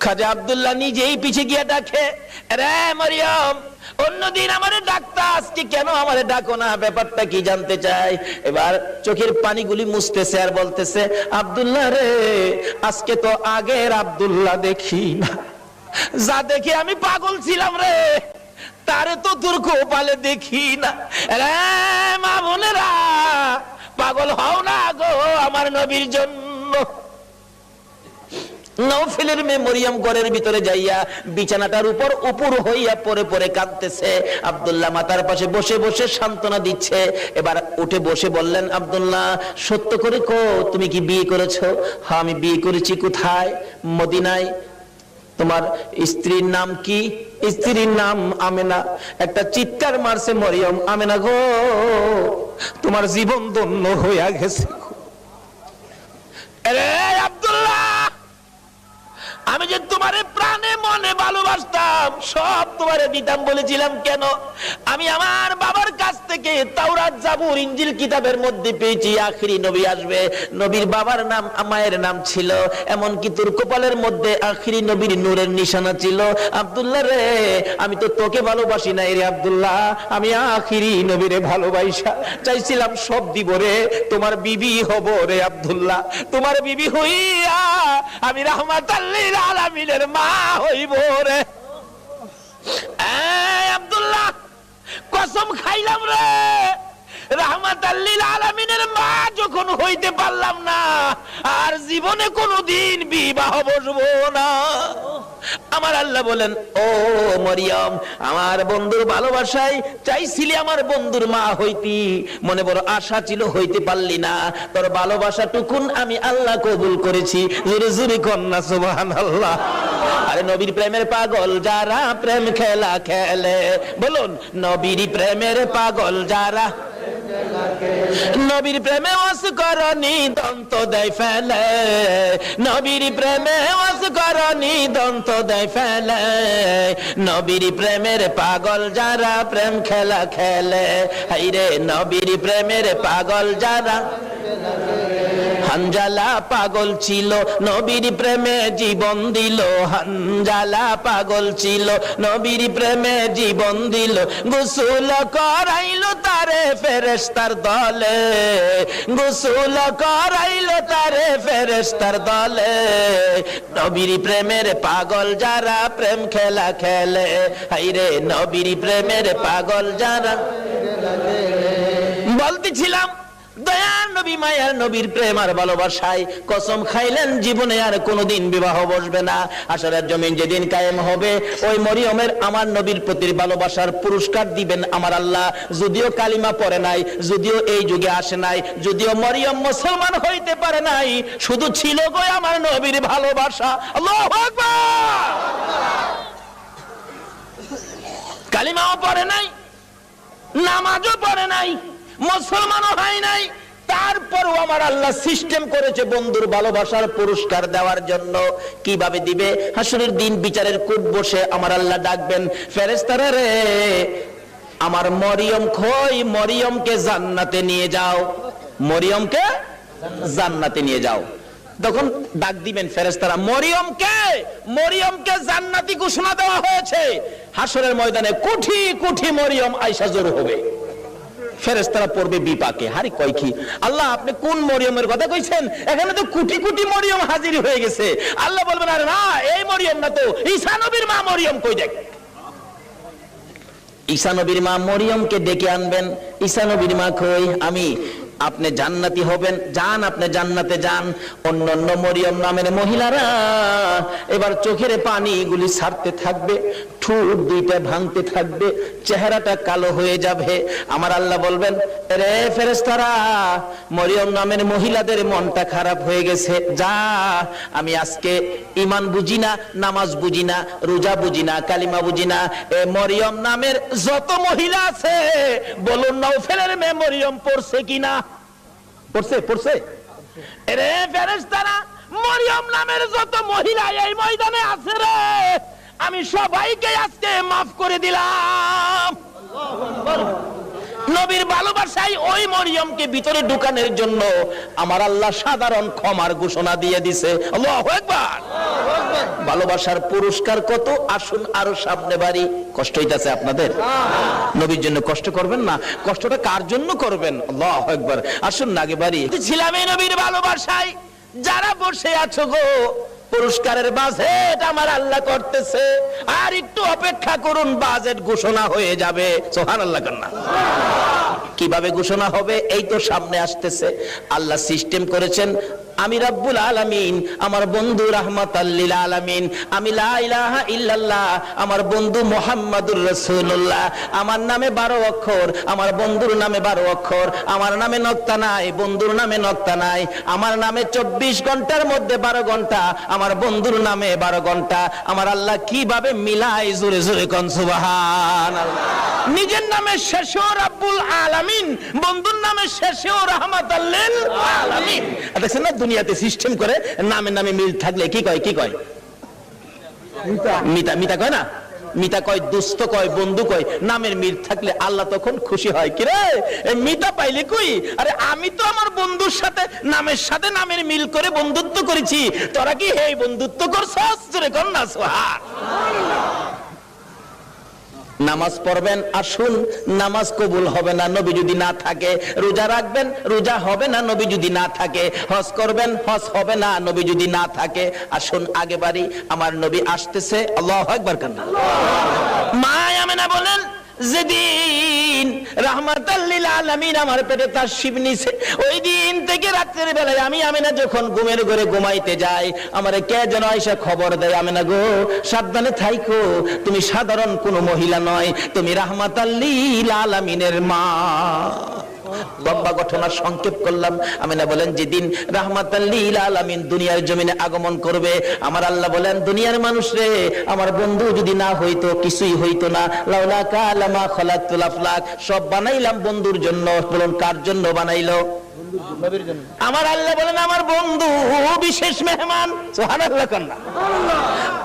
খাজা আব্দুল্লাহ নিজেই পিছে গিয়ে ডাকে, রে মরিয়ম, অন্যদিন আমারে ডাকতা, আজকে কেন আমারে ডাকো না? ব্যাপারটা কি জানতে চাই। এবার চোখের পানিগুলি মুছতেছে আর বলতেছে, আব্দুল্লাহ রে, আজকে তো আগের আব্দুল্লাহ দেখি না, যা দেখে আমি পাগল ছিলাম রে, তারে তো তোর কপালে দেখি না। রে মা বোনেরা, পাগল হও না গো আমার নবীর জন্য। নওফেলের মেয়ে মরিয়ম ঘরের ভিতরে যাইয়া বিছানাটার উপর উপর হইয়া পরে পরে কাঁদতেছে। আব্দুল্লাহ মাতার পাশে বসে বসে সান্ত্বনা দিচ্ছে। এবার উঠে বসে বললেন, আব্দুল্লাহ, সত্য করে কো, তুমি কি বিয়ে করেছো? হ্যাঁ, আমি বিয়ে করেছি। কোথায়? মদিনায়। তোমার স্ত্রীর নাম কি? স্ত্রীর নাম আমেনা। একটা চিৎকার মারছে মরিয়ম, আমেনা গো, তোমার জীবন ধন্য হইয়া গেছে। আরে আব্দুল্লাহ, আমি যে তোমারে প্রাণে মনে ভালোবাসতাম, সব তোমারে দিতাম বলেছিলাম কেন? আমি আমার বাবার কাছ থেকে তাওরাত, জাবুর, ইনজিল কিতাবের মধ্যে পেয়েছি আখিরি নবী আসবে। নবীর বাবার নাম, মায়ের নাম ছিল, এমনকি তোর কপালের মধ্যে আখিরি নবীর নূরের নিশানা ছিল। আব্দুল্লাহ রে, আমি তো তোকে ভালোবাসি নাই রে আব্দুল্লাহ, আমি আখিরি নবীরে ভালোবাসা চাইছিলাম, সব দিব রে, তোমার বিবি হব রে আব্দুল্লাহ, তোমার বিবি হইয়া আমি রাহমাতাল লিল আলামিনের মা হইব রে। আব্দুল্লাহ, কসম খাইলাম রে, রাহমাতাল লিল আলামিনের মা যখন হইতে পারলাম না, আর জীবনে কোনোদিন বিবাহ বসবো না। আমার আল্লাহ বলেন, ও মরিয়ম, আমার বন্ধুর ভালোবাসায় চাইছিলি আমার বন্ধুর মা হইতি, মনে বড় আশা ছিল, হইতে পারলি না, তোর ভালোবাসা টুকুন আমি আল্লাহ কবুল করেছি। জোরে জোরে কন্যা সুবহানাল্লাহ। আরে নবীর প্রেমের পাগল যারা প্রেম খেলা খেলে, বলুন, নবীর প্রেমের পাগল যারা, নবীর প্রেমে অসকরণী দন্ত দেয় ফেলে, নবীর প্রেমে অসকরণী দন্ত দেয় ফেলে, নবীর প্রেমের পাগল যারা প্রেম খেলা খেলে, হাইরে নবীর প্রেমের পাগল যারা। হানজালা পাগল ছিল, নবীর প্রেমে জীবন দিল, হানজালা পাগল ছিল, নবীর প্রেমে জীবন দিল, গোসল করাইল তারে ফেরেশতার দলে, গোসল করাইল তারে ফেরেশতার দলে, নবীর প্রেমের পাগল যারা প্রেম খেলা খেলে, হাইরে নবীর প্রেমের পাগল যারা। বলতেছিলাম, দয়ার নবী, মায়ার নবীর প্রেম আর ভালোবাসায় কসম খাইলেন জীবনে আর কোনোদিন বিবাহ বসবে না। আসরের জমিন যেদিন কায়েম হবে, ওই মরিয়মের আমার নবীর প্রতি ভালোবাসার পুরস্কার দিবেন আমার আল্লাহ। যদিও কালিমা পড়ে নাই, যদিও এই যুগে আসে নাই, যদিও মরিয়ম মুসলমান হইতে পারে নাই, শুধু ছিল গো আমার নবীর ভালোবাসা। আল্লাহু আকবার। কালিমাও পড়ে নাই, নামাজও পড়ে নাই, মুসলমানও হয় নাই, তারপরও আমার আল্লাহ সিস্টেম করেছে বন্ধুর ভালোবাসার পুরস্কার দেওয়ার জন্য। কিভাবে দিবে? হাসরের দিন বিচারের কোর্ট বসে আমার আল্লাহ ডাকবেন, ফেরেশতারা রে, আমার মরিয়ম কই, মরিয়মকে জান্নাতে নিয়ে যাও, মরিয়মকে জান্নাতে নিয়ে যাও। তখন ডাক দিবেন ফেরেশতারা, মরিয়মকে, মরিয়মকে জান্নাতি ঘোষণা দেওয়া হয়েছে। হাসরের ময়দানে কোটি কোটি মরিয়ম আয়েশা জড়ো হবে। ফেরেশতারা পড়বে বিপাকে, হারি কয় কি আল্লাহ, আপনি কোন মরিয়মের কথা কইছেন? এখানে তো কোটি কোটি মরিয়ম হাজির হয়ে গেছে। আল্লাহ বলবেন, আরে না, এই মরিয়ম না তো, ঈসা নবীর মা মরিয়ম কই দেখ। ঈসা নবীর মা মরিয়মকে ডেকে আনবেন। ঈসা নবীর মা কই, আমি। আপনি জান্নাতি হবেন, যান, আপনি জান্নাতে যান। অন্যান্য মরিয়ম নামের মহিলারা এবার চোখের পানিগুলি ছাড়তে থাকবে, ঠোঁট দুইটা ভাঙতে থাকবে, চেহারাটা কালো হয়ে যাবে। আমার আল্লাহ বলবেন, রে ফেরেশতারা, মরিয়ম নামের মহিলাদের মনটা খারাপ হয়ে গেছে, যা, আমি আজকে ঈমান বুঝি না, নামাজ বুঝি না, রোজা বুঝি না, কালিমা বুঝি না, এ মরিয়ম নামের যত মহিলা আছে, বলুন নওফেলের মেয়ে মরিয়ম পড়ছে কিনা? পড়ছে, পড়ছে। রে ফেরেশতারা, মরিয়ম নামের যত মহিলা এই ময়দানে আছে রে, আমি সবাইকে আজকে মাফ করে দিলাম। নবীর ভালোবাসায় ওই মরিয়মকে ভিতরে ঢুকানোর জন্য আমার আল্লাহ সাধারণ ক্ষমার ঘোষণা দিয়ে দিছে। আল্লাহু আকবার। ভালোবাসার পুরস্কার কত, আসুন আরো সামনে বাড়ি। কষ্ট হইতাছে আপনাদের? নবীর জন্য কষ্ট করবেন না, কষ্টটা কার জন্য করবেন? আল্লাহু আকবার। আসুন না আগে বাড়ি। ছিলাম এই নবীর ভালোবাসায়। যারা বসে আছো গো, পুরস্কারের বাজেট আমার আল্লাহ করতেছে, আর একটু অপেক্ষা করুন, বাজেট ঘোষণা হয়ে যাবে। সুবহানাল্লাহ কান্না। কিভাবে ঘোষণা হবে? এই তো সামনে আসতেছে। আল্লাহ সিস্টেম করেছেন, আমি রব্বুল আলামিন, আমার বন্ধু রাহমাতাল লিল আলামিন, আমি লা ইলাহা ইল্লাল্লাহ, আমার বন্ধু মুহাম্মাদুর রাসূলুল্লাহ, আমার নামে 12 অক্ষর, আমার বন্ধুর নামে 12 অক্ষর, আমার নামে নক্তা নাই, বন্ধুর নামে নক্তা নাই, আমার নামে 24 ঘন্টার মধ্যে 12 ঘন্টা, আমার বন্ধুর নামে 12 ঘন্টা। আমার আল্লাহ কিভাবে মিলাই, জোরে জোরে কোন সুবহানাল্লাহ। নিজের নামে শেষেও রব্বুল আলামিন, বন্ধুর নামে শেষেও রাহমাতাল লিল আলামিন। দেখছেন না দুনিয়াতে সিস্টেম করে, নামে নামে মিল থাকলে কি কয়? কি কয়? মিতা। মিতা কয় না? মিতা কয়, দোস্ত কয়, বন্ধু কয়। নামের মিল থাকলে আল্লাহ তখন খুশি হয়। কি রে মিতা পাইলে কই? আরে আমি তো আমার বন্ধুর সাথে নামের সাথে নামের মিল করে বন্ধুত্ব করেছি, তোরা কি এই বন্ধুত্ব করছস? জোরে কর না সুবহানাল্লাহ। নামাজ পড়বেন, আসুন, নামাজ কবুল হবে না নবী যদি না থাকে। রোজা রাখবেন, রোজা হবে না নবী যদি না থাকে। হজ করবেন, হজ হবে না নবী যদি না থাকে। আসুন আগে বাড়ি, আমার নবী আসতেছে। আল্লাহু আকবার কান্না। মা আমেনা বলেন, যেদিন রাহমাতাল লিল আলামিন আমার পেটে তাশরীফ নিছে, ওই দিন থেকে রাতের বেলায় আমি আমেনা যখন ঘুমের ঘরে ঘুমাইতে যাই, আমারে কে যেন আইসা খবর দেয়, আমেনা গো সাবধানে থাইকো, তুমি সাধারণ কোনো মহিলা নয়, তুমি রাহমাতাল লিল আলামিনের মা। লম্বা ঘটনা সংক্ষেপ করলাম। আমিনা বলেন, যেদিন রাহমাতাল লিল আলামিন দুনিয়ার জমিনে আগমন করবে, আমার আল্লাহ বলেন, দুনিয়ার মানুষ রে, আমার বন্ধু যদি না হইতো কিছুই হইতো না। লাউলা কালামা খালাকতুল আফলাক, সব বানাইলাম বন্ধুর জন্য। বলুন কার জন্য বানাইলো? নবীর জন্য। আমার আল্লাহ বলেন, আমার বন্ধু বিশেষ মেহমান। সুবহানাল্লাহ কান্না।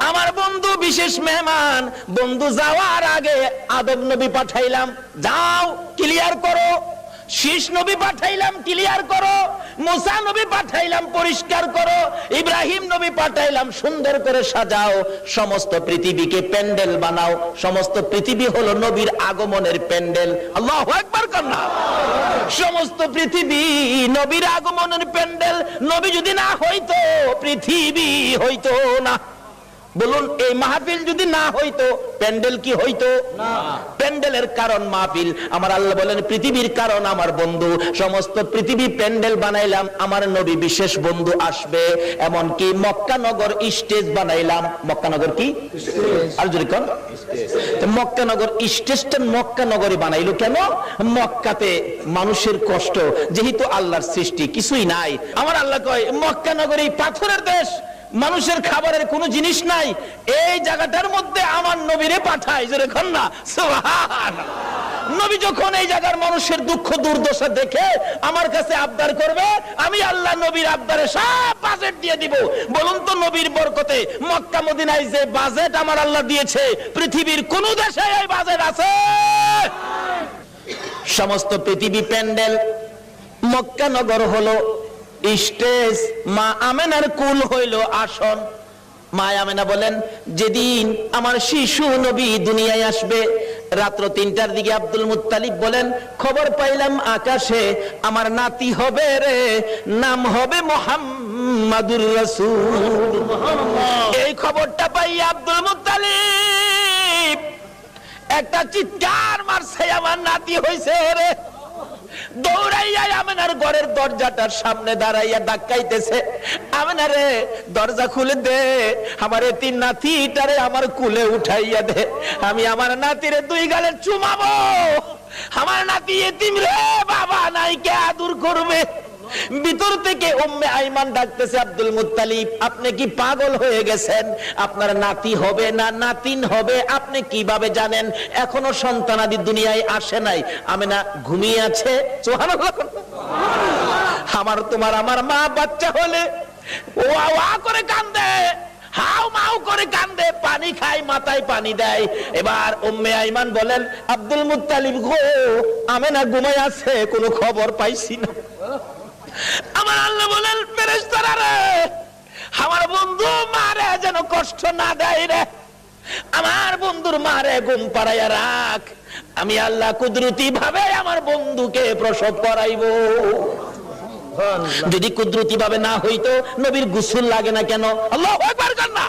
আমার বন্ধু বিশেষ মেহমান। বন্ধু যাওয়ার আগে আদম নবী পাঠাইলাম, যাও ক্লিয়ার করো। শীষ নবী পাঠাইলাম, ক্লিয়ার করো। মুসা নবী পাঠাইলাম, পরিষ্কার করো। ইব্রাহিম নবী পাঠাইলাম, সুন্দর করে সাজাও। সমস্ত পৃথিবীকে প্যান্ডেল বানাও। সমস্ত পৃথিবী হলো নবীর আগমনের প্যান্ডেল। আল্লাহু আকবার কান্না। সমস্ত পৃথিবী নবীর আগমনের প্যান্ডেল। নবী যদি না হইতো, পৃথিবী হইতো না। বলুন, এই মাহফিল যদি না হইতো, প্যান্ডেল কি হইতো? না। প্যান্ডেলের কারণ মাহফিল। আমার আল্লাহ বলেন, পৃথিবীর কারণ আমার বন্ধু। সমস্ত পৃথিবী প্যান্ডেল বানাইলাম, আমার নবী বিশেষ বন্ধু আসবে। এমনকি মক্কা নগর স্টেজ বানাইলাম। মক্কা নগর কি? আর যদি কোন মক্কা নগর স্টেজটা মক্কা নগরে বানাইলো কেন? মক্কাতে মানুষের কষ্ট, যেহেতু আল্লাহর সৃষ্টি কিছুই নাই। আমার আল্লাহ কয়, মক্কা নগরী পাথরের দেশ, মানুষের খাবারের কোনো জিনিস নাই, এই জায়গাটার মধ্যে আমার নবীরে পাঠায়। জোরে কর না সুবহানাল্লাহ। নবী যখন এই জায়গার মানুষের দুঃখ দুর্দশা দেখে আমার কাছে আবদার করবে, আমি আল্লাহ নবীর আবদারে সব বাজেট দিয়ে দিব। বলুন তো, নবীর বরকতে মক্কা মদিনায় যে বাজেট আমার আল্লাহ দিয়েছে, পৃথিবীর কোন দেশে এই বাজেট আছে? সমস্ত পৃথিবী প্যান্ডেল, মক্কা নগর হলো স্টেজ, মা আমেনার কুল হইল আসন। মা আমেনা বলেন, যেদিন আমার শিশু নবী দুনিয়ায় আসবে, রাত্র 3টার দিকে আব্দুল মুত্তালিব বলেন, খবর পাইলাম আকাশে আমার নাতি হবে রে, নাম হবে মুহাম্মাদুর রাসূল। এই খবরটা পাই আব্দুল মুত্তালিব একটা চিৎকার মারছে, আমার নাতি হইছে রে। দৌড়াইয়া আমেনার ঘরের দরজাটার সামনে দাঁড়াইয়া ডাকাইতেছে, আমেনা রে দরজা খুলে দে, আমার এতিম নাতিটারে আমার কুলে উঠাইয়া দে, আমি আমার নাতিরে 2 গালে চুমাবো। আমার নাতি এতিম রে, বাবা নাই, কে আদর করবে? ভিতর থেকে উম্মে আইমান ডাকতেছে, আব্দুল মুত্তালিব আপনি কি পাগল হয়ে গেছেন? আপনার নাতি হবে না নাতিন হবে আপনি কিভাবে জানেন? এখনো সন্তানাদি দুনিয়ায় আসে নাই। আমেনা ঘুমিয়ে আছে। সুবহানাল্লাহ। আমার তোমার আমার মা বাচ্চা হলে ওয়া ওয়া করে কান্দে, হাউ মাউ করে কান্দে, পানি খায়, মাথায় পানি দেয়। এবার উম্মে আইমান বলেন, আব্দুল মুত্তালিব গো, আমেনা ঘুমায় আছে, কোনো খবর পাইছি না। আমার আল্লাহ বলেন, ফেরেশতারা রে, আমার বন্ধু মারে যেন কষ্ট না দেয় রে, আমার বন্ধুর মারে ঘুম পাড়াইয়া রাখ, আমি আল্লাহ কুদরতি ভাবে আমার বন্ধুকে প্রসব করাইবো। যদি কুদরতি ভাবে না হইতো নবীর গোসল লাগে না কেন? আল্লাহু আকবার না,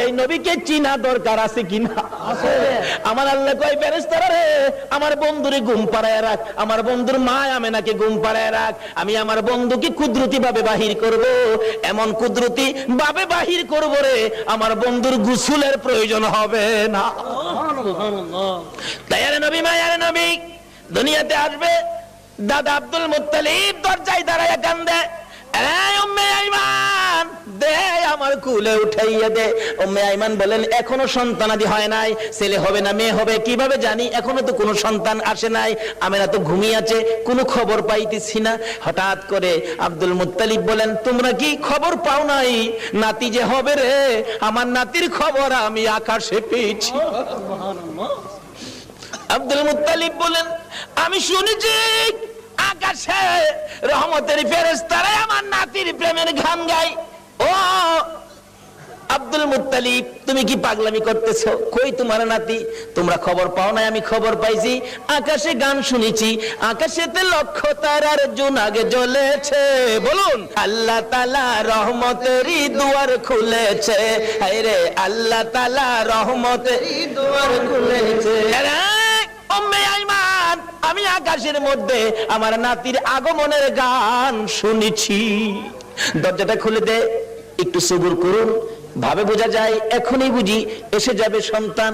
এই নবীকে চিনা দরকার আছে কিনা? আমার আল্লাহ কয়, ফেরেশতারা রে, আমার বন্ধুরে ঘুম পাড়ায় রাখ, আমার বন্ধুর মা আমেনাকে ঘুম পাড়ায় রাখ, আমি আমার বন্ধুকে কুদরতি ভাবে বাহির করব, এমন কুদরতি ভাবে বাহির করব রে, আমার বন্ধুর গোসলের প্রয়োজন হবে না। তাই আরে নবী, মায়ার নবী দুনিয়াতে আসবে, দাদা আব্দুল মুত্তালিব দরজায় দাঁড়ায় কান্দে, এই উম্মে আইমান দে আমার কুলে উঠাইয়া দে। উম্মে আইমান বলেন, এখনো সন্তানাদি হয় নাই, ছেলে হবে না মেয়ে হবে কিভাবে জানি, এখনো তো কোনো সন্তান আসে নাই, আমেনা তো ঘুমিয়ে আছে, কোনো খবর পাইতেছি না। হঠাৎ করে আব্দুল মুত্তালিব বলেন, তোমরা কি খবর পাও নাই নাতি যে হবে রে? আমার নাতির খবর আমি আকাশে পেয়েছি। আব্দুল মুত্তালিব বলেন, আমি শুনেছি আকাশে রহমতের ফেরেশতারা আমার নাতির প্রেমের গান গায়। ও আব্দুল মুত্তালিব, তুমি কি পাগলামি করতেছো? কই তোমার নাতি? তোমরা খবর পাও না? আমি খবর পাইছি, আকাশে গান শুনেছি, আকাশেতে লক্ষ তারার জোনাক জ্বলেছে। বলুন, আল্লাহ তাআলা রহমতেরই দুয়ার খুলেছে, হায় রে আল্লাহ তাআলা রহমতেরই দুয়ার খুলেছে। উম্মে আইমান, আমি আকাশের মধ্যে আমার নাতির আগমনের গান শুনেছি। দরজাটা খুলে দে, একটু সবুর করুন, ভাবে বোঝা যায় এখনই বুঝি এসে যাবে সন্তান।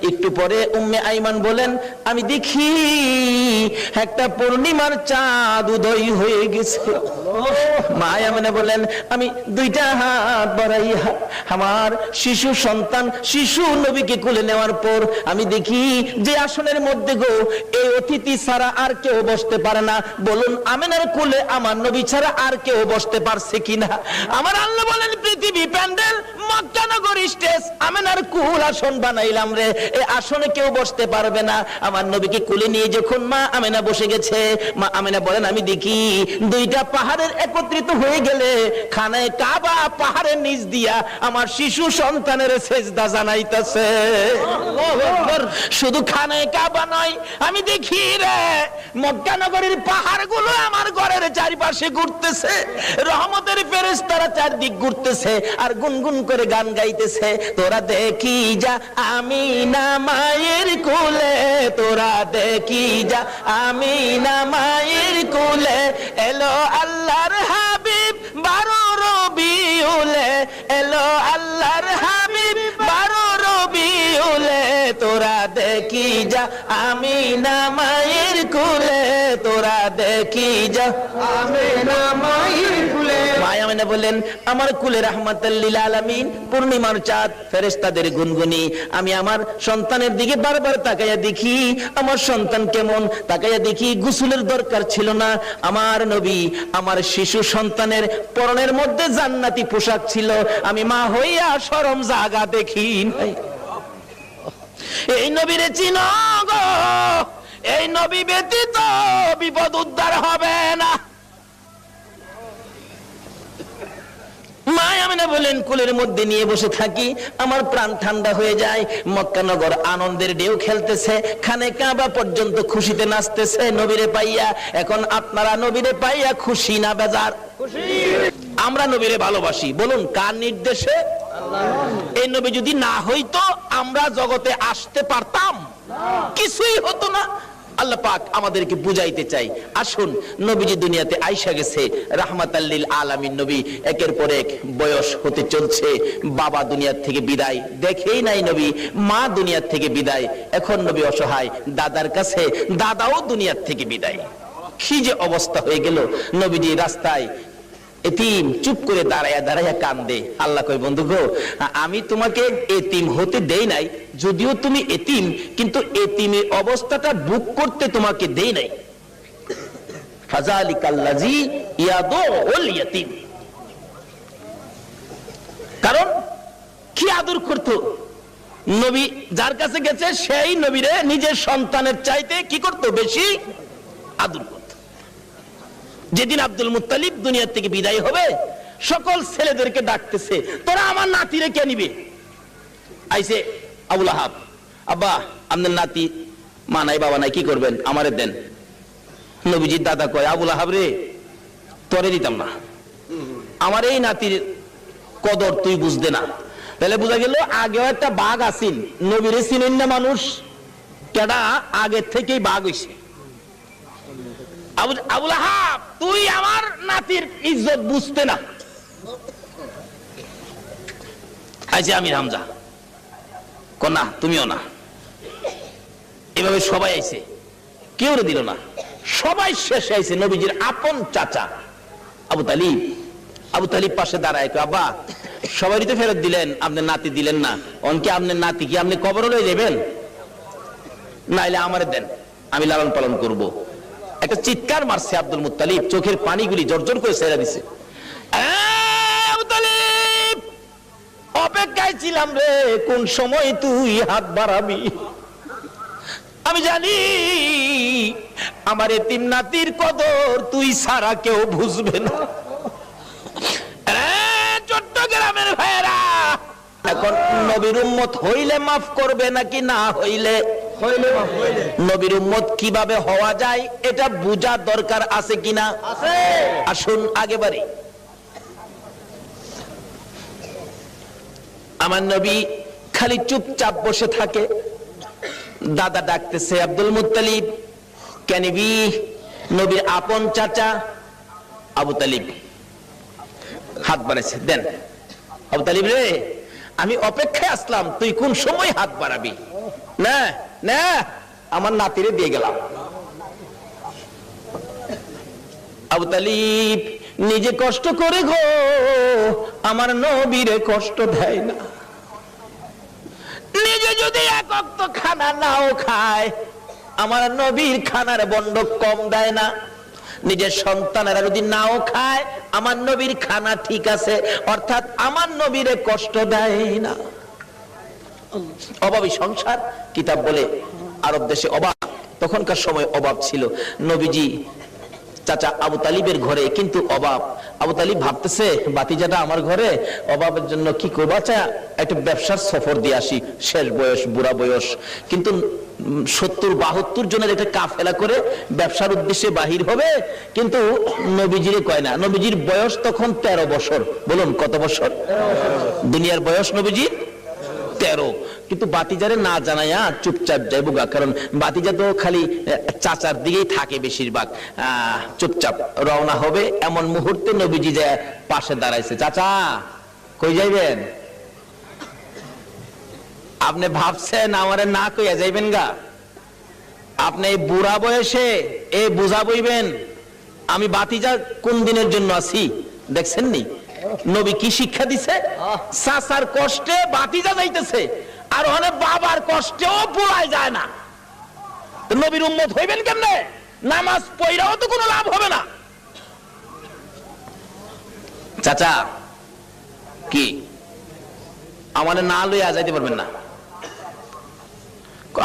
একটু পরে উম্মে আইমান বলেন, আমি দেখি একটা পূর্ণিমার চাঁদ উদয় হয়ে গেছে। মা আমেনা বলেন, আমি দুইটা হাত বাড়াইয়া আমার শিশু সন্তান শিশু নবীকে কোলে নেওয়ার পর আমি দেখি যে আসনের মধ্যে গো এই অতিথি ছাড়া আর কেউ বসতে পারে না। বলুন, আমেনার কোলে আমার নবী ছাড়া আর কেউ বসতে পারছে কিনা? আমার আল্লাহ বলেন, পৃথিবী প্যান্ডেল, মক্কা নগর স্টেজ, আমেনার কুল আসন বানাইলাম রে, এই আসনে কেউ বসতে পারবে না। আমার নবীকে কোলে নিয়ে যখন মা আমেনা বসে গেছে, মা আমেনা বলেন, আমি দেখি দুইটা পাহাড়ের একত্রিত হয়ে গেলে খানায় কাবা পাহাড়ের নিচ দিয়া আমার শিশু সন্তানের সেজদা জানাইতেছে। শুধু খানায় কাবা নয়, আমি দেখি রে মক্কা নগরীর পাহাড়গুলো আমার ঘরের চারিপাশে ঘুরতেছে, রহমতের ফেরেশতারা চারদিক ঘুরতেছে আর গুনগুন করে গান গাইতেছে। তোরা দেখি যা আমিনা মায়ের কোলে, তোরা দেখি যা আমিনা মায়ের কোলে, এলো আল্লাহর হাবিব 12 রবিউলে, এলো আল্লাহর হাবিব 12 রবিউলে, তোরা দেখি যা আমিনা মায়ের কোলে, তোরা দেখি যা আমিনা মায়ের কোলে। মা আমিনা বলেন, আমার কুলে রাহমাতাল লিল আলামিন পূর্ণিমার চাঁদ, ফেরেশতাদের গুনগুনি। আমি আমার সন্তানের দিকে বারবার তাকাইয়া দেখি আমার সন্তান কেমন, তাকাইয়া দেখি গোসলের দরকার ছিল না। আমার নবী আমার শিশু সন্তানের পরনের মধ্যে জান্নাতি পোশাক ছিল, আমি মা হইয়া শরম জাগা দেখি নাই। এই নবীরে চিনো গো, এই নবী ব্যতীত বিপদ উদ্ধার হবে না। মা আমিনা বলেন, কুলের মধ্যে নিয়ে বসে থাকি, আমার প্রাণ ঠান্ডা হয়ে যায়। মক্কা নগর আনন্দের ঢেউ খেলতেছে, খানে কাবা পর্যন্ত খুশিতে নাচতেছে নবীরে পাইয়া। এখন আপনারা নবীরে পাইয়া খুশি না বেজার? আমরা নবীরে ভালোবাসি, বলুন কার নির্দেশে? এই নবী যদি না হইতো আমরা জগতে আসতে পারতাম? কিছুই হতো না। আল্লাহ পাক আমাদেরকে বুঝাইতে চাই, আসুন নবীজি দুনিয়াতে আইসা গেছে রাহমাতাল লিল আলামিন নবী, একের পর এক বয়স হতে চলছে, বাবা দুনিয়ার থেকে বিদায়, দেখেই নাই নবী, মা দুনিয়ার থেকে বিদায়, এখন নবী অসহায়, দাদার কাছে দাদাও দুনিয়ার থেকে বিদায়। কি যে অবস্থা হয়ে গেল, নবীজি রাস্তায় এতিম চুপ করে দাঁড়ায়া দাঁড়ায়া কান্দে। আল্লাহ কয়, বন্ধু গো, আমি তোমাকে এতিম হতে দেই নাই, যদিও তুমি এতিম, কিন্তু এতিমের অবস্থাটা বুক করতে তোমাকে দেই নাই। ফাযালিকাল্লাযী ইয়াদুল ইয়াতীম। কারণ কি আদর করতো। নবী যার কাছে গেছে সেই নবীরে নিজের সন্তানের চাইতে কি করতো, বেশি আদর করত। যেদিন আব্দুল মুত্তালিব দুনিয়া থেকে বিদায় হবে, সকল ছেলেদেরকে ডাকতেছে, তোরা আমার নাতিরে কে নিবে? আইসে আবু লাহাব, আব্বা আপনার নাতি মা নাই বাবা নাই, কি করবেন, আমারে দেন। নবীজির দাদা কয়, আবু লাহাব রে, তোরে দিতাম না, আমার এই নাতির কদর তুই বুঝতে না। তাহলে বোঝা গেল আগেও একটা বাঘ আসিন, নবীরে চিনেন না মানুষ, কেডা আগের থেকেই বাঘ হইছে। আবু লাহাব তুই আমার নাতির ইজ্জত বুঝতে না। আইছে আমির হামজা, কন্যা তুমিও না। এভাবে সবাই আইছে, কেউ দিল না, সবাই শেষে আইছে নবীজির আপন চাচা আবু তালিব। আবু তালিব পাশে দাঁড়ায়, আব্বা সবাই তো ফেরত দিলেন, আপনার নাতি দিলেন না, অনকে আপনার নাতি কি আপনি কবর লয়ে যাবেন? নাইলে আমারে দেন, আমি লালন পালন করব। একটা চিৎকার মারছে আব্দুল মুত্তালিব, চোখের পানিগুলি জর্জর করে ছেড়ে দিছে। আবু তালিব, অপেক্ষায় ছিলাম রে, কোন সময় তুই হাত বাড়াবি। আমি জানি আমার এতিম নাতির কদর তুই ছাড়া কেউ বুঝবে না। চট্টগ্রামের ভাইয়েরা, এখন নবীর উম্মত হইলে মাফ করবে নাকি না হইলে? নবীর উম্মত কিভাবে হওয়া যায় এটা বুঝা দরকার আছে কিনা? আসুন আগে বাড়ি। আমার নবী খালি চুপচাপ বসে থাকে। দাদা ডাকতেছে, আব্দুল মুত্তালিব কেনিবি, নবীর আপন চাচা আবু তালিব হাত বাড়াইছে, দেন। আবু তালিব রে, আমি অপেক্ষায় আসলাম, তুই কোন সময় হাত বাড়াবি? না না, আমার নাতিরে দিয়ে গেলাম। আবু তালিব নিজে কষ্ট করে গো, আমার নবীরে কষ্ট দেয় না। নিজে যদি এক ওয়াক্ত খানা নাও খায়, আমার নবীর খানার বন্ড কম দেয় না। নিজের সন্তানেরা যদি নাও খায়, আমার নবীর খানা ঠিক আছে, অর্থাৎ আমার নবীরে কষ্ট দেয় না। অভাবী সংসার, কিতাব বলে আরব দেশে অভাব, তখনকার সময় অভাব ছিল। নবীজি চাচা আবু তালিবের ঘরে কিন্তু অভাব। আবু তালিব ভাবতেছে, বাতিজাটা আমার ঘরে, অভাবের জন্য কি করবো, আচ্ছা একটা ব্যবসার সফর দিয়ে আসি, শেষ বয়স, বুড়া বয়স, কিন্তু 70-72 জনের একটা কাফেলা করে ব্যবসার উদ্দেশ্যে বাহির হবে। কিন্তু নবীজিরে কয় না, নবীজির বয়স তখন 13 বছর। বলুন কত বছর? দুনিয়ার বয়স নবীজির 13। কিন্তু বাতিজারে না জানাইয়া চুপচাপ যাইবো গা, কারণ বাতিজা তো খালি চাচার দিকেই থাকে বেশিরভাগ। চুপচাপ রওনা হবে, এমন মুহূর্তে নবীজি যায় পাশে দাঁড়াইছে। চাচা কই যাইবেন? আপনি ভাবছেন আমারে না কইয়া যাইবেন গা? আপনি এই বুড়া বয়সে এই বুঝা বইবেন আমি বাতিজা কোন দিনের জন্য আছি? দেখছেন নি নবী কি শিক্ষা দিছে? চাচার কষ্টে বাতিজা যাইতেছে, আর ওখানে বাবার কষ্টেও পোড়ায় যায় না। নবীর উম্মত হইবেন কেমনে? নামাজ পড়াও তো কোনো লাভ হবে না। চাচা কি আমাদের না লইয়া যাইতে পারবেন না?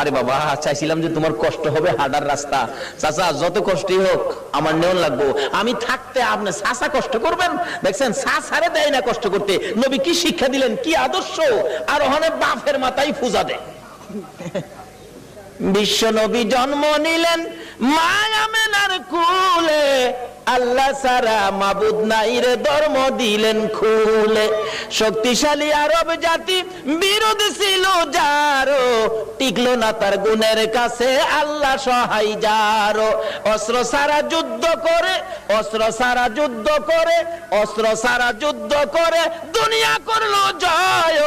আরে বাবা, চাইছিলাম যে তোমার কষ্ট হবে, হাঁটার রাস্তা। চাচা যত কষ্টই হোক আমার নেওয়া লাগবো, আমি থাকতে আপনি চাচা কষ্ট করবেন? দেখছেন চাচারে দেয় না কষ্ট করতে। নবী কি শিক্ষা দিলেন, কি আদর্শ! আর ওখানে বাপের মাথায় পূজা দেয়। বিশ্ব নবী জন্ম নিলেন মায়া মেনার কুলে, আল্লাহ সারা মাবুদ নাই রে ধর্ম দিলেন খুলে। শক্তিশালী আরব জাতি বিরোধ ছিল যারো, টিকলো না তার গুণের কাছে আল্লাহ সহায় যারো। অস্ত্র সারা যুদ্ধ করে, অস্ত্র সারা যুদ্ধ করে, অস্ত্র সারা যুদ্ধ করে দুনিয়া করলো জয়।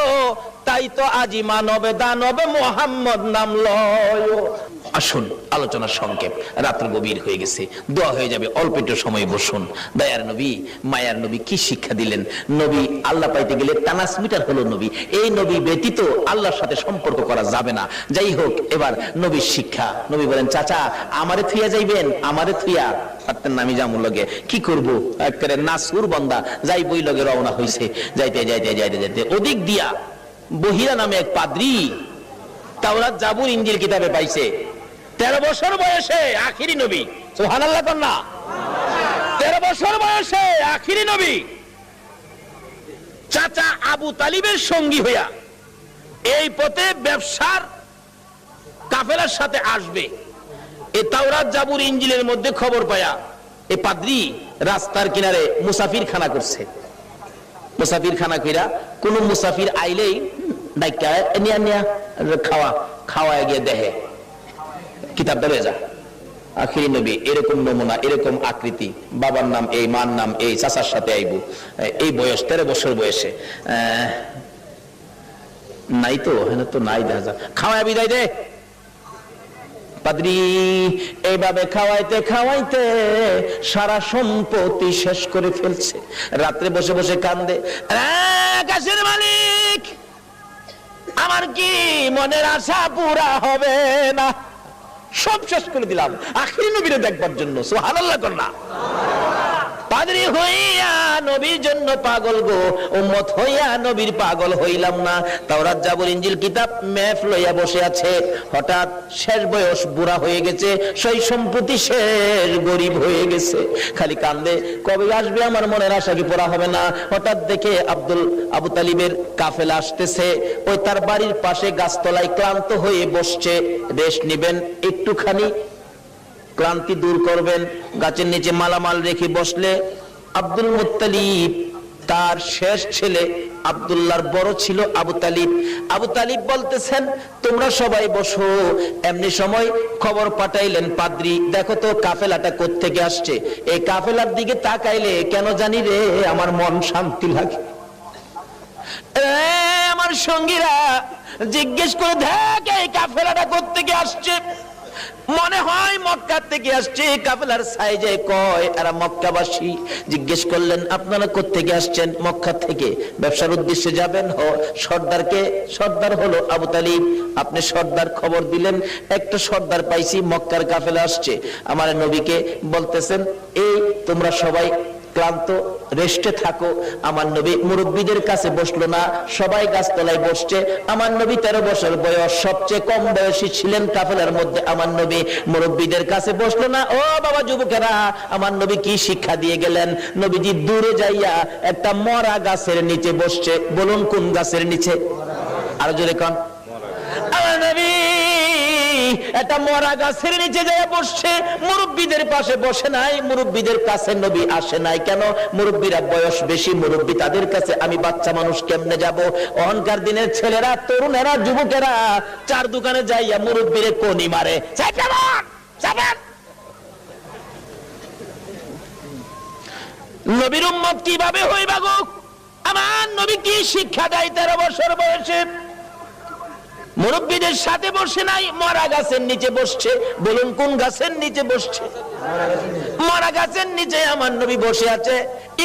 তাই তো আজি মানবে দানবে মোহাম্মদ নাম লয়। আসুন আলোচনা সংক্ষেপ, রাত্র গভীর হয়ে গেছে, দোয়া হয়ে যাবে, অল্প একটু সময় বসুন। দয়ার নবী মায়ার নবী কি শিক্ষা দিলেন? নবী আল্লাহ পাইতে গেলে ট্রান্সমিটার হলো নবী। এই নবী ব্যতীত আল্লাহর সাথে সম্পর্ক করা যাবে না। যাই হোক, এবার নবীর শিক্ষা। নবী বলেন, চাচা আমারে থুইয়া যাইবেন? আমারে থুইয়া পারতেন না, আমি যামুর লগে কি করবো, একেবারে নাসুর বন্দা যাই বই লগে রওনা হয়েছে। যাইতে যাইতে যাইতে যাইতে ওদিক দিয়া বহিরা নামে এক পাদ্রী তাওরাত জাবুর ইনজিল কিতাবে পাইছে। 13 বছর বয়সে আখিরি নবী, সুবহানাল্লাহ কন্যা। 13 বছর বয়সে আখিরি নবী চাচা আবু তালিবের সঙ্গী হইয়া এই পথে ব্যবসার কাফেলার সাথে আসবে। এই তাওরাত জাবুর ইনজিলের মধ্যে খবর পায়া এই পাদ্রী রাস্তার কিনারে মুসাফির খানা করছে। মুসাফির খানা কইরা কোন মুসাফির আইলেই ডাইকা নিয়া নিয়া খাওয়া গিয়ে দেহে কিতাবটা রয়ে যা আখিরি নবী, এরকম নমুনা, এরকম আকৃতি, বাবার নাম এই, মার নাম এই, চাচার সাথে আইবু, এই বয়স 13 বছর বয়সে নাই তো, হ্যাঁ তো নাই, দেখা যা খাওয়া বিদায় দে। পাদ্রী এইভাবে খাওয়াইতে খাওয়াইতে সারা সম্পত্তি শেষ করে ফেলছে। রাত্রে বসে বসে কান্দে, আকাশের মালিক, আমার কি মনের আশা পুরা হবে না? সব শেষ করে দিলাম আখিরি নবীরে দেখবার জন্য। সুবহানাল্লাহ কন্যা। পাদ্রী হইয়া নবীর জন্য পাগল গো, উম্মত হইয়া নবীর পাগল হইলাম না। তাওরাত জাবুর ইনজিল কিতাব মেফ লইয়া বসে আছে। হঠাৎ শেষ বয়স, বুড়া হয়ে গেছে, সেই সম্পত্তি শেষ, গরিব হয়ে গেছে, খালি কান্দে, কবে আসবে আমার মনের আশা কি পুরা হবে না? হঠাৎ দেখে আবু তালিবের কাফেলা আসতেছে। ওই তার বাড়ির পাশে গাছতলায় ক্লান্ত হয়ে বসছে। রেস্ট নিবেন, একটুখানি ক্লান্তি দূর করবেন, গাছের নিচে মালামাল রেখে বসলে আব্দুল মুত্তালিব, তার শেষ ছেলে আব্দুল্লাহর বড় ছিল আবু তালিব। আবু তালিব বলতেছেন, তোমরা সবাই বসো। এমনি সময় খবর পাঠাইলেন, পাদ্রী দেখো তো কাফেলাটা কোত্থেকে আসছে। এই কাফেলার দিকে তাকাইলে কেন জানি রে আমার মন শান্তি লাগে। আমার সঙ্গীরা জিজ্ঞেস করে দেখ এই কাফেলাটা কোত্থেকে আসছে। মনে হয় মক্কা থেকে আসছে। কাফেলার সাইজে কয় এরা মক্কাবাসী। জিজ্ঞেস করলেন, আপনারা কোত্থেকে আসছেন? মক্কা থেকে। ব্যবসার উদ্দেশ্যে যাবেন? সর্দার হলো আবু তালিব। আপনি সর্দার খবর দিলেন, একটা সর্দার পাইছি, মক্কার কাফেলা আসছে। আমার নবীকে বলতেছেন, এই তোমরা সবাই ক্লান্ত, রেস্টে থাকো। আমার নবী মুরব্বীদের কাছে বসলো না, সবাই গাছতলায় বসছে। আমার নবী 13 বছর বয়স, সবচেয়ে কম বয়সী ছিলেন কাফেলার মধ্যে। আমার নবী মুরব্বীদের কাছে বসলো না। ও বাবা যুবকেরা, আমার নবী কি শিক্ষা দিয়ে গেলেন? নবীজি দূরে যাইয়া একটা মরা গাছের নিচে বসছে। বলুন কোন গাছের নিচে? আর জোরে কোন? আমার নবী একটা মরা গাছের নিচে যায় বসছে। মুরব্বীদের পাশে বসে নাই, মুরব্বীদের কাছে নবী আসে নাই। কেন? মুরব্বীরা বয়স বেশি, মুরব্বী তাদের কাছে, আমি বাচ্চা মানুষ কেমনে যাব? অহংকার দিনের ছেলেরা, তরুণেরা, যুবকেরা চার দোকানে যাইয়া মুরব্বীরে কোনি মারে। নবীর উম্মত কিভাবে হইবা গো? আমার নবী কি শিক্ষা দেয় 13 বছর বয়সে? মুরব্বীদের সাথে বসে নাই, মরা গাছের নিচে বসছে। বলুন কোন গাছের নিচে বসছে? মরা গাছের নিচে আমার নবী বসে আছে।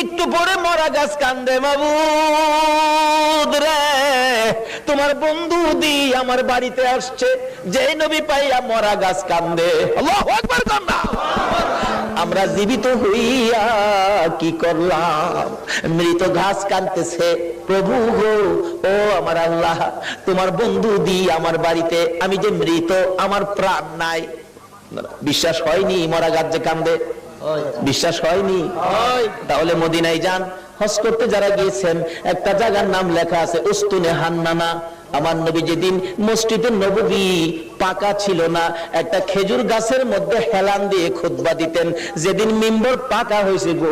একটু পরে মরা গাছ কান্দে, মাবুদ রে তোমার বন্ধু দি আমার বাড়িতে আসছে। যে নবী পাইয়া মরা গাছ কান্দে। আল্লাহু আকবার কান্দা। আমরা জীবিত হইয়া কি করলাম? মৃত ঘাস কাঁদতেছে, প্রভু গো, ও আমার আল্লাহ, তোমার বন্ধু দি আমার বাড়িতে, আমি যে মৃত, আমার প্রাণ নাই। বিশ্বাস হয়নি মরা গাছ যে কান্দে? বিশ্বাস হয়নি? তাহলে মদিনায় যান, হজ করতে যারা গিয়েছেন, একটা জায়গার নাম লেখা আছে উস্তুনে হান্নানা। আমার নবী যেদিন মসজিদে নববী পাকা ছিল না, একটা খেজুর গাছের মধ্যে হেলান দিয়ে খুতবা দিতেন। যেদিন মিম্বর পাকা হয়েছে গো,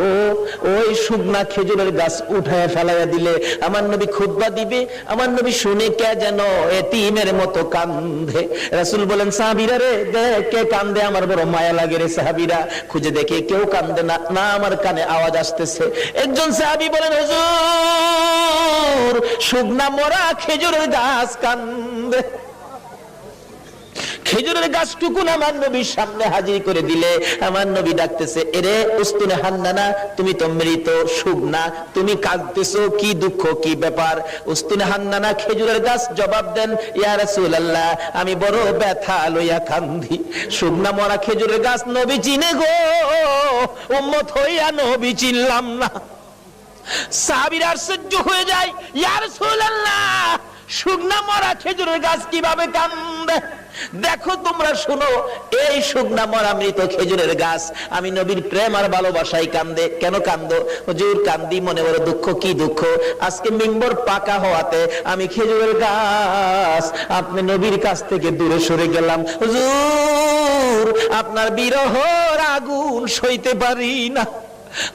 ওই শুকনা খেজুরের গাছ উঠায় ফেলাইয়া দিলে আমার নবী খুতবা দিবে। আমার নবী শুনে কে যেন এতিমের মতো কান্দে। রাসূল বলেন, সাহাবীরা রে দেখ কে কান্দে, আমার বড় মায়া লাগে রে। সাহাবীরা খুঁজে দেখে কেউ কান্দে না, না আমার কানে আওয়াজ আসতেছে। একজন সাহাবী বলেন, হুজুর শুকনা মরা খেজুরের গাছ কান্দে। খেজুরের গাছটুকুন আমার নবীর সামনে হাজির করে দিলে আমার নবী ডাকতেছে, এরে উস্তুনে হান্নানা, তুমি তো মৃত, শুকনা, তুমি কাঁদতেছো, কি দুঃখ, কি ব্যাপার? উস্তুনে হান্নানা খেজুরের গাছ জবাব দেন, ইয়া রাসূলুল্লাহ আমি বড় ব্যথা লইয়া কান্দি। শুকনা মরা খেজুরের গাছ নবী চিনে গো, উম্মত হইয়া নবী চিনলাম না। সাহাবীরা আশ্চর্য হয়ে যায়, ইয়া রাসূলুল্লাহ শুকনা মরা খেজুরের গাছ কিভাবে কান্দে দেখো তোমরা শুনো। এই শুকনা মরা মৃত খেজুরের গাছ আমি নবীর প্রেম আর ভালোবাসায় কান্দে। কেন কান্দো? হুজুর কান্দি মনে বড় দুঃখ। কি দুঃখ? আজকে মিম্বর পাকা হওয়াতে আমি খেজুরের গাছ আপনি নবীর কাছ থেকে দূরে সরে গেলাম। হুজুর আপনার বিরহর আগুন সইতে পারি না।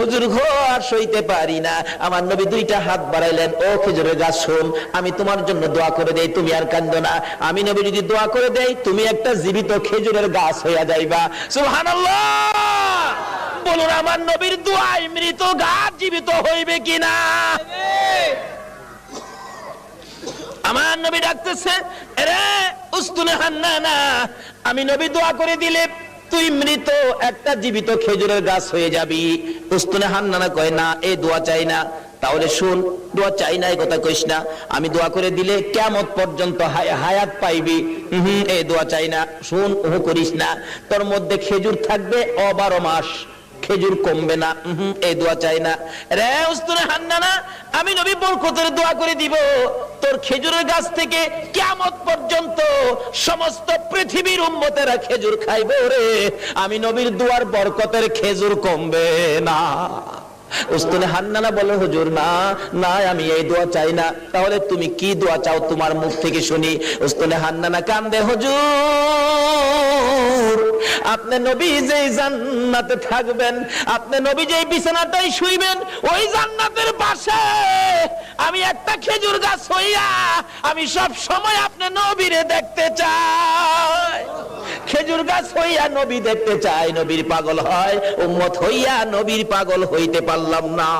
হুজুর গো আর সইতে পারি না। আমার নবী দুইটা হাত বাড়াইলেন, ও খেজুরের গাছ শোন, আমি তোমার জন্য দোয়া করে দেই, তুমি আর কান্দো না। আমি নবী যদি দোয়া করে দেই তুমি একটা জীবিত খেজুরের গাছ হইয়া যাইবা। সুবহানাল্লাহ বলুন, আমার নবীর দোয়ায় মৃত গাছ জীবিত হইবে কিনা? আমার নবী ডাকতেছে, আরে উস্তুনে হান্নানা, আমি নবী দোয়া করে দিলে তুই মৃত একটা জীবিত খেজুরের গাছ হয়ে যাবি। উস্তুনে হান্নানা কয় না, এই দোয়া চাই না। তাহলে শুন, দোয়া চাই না এই কথা কইস না, আমি দোয়া করে দিলে কিয়ামত পর্যন্ত হায়াত পাইবি। এই দোয়া চাই না। শুন, ও করিস না, তোর মধ্যে খেজুর থাকবে 12 মাস, খেজুর কমবে না। এই দোয়া চাই না। রে উস্তুনে হান্নানা, আমি নবী বরকতের দোয়া করে দিব, তোর খেজুরের গাছ থেকে কিয়ামত পর্যন্ত সমস্ত পৃথিবীর উম্মতেরা খেজুর খাইবে রে। আমি নবীর দোয়ার বরকতের খেজুর কমবে না। উস্তুনে হান্নানা বলে, হুজুর না না, আমি এই দোয়া চাই না। তাহলে তুমি কি দোয়া চাও তোমার মুখ থেকে শুনি। উস্তুনে হান্নানা কান্দে, হুজুর আপনি নবী যেই জান্নাতে থাকবেন, আপনি নবী যেই বিছানাটাই শুইবেন, ওই জান্নাতের পাশে আমি একটা খেজুর গাছ হইয়া আমি সব সময় আপনি নবীরে দেখতে চাই। খেজুর গাছ হইয়া নবী দেখতে চাই। নবীর পাগল হয়, উম্মত হইয়া নবীর পাগল হইতে পারলাম না।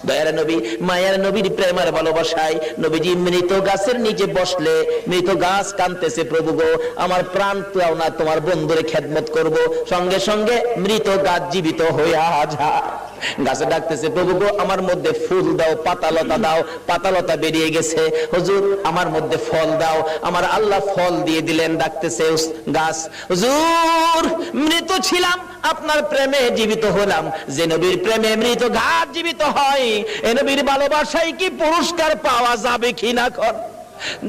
দয়ার নবী, মায়ের নবীর প্রেমের ভালোবাসায় নবীজি মৃত গাছের নিচে বসলে মৃত গাছ কাঁদতেছে, প্রভু গো আমার প্রাণ পাও না, তোমার বন্ধুরে খেদমত করব। সঙ্গে সঙ্গে মৃত গাছ জীবিত হইয়া যায়। গাছে ডাকতেছে, প্রভু গো আমার মধ্যে ফুল দাও, পাতালতা দাও। পাতালতা বেরিয়ে গেছে। হুজুর আমার মধ্যে ফল দাও। আমার আল্লাহ ফল দিয়ে দিলেন। ডাকতেছে গাছ, হুজুর মৃত ছিলাম, আপনার প্রেমে জীবিত হলাম। যে নবীর প্রেমে মৃত গাছ জীবিত হয়, এ নবীর ভালোবাসায় কি পুরস্কার পাওয়া যাবে কিনা? কর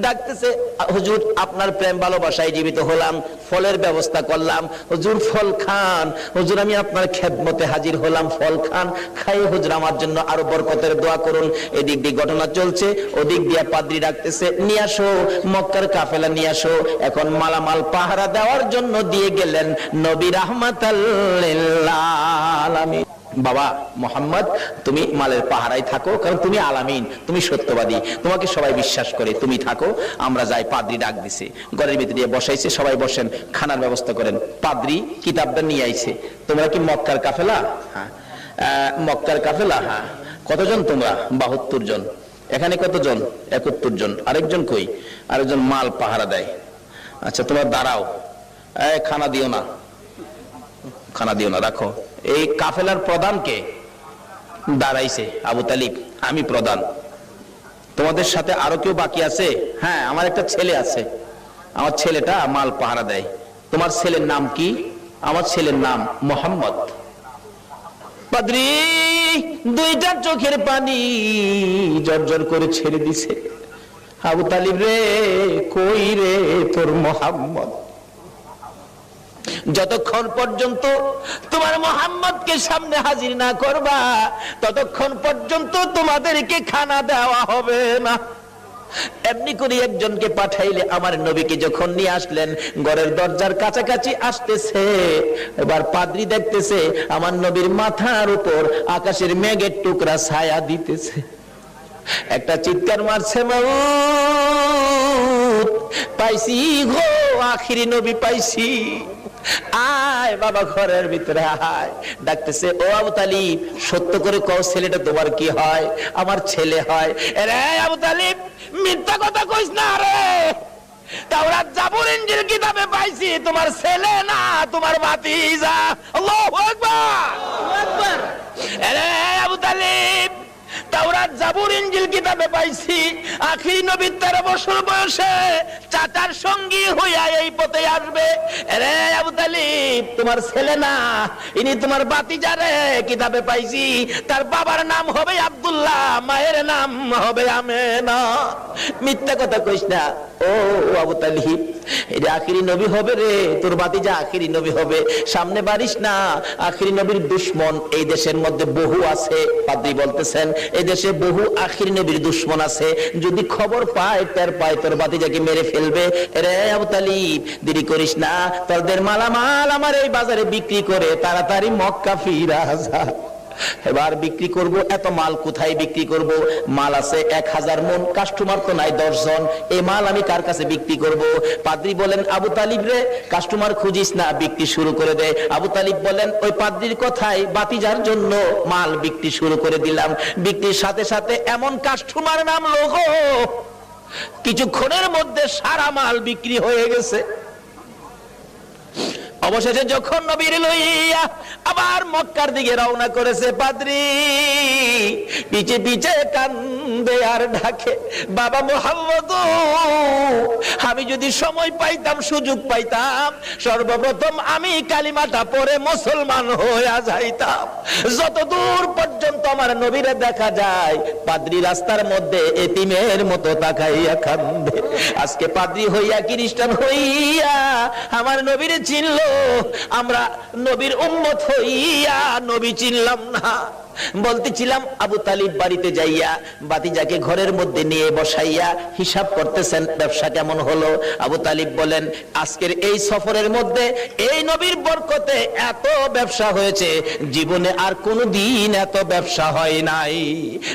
ডাকতেছে, হুজুর আপনার প্রেম ভালোবাসায় জীবিত হলাম, ফলের ব্যবস্থা করলাম। হুজুর ফল খান। হুজুর আমি আপনার খেদমতে হাজির হলাম, ফল খান। খাই হুজুর আমার জন্য আরো বরকতের দোয়া করুন। এদিক দিয়ে ঘটনা চলছে, ওদিক দিয়ে পাদ্রী ডাকতেছে, নিয়ে আসো মক্কার কাফেলা নিয়ে আসো। এখন মালামাল পাহারা দেওয়ার জন্য দিয়ে গেলেন নবী রাহমাতাল লিল আলামিন। বাবা মোহাম্মদ তুমি মালের পাহারায় থাকো, কারণ তুমি আলামিন, তুমি সত্যবাদী, তোমাকে সবাই বিশ্বাস করে, তুমি থাকো। আমরা যাই। পাদ্রী ডাক দিছে, ঘরের ভিতরে দিয়ে বসাইছে, সবাই বসেন, খানার ব্যবস্থা করেন। পাদ্রী কিতাবটা নিয়ে আইছে। তোমরা কি মক্কার কাফেলা? হ্যাঁ। মক্কার কাফেলা? হ্যাঁ। কতজন তোমরা? 72 জন। এখানে কতজন? 71 জন। আরেকজন কই? আরেকজন মাল পাহারা দেয়। আচ্ছা তোমরা দাঁড়াও, খানা দিও না, খানা দিও না, রাখো। এই কাফেলার প্রধান কে? দাঁড়াইছে আবু তালিব, আমি প্রধান। তোমাদের সাথে আরো কেউ বাকি আছে? হ্যাঁ আমার একটা ছেলে আছে, আমার ছেলেটা মাল পাহারা দেয়। তোমার ছেলের নাম কি? আমার ছেলের নাম মোহাম্মদ। পাদ্রী দুইটা চোখের পানি জর্জর করে ছেড়ে দিছে। আবু তালিব রে, কই রে তোর মোহাম্মদ? যতক্ষণ পর্যন্ত তোমার মোহাম্মদকে সামনে হাজির না করবা, ততক্ষণ পর্যন্ত তোমাদেরকে খানা দেওয়া হবে না। এমনি করে একজনকে পাঠাইলে, আমার নবীকে যখন নিয়ে আসলেন, ঘরের দরজার কাছাকাছি আসতেছে, এবার পাদ্রী দেখতেছে আমার নবীর মাথার উপর আকাশের মেঘের টুকরা ছায়া দিতেছে। একটা চিৎকার মারছে, মাউত পাইছি গো, আখিরি নবী পাইছি। আয় বাবা ঘরের ভিতরে আয়। ডাকতেছে, ও আবু তালিব সত্য করে কও ছেলেটা তোমার কি হয়? আমার ছেলে হয়। রে আবু তালিব মিথ্যা কথা কইস না রে, তাওরাত জাবুর ইনজিল কিতাবে পাইছি তোমার ছেলে না, তোমার ভাতিজা। আল্লাহু আকবার, আল্লাহু আকবার। রে আবু তালিব তাওরাত তাওরাত জাবুর ইনজিল কিতাবে পাইছি আখিরি নবী 13 বছর বয়সে চাচার সঙ্গী হইয়া এই পথে আসবে। রে আবু তালিব, তোমার ছেলে না, ইনি তোমার ভাতিজা রে। কিতাবে পাইছি তার বাবার নাম হবে আব্দুল্লাহ, মায়ের নাম হবে আমেনা। মিথ্যা কথা কইস না ও আবু তালিব, এটা আখিরি নবী হবে রে, তোর ভাতিজা আখিরি নবী হবে। সামনে বাড়িস না, আখিরি নবীর দুশমন এই দেশের মধ্যে বহু আছে। পাদ্রী বলতেছেন এই দেশে বহু আখিরি নবীর দুশমন আছে, যদি খবর পায় টের পায় তোর ভাতিজাকে মেরে ফেলবে। রে আবু তালিব, দেরি করিস না, তোদের মালামাল আমার এই বাজারে বিক্রি করে তাড়াতাড়ি মক্কা ফিরা যা। এবার বিক্রি করব, এত মাল কোথায় বিক্রি করব? মাল আছে 1000 মন, কাস্টমার তো নাই 10 জন, এই মাল আমি কার কাছে বিক্রি করব? পাদ্রী বলেন আবু তালিব রে, কাস্টমার খুঁজিস না, বিক্রি শুরু করে দে। আবু তালিব বলেন ওই পাদ্রীর কথায় ভাতিজার জন্য মাল বিক্রি শুরু করে দিলাম। বিক্রির সাথে সাথে এমন কাস্টমার নামলো গো, কিছুক্ষণের মধ্যে সারা মাল বিক্রি হয়ে গেছে। অবশেষে যখন নবীর লইয়া আবার মক্কার দিকে রওনা করেছে, পাদ্রী পিছে পিছে কান্দে আর ডাকে, বাবা মুহাম্মদ, আমি যদি সময় পাইতাম, সুযোগ পাইতাম, সর্বপ্রথম আমি কালিমাটা পড়ে মুসলমান হইয়া যাইতাম। যতদূর পর্যন্ত আমার নবীরে দেখা যায়, পাদ্রী রাস্তার মধ্যে এতিমের মতো তাকাইয়া কান্দে। আজকে পাদ্রী হইয়া খ্রিস্টান হইয়া আমার নবীরে চিনলো, আমরা নবীর উম্মত হইয়া নবী চিনলাম না। বলতেছিলাম আবু তালিব বাড়িতে যাইয়া ভাতিজাকে ঘরের মধ্যে নিয়ে বসাইয়া হিসাব করতেছেন ব্যবসা কেমন হলো। আবু তালিব বলেন আজকের এই সফরের মধ্যে এই নবীর বরকতে এত ব্যবসা হয়েছে, জীবনে আর কোনো দিন এত ব্যবসা হয় নাই।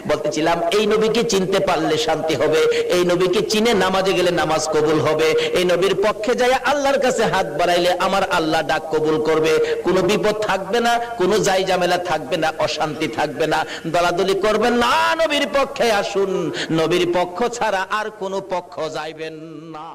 বলতেছিলাম এই নবীকে চিনতে পারলে শান্তি হবে, এই নবীকে চিনে নামাজে গেলে নামাজ কবুল হবে, এই নবীর পক্ষে যাইয়া আল্লাহর কাছে হাত বাড়াইলে আমার আল্লাহ ডাক কবুল করবে, কোনো বিপদ থাকবে না, কোনো যাই ঝামেলা থাকবে না, অশান্তি থাকবে না, দলাদলি করবেন না, নবীর পক্ষে আসুন, নবীর পক্ষ ছাড়া আর কোনো পক্ষ যাইবেন না।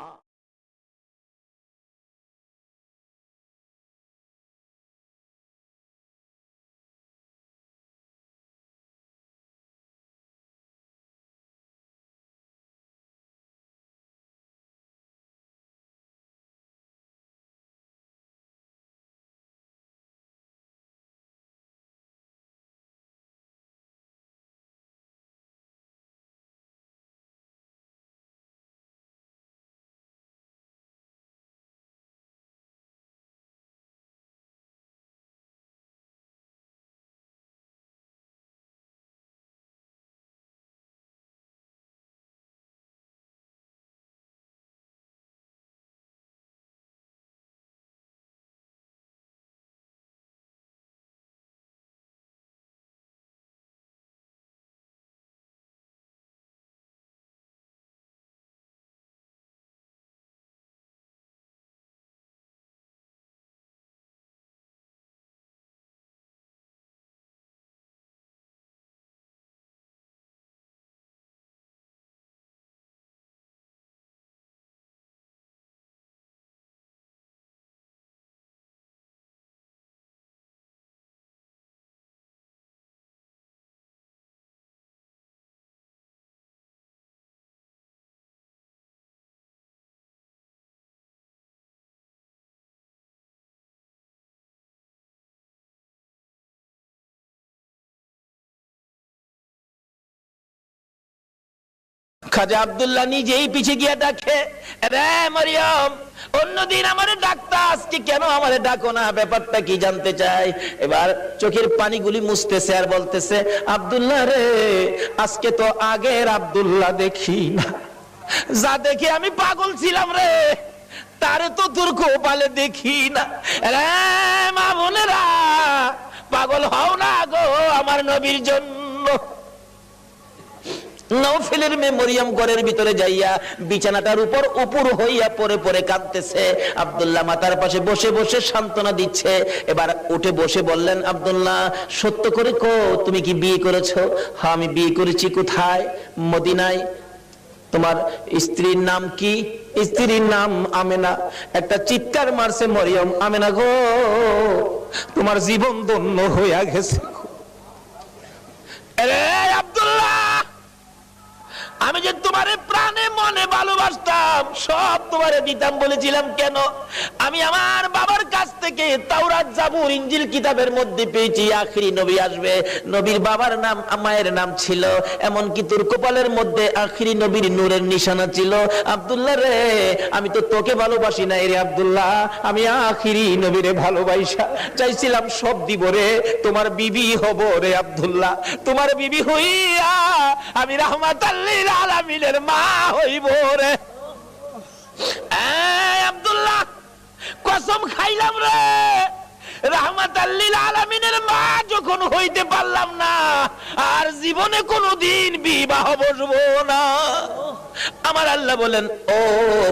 খাজা আব্দুল্লাহ নিজেই পিছে গিয়ে ডাকে, রে মরিয়ম, অন্যদিন আমারে ডাকতা, আজকে কেন আমারে ডাকো না, ব্যাপারটা কি জানতে চাই। এবার চোখের পানিগুলি মুছতেছে আর বলতেছে, আব্দুল্লাহ রে, আজকে তো আগের আব্দুল্লাহ দেখি না, যা দেখে আমি পাগল ছিলাম রে, তারে তো তোর কপালে দেখি না। রে মা বোনেরা, পাগল হও না গো আমার নবীর জন্য। নওফেলের মেয়ে মরিয়ম ঘরের ভিতরে যাইয়া বিছানাটার উপর উপর হইয়া পরে পরে কাঁদতেছে। আব্দুল্লাহ মাতার পাশে বসে বসে সান্ত্বনা দিচ্ছে। এবার উঠে বসে বললেন, আব্দুল্লাহ সত্য করে কো, তুমি কি বিয়ে করেছো? হ্যাঁ আমি বিয়ে করেছি। কোথায়? মদিনায়। তোমার স্ত্রীর নাম কি? স্ত্রীর নাম আমেনা। একটা চিৎকার মারছে মরিয়ম, আমেনা গো, তোমার জীবন ধন্য হইয়া গেছে। আব্দুল্লাহ আমি যে তোমারে প্রাণে মনে ভালোবাসতাম, সব তোমারে দিতাম বলেছিলাম। কেন? আমি আমার বাবার কাছ থেকে তাওরাত, জাবুর, ইনজিল কিতাবের মধ্যে পেয়েছি আখিরি নবী আসবে। নবীর বাবার নাম, মায়ের নাম ছিল, এমনকি তোর কপালের মধ্যে আখিরি নবীর নূরের নিশানা ছিল। আব্দুল্লাহ রে, আমি তো তোকে ভালোবাসি না রে আব্দুল্লাহ, আমি আখিরি নবীরে ভালোবাসা চাইছিলাম। সব দিব রে, তোমার বিবি হব রে আব্দুল্লাহ, তোমার বিবি হইয়া আমি রাহমাতাল লিল আলামিনের মা হইব রে। আব্দুল্লাহ, কসম খাইলাম রে, রাহমাতাল লিল আলামিনের মা যখন হইতে পারলাম না, আর জীবনে কোনোদিন বিবাহ বসবো না। আমার আল্লাহ বলেন, ও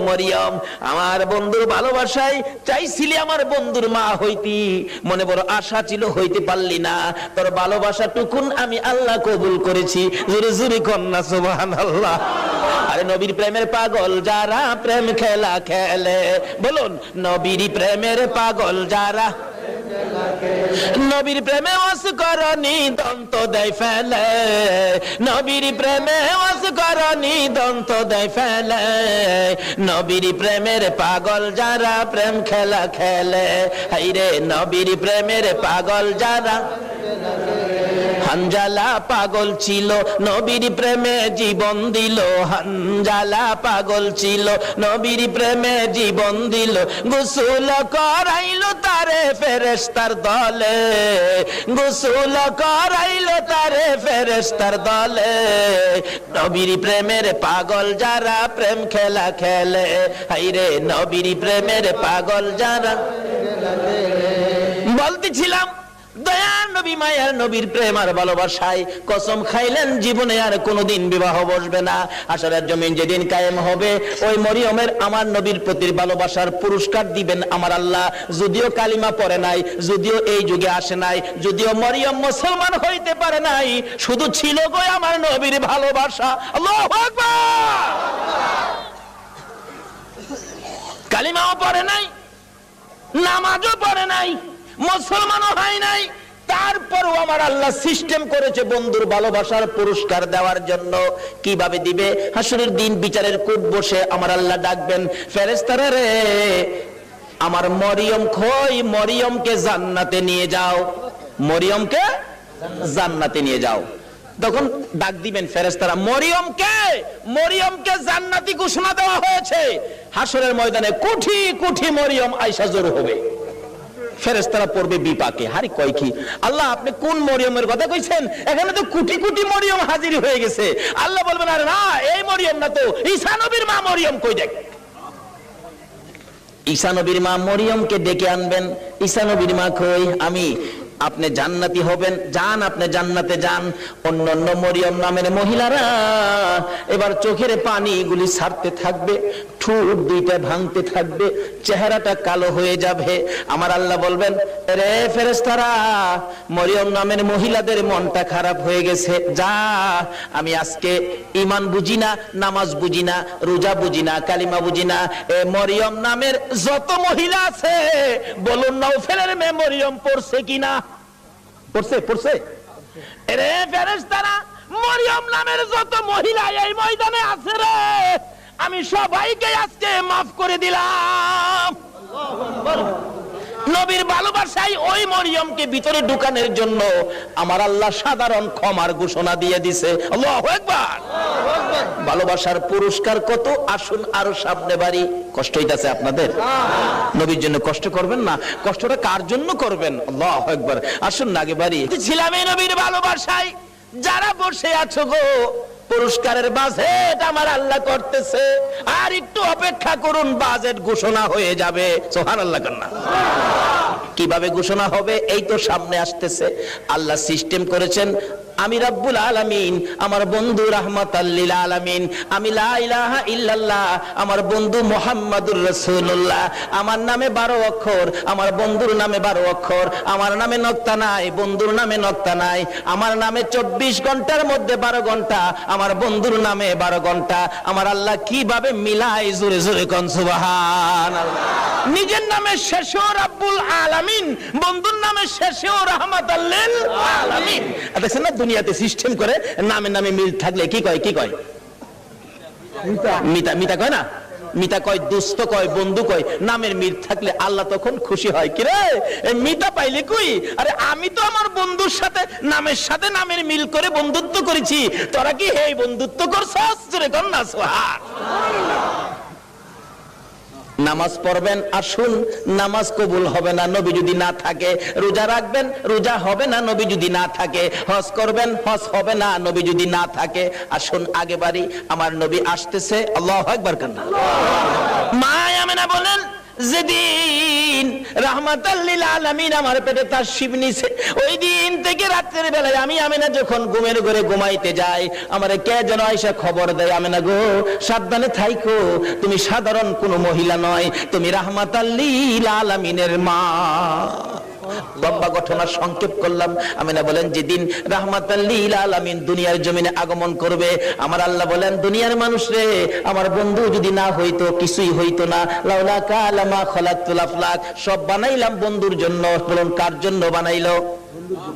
মরিয়ম, আমার বন্ধুর ভালোবাসায় চাইছিলি আমার বন্ধুর মা হইতি, মনে বড় আশা ছিল, হইতে পারলি না। তোর ভালোবাসা টুকুন আমি আল্লাহ কবুল করেছি। জোরে জোরে কন্যা সুবহানাল্লাহ। আরে নবীর প্রেমের পাগল যারা প্রেম খেলা খেলে, বলুন নবীর প্রেমের পাগল যারা, নবীর প্রেমে অসকরণী দন্ত দেয় ফেলে, নবীর প্রেমে অসকরণী দন্ত দেয় ফেলে, নবীর প্রেমের পাগল যারা প্রেম খেলা খেলে। হাইরে নবীর প্রেমের পাগল যারা। হানজালা পাগল ছিল, নবীর প্রেমে জীবন দিল। হানজালা পাগল ছিল, নবীর প্রেমে জীবন দিল। গোসল করাইলো তারে ফেরেশতার দলে, গোসল করাইলো তারে ফেরেশতার দলে। নবীর প্রেমের পাগল যারা প্রেম খেলা খেলে, হাইরে নবীর প্রেমের পাগল যারা। বলতেছিলাম দয়ার নবী, মায়ার নবীর প্রেম আর ভালোবাসায় কসম খাইলেন জীবনে আর কোনোদিন বিবাহ বসবে না। আসরের জমিন যেদিন কায়েম হবে, ওই মরিয়মের আমার নবীর প্রতি ভালোবাসার পুরস্কার দিবেন আমার আল্লাহ। যদিও কালিমা পড়ে নাই, যদিও এই যুগে আসে নাই, যদিও মরিয়ম মুসলমান হইতে পারে নাই, শুধু ছিল গো আমার নবীর ভালোবাসা। আল্লাহু আকবার। কালিমাও পড়ে নাই, নামাজও পড়ে নাই, মুসলমানও হয় নাই, তারপরও আমার আল্লাহ সিস্টেম করেছে বন্ধুর ভালোবাসার পুরস্কার দেওয়ার জন্য। কিভাবে দিবে? হাসরের দিন বিচারের কোর্ট বসে আমার আল্লাহ ডাকবেন, ফেরেশতারা রে, আমার মরিয়ম কই, মরিয়মকে জান্নাতে নিয়ে যাও, মরিয়মকে জান্নাতে নিয়ে যাও। তখন ডাক দিবেন ফেরেশতারা, মরিয়মকে, মরিয়মকে জান্নাতি ঘোষণা দেওয়া হয়েছে। হাসরের ময়দানে কোটি কোটি মরিয়ম আয়েশা জড়ো হবে। ফেরেশতারা পড়বে বিপাকে, হারি কয় কি আল্লাহ, আপনি কোন মরিয়মের কথা কইছেন? এখানে তো কোটি কোটি মরিয়ম হাজির হয়ে গেছে। আল্লাহ বলবেন, আরে না, এই মরিয়ম না তো, ঈসা নবীর মা মরিয়ম কই দেখ। ঈসা নবীর মা মরিয়মকে ডেকে আনবেন। ঈসা নবীর মা কই, আমি। আপনি জান্নাতি হবেন, যান, আপনি জান্নাতে যান। অন্যান্য মরিয়ম নামের মহিলারা এবার চোখের পানিগুলি ছাড়তে থাকবে, ঠোঁট দুইটা ভাঙতে থাকবে, চেহারাটা কালো হয়ে যাবে। আমার আল্লাহ বলবেন, রে ফেরেশতারা, মরিয়ম নামের মহিলাদের মনটা খারাপ হয়ে গেছে, যা, আমি আজকে ঈমান বুঝি না, নামাজ বুঝি না, রোজা বুঝি না, কালিমা বুঝি না, এ মরিয়ম নামের যত মহিলা আছে, বলুন নওফেলের মেয়ে মরিয়ম পড়ছে কিনা? পড়ছে, পড়ছে। রে ফেরেশতারা, মরিয়ম নামের যত মহিলা এই ময়দানে আছে রে, আমি সবাইকে আজকে মাফ করে দিলাম। নবীর ভালোবাসায় ওই মরিয়মকে ভিতরে ঢুকানোর জন্য আমার আল্লাহ সাধারণ ক্ষমার ঘোষণা দিয়ে দিছে। আল্লাহু আকবার। ভালোবাসার পুরস্কার কত, আসুন আরো সামনে বাড়ি। কষ্ট হইতাছে আপনাদের? নবীর জন্য কষ্ট করবেন না, কষ্টটা কার জন্য করবেন? আল্লাহু আকবার। আসুন না আগে বাড়ি। ছিলাম এই নবীর ভালোবাসায়। যারা বসে আছো গো, পুরস্কারের বাজেট আমার আল্লাহ করতেছে, আর একটু অপেক্ষা করুন, বাজেট ঘোষণা হয়ে যাবে। সুবহানাল্লাহ কন্যা। কিভাবে ঘোষণা হবে? এই তো সামনে আসতেছে। আল্লাহ সিস্টেম করেছেন, আমি রব্বুল আলামিন, আমার বন্ধু রাহমাতাল লিল আলামিন, আমি লা ইলাহা ইল্লাল্লাহ, আমার বন্ধু মুহাম্মাদুর রাসূলুল্লাহ, আমার নামে 12 অক্ষর, আমার বন্ধুর নামে 12 অক্ষর, আমার নামে নক্তা নাই, বন্ধুর নামে নক্তা নাই, আমার নামে 24 ঘন্টার মধ্যে 12 ঘন্টা, আমার বন্ধুর নামে 12 ঘন্টা। আমার আল্লাহ কিভাবে মিলাই, জোরে জোরে কোন সুবহানাল্লাহ। নিজের নামে শেষেও রব্বুল আলামিন, বন্ধুর নামে শেষেও রাহমাতাল লিল আলামিন। দেখছেন না দুনিয়াতে সিস্টেম করে, নামে নামে মিল থাকলে কি কয়, কি কয়? মিতা মিতা কয় না, মিতা কয় দোস্ত কয় বন্ধু কয়, নামের মিল থাকলে আল্লাহ তখন খুশি হয়। কি রে মিতা পাইলে কই? আরে আমি তো আমার বন্ধুর সাথে নামের সাথে নামের মিল করে বন্ধুত্ব করেছি, তোরা কি এই বন্ধুত্ব করছস? জোরে কর না সুবহানাল্লাহ। নামাজ পড়বেন, আসুন নামাজ কবুল হবে না নবী যদি না থাকে। রোজা রাখবেন, রোজা হবে না নবী যদি না থাকে। হজ করবেন, হজ হবে না নবী যদি না থাকে। আসুন আগে বাড়ি, আমার নবী আসতেছে। আল্লাহু আকবার কান। মা আমেনা বলেন, যেদিন রাহমাতাল লিল আলামিন আমার পেটে তাশরীফ নিছে, ওই দিন থেকে রাতের বেলায় আমি আমেনা যখন ঘুমের ঘরে ঘুমাইতে যাই, আমারে কে যেন আয়েশা খবর দেয়, আমেনা গো সাবধানে থাইকো, তুমি সাধারণ কোনো মহিলা নয়, তুমি রাহমাতাল লিল আলামিনের মা। লম্বা ঘটনা সংক্ষেপ করলাম। আমিনা বলেন, যেদিন রাহমাতাল লিল আলামিন দুনিয়ার জমিনে আগমন করবে, আমার আল্লাহ বলেন, দুনিয়ার মানুষ রে, আমার বন্ধু যদি না হইতো কিছুই হইতো না। লাউলা কালামা খালাকতুল আফলাক, সব বানাইলাম বন্ধুর জন্য। বলুন কার জন্য বানাইলো?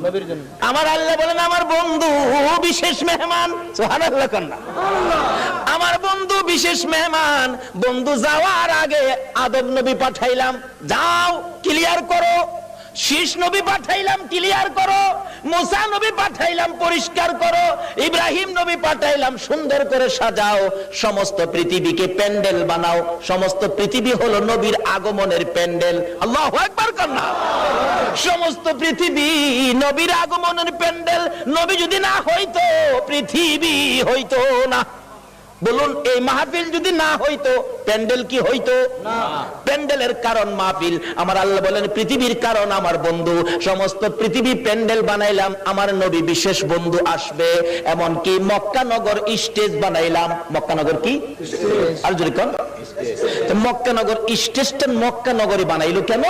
নবীর জন্য। আমার আল্লাহ বলেন, আমার বন্ধু বিশেষ মেহমান। সুবহানাল্লাহ কান্না। আমার বন্ধু বিশেষ মেহমান। বন্ধু যাওয়ার আগে আদম নবী পাঠাইলাম, যাও ক্লিয়ার করো। শীষ নবী পাঠাইলাম, ক্লিয়ার করো। মুসা নবী পাঠাইলাম, পরিষ্কার করো। ইব্রাহিম নবী পাঠাইলাম, সুন্দর করে সাজাও। সমস্ত পৃথিবীকে প্যান্ডেল বানাও। সমস্ত পৃথিবী হলো নবীর আগমনের প্যান্ডেল। আল্লাহু আকবার কান্না। সমস্ত পৃথিবী নবীর আগমনের প্যান্ডেল। নবী যদি না হইতো পৃথিবী হইতো না। বলুন এই মাহফিল যদি না হইতো প্যান্ডেল কি হইতো? না। প্যান্ডেলের কারণ মাহফিল। আমার আল্লাহ বলেন, পৃথিবীর কারণ আমার বন্ধু। সমস্ত পৃথিবী প্যান্ডেল বানাইলাম, আমার নবী বিশেষ বন্ধু আসবে। এমনকি মক্কা নগর স্টেজ বানাইলাম। মক্কা নগর কি? আর যদি কোন মক্কা নগর স্টেজটা মক্কা নগরে বানাইলো কেন?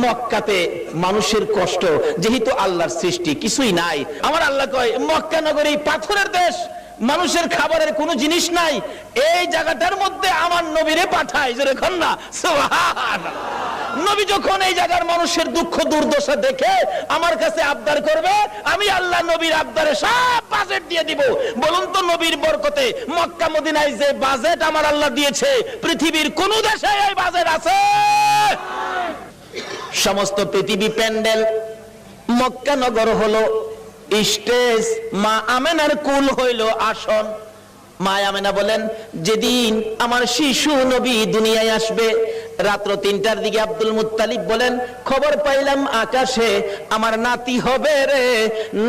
মক্কাতে মানুষের কষ্ট, যেহেতু আল্লাহর সৃষ্টি কিছুই নাই। আমার আল্লাহ কয়, মক্কা নগরী পাথরের দেশ, মানুষের খাবারের কোনো জিনিস নাই, এই জায়গাটার মধ্যে আমার নবীরে পাঠায়। জোরে কর না সুবহানাল্লাহ। নবী যখন এই জায়গার মানুষের দুঃখ দুর্দশা দেখে আমার কাছে আবদার করবে, আমি আল্লাহ নবীর আবদারে সব বাজেট দিয়ে দিব। বলুন তো নবীর বরকতে মক্কা মদিনায় যে বাজেট আমার আল্লাহ দিয়েছে, পৃথিবীর কোন দেশে এই বাজেট আছে? সমস্ত পৃথিবী প্যান্ডেল, মক্কা নগর হলো স্টেজ, মা আমেনার কুল হইল আসন। মা আমেনা বলেন, যেদিন আমার শিশু নবী দুনিয়ায় আসবে, রাত্র 3টার দিকে আব্দুল মুত্তালিব বলেন, খবর পাইলাম আকাশে আমার নাতি হবে রে,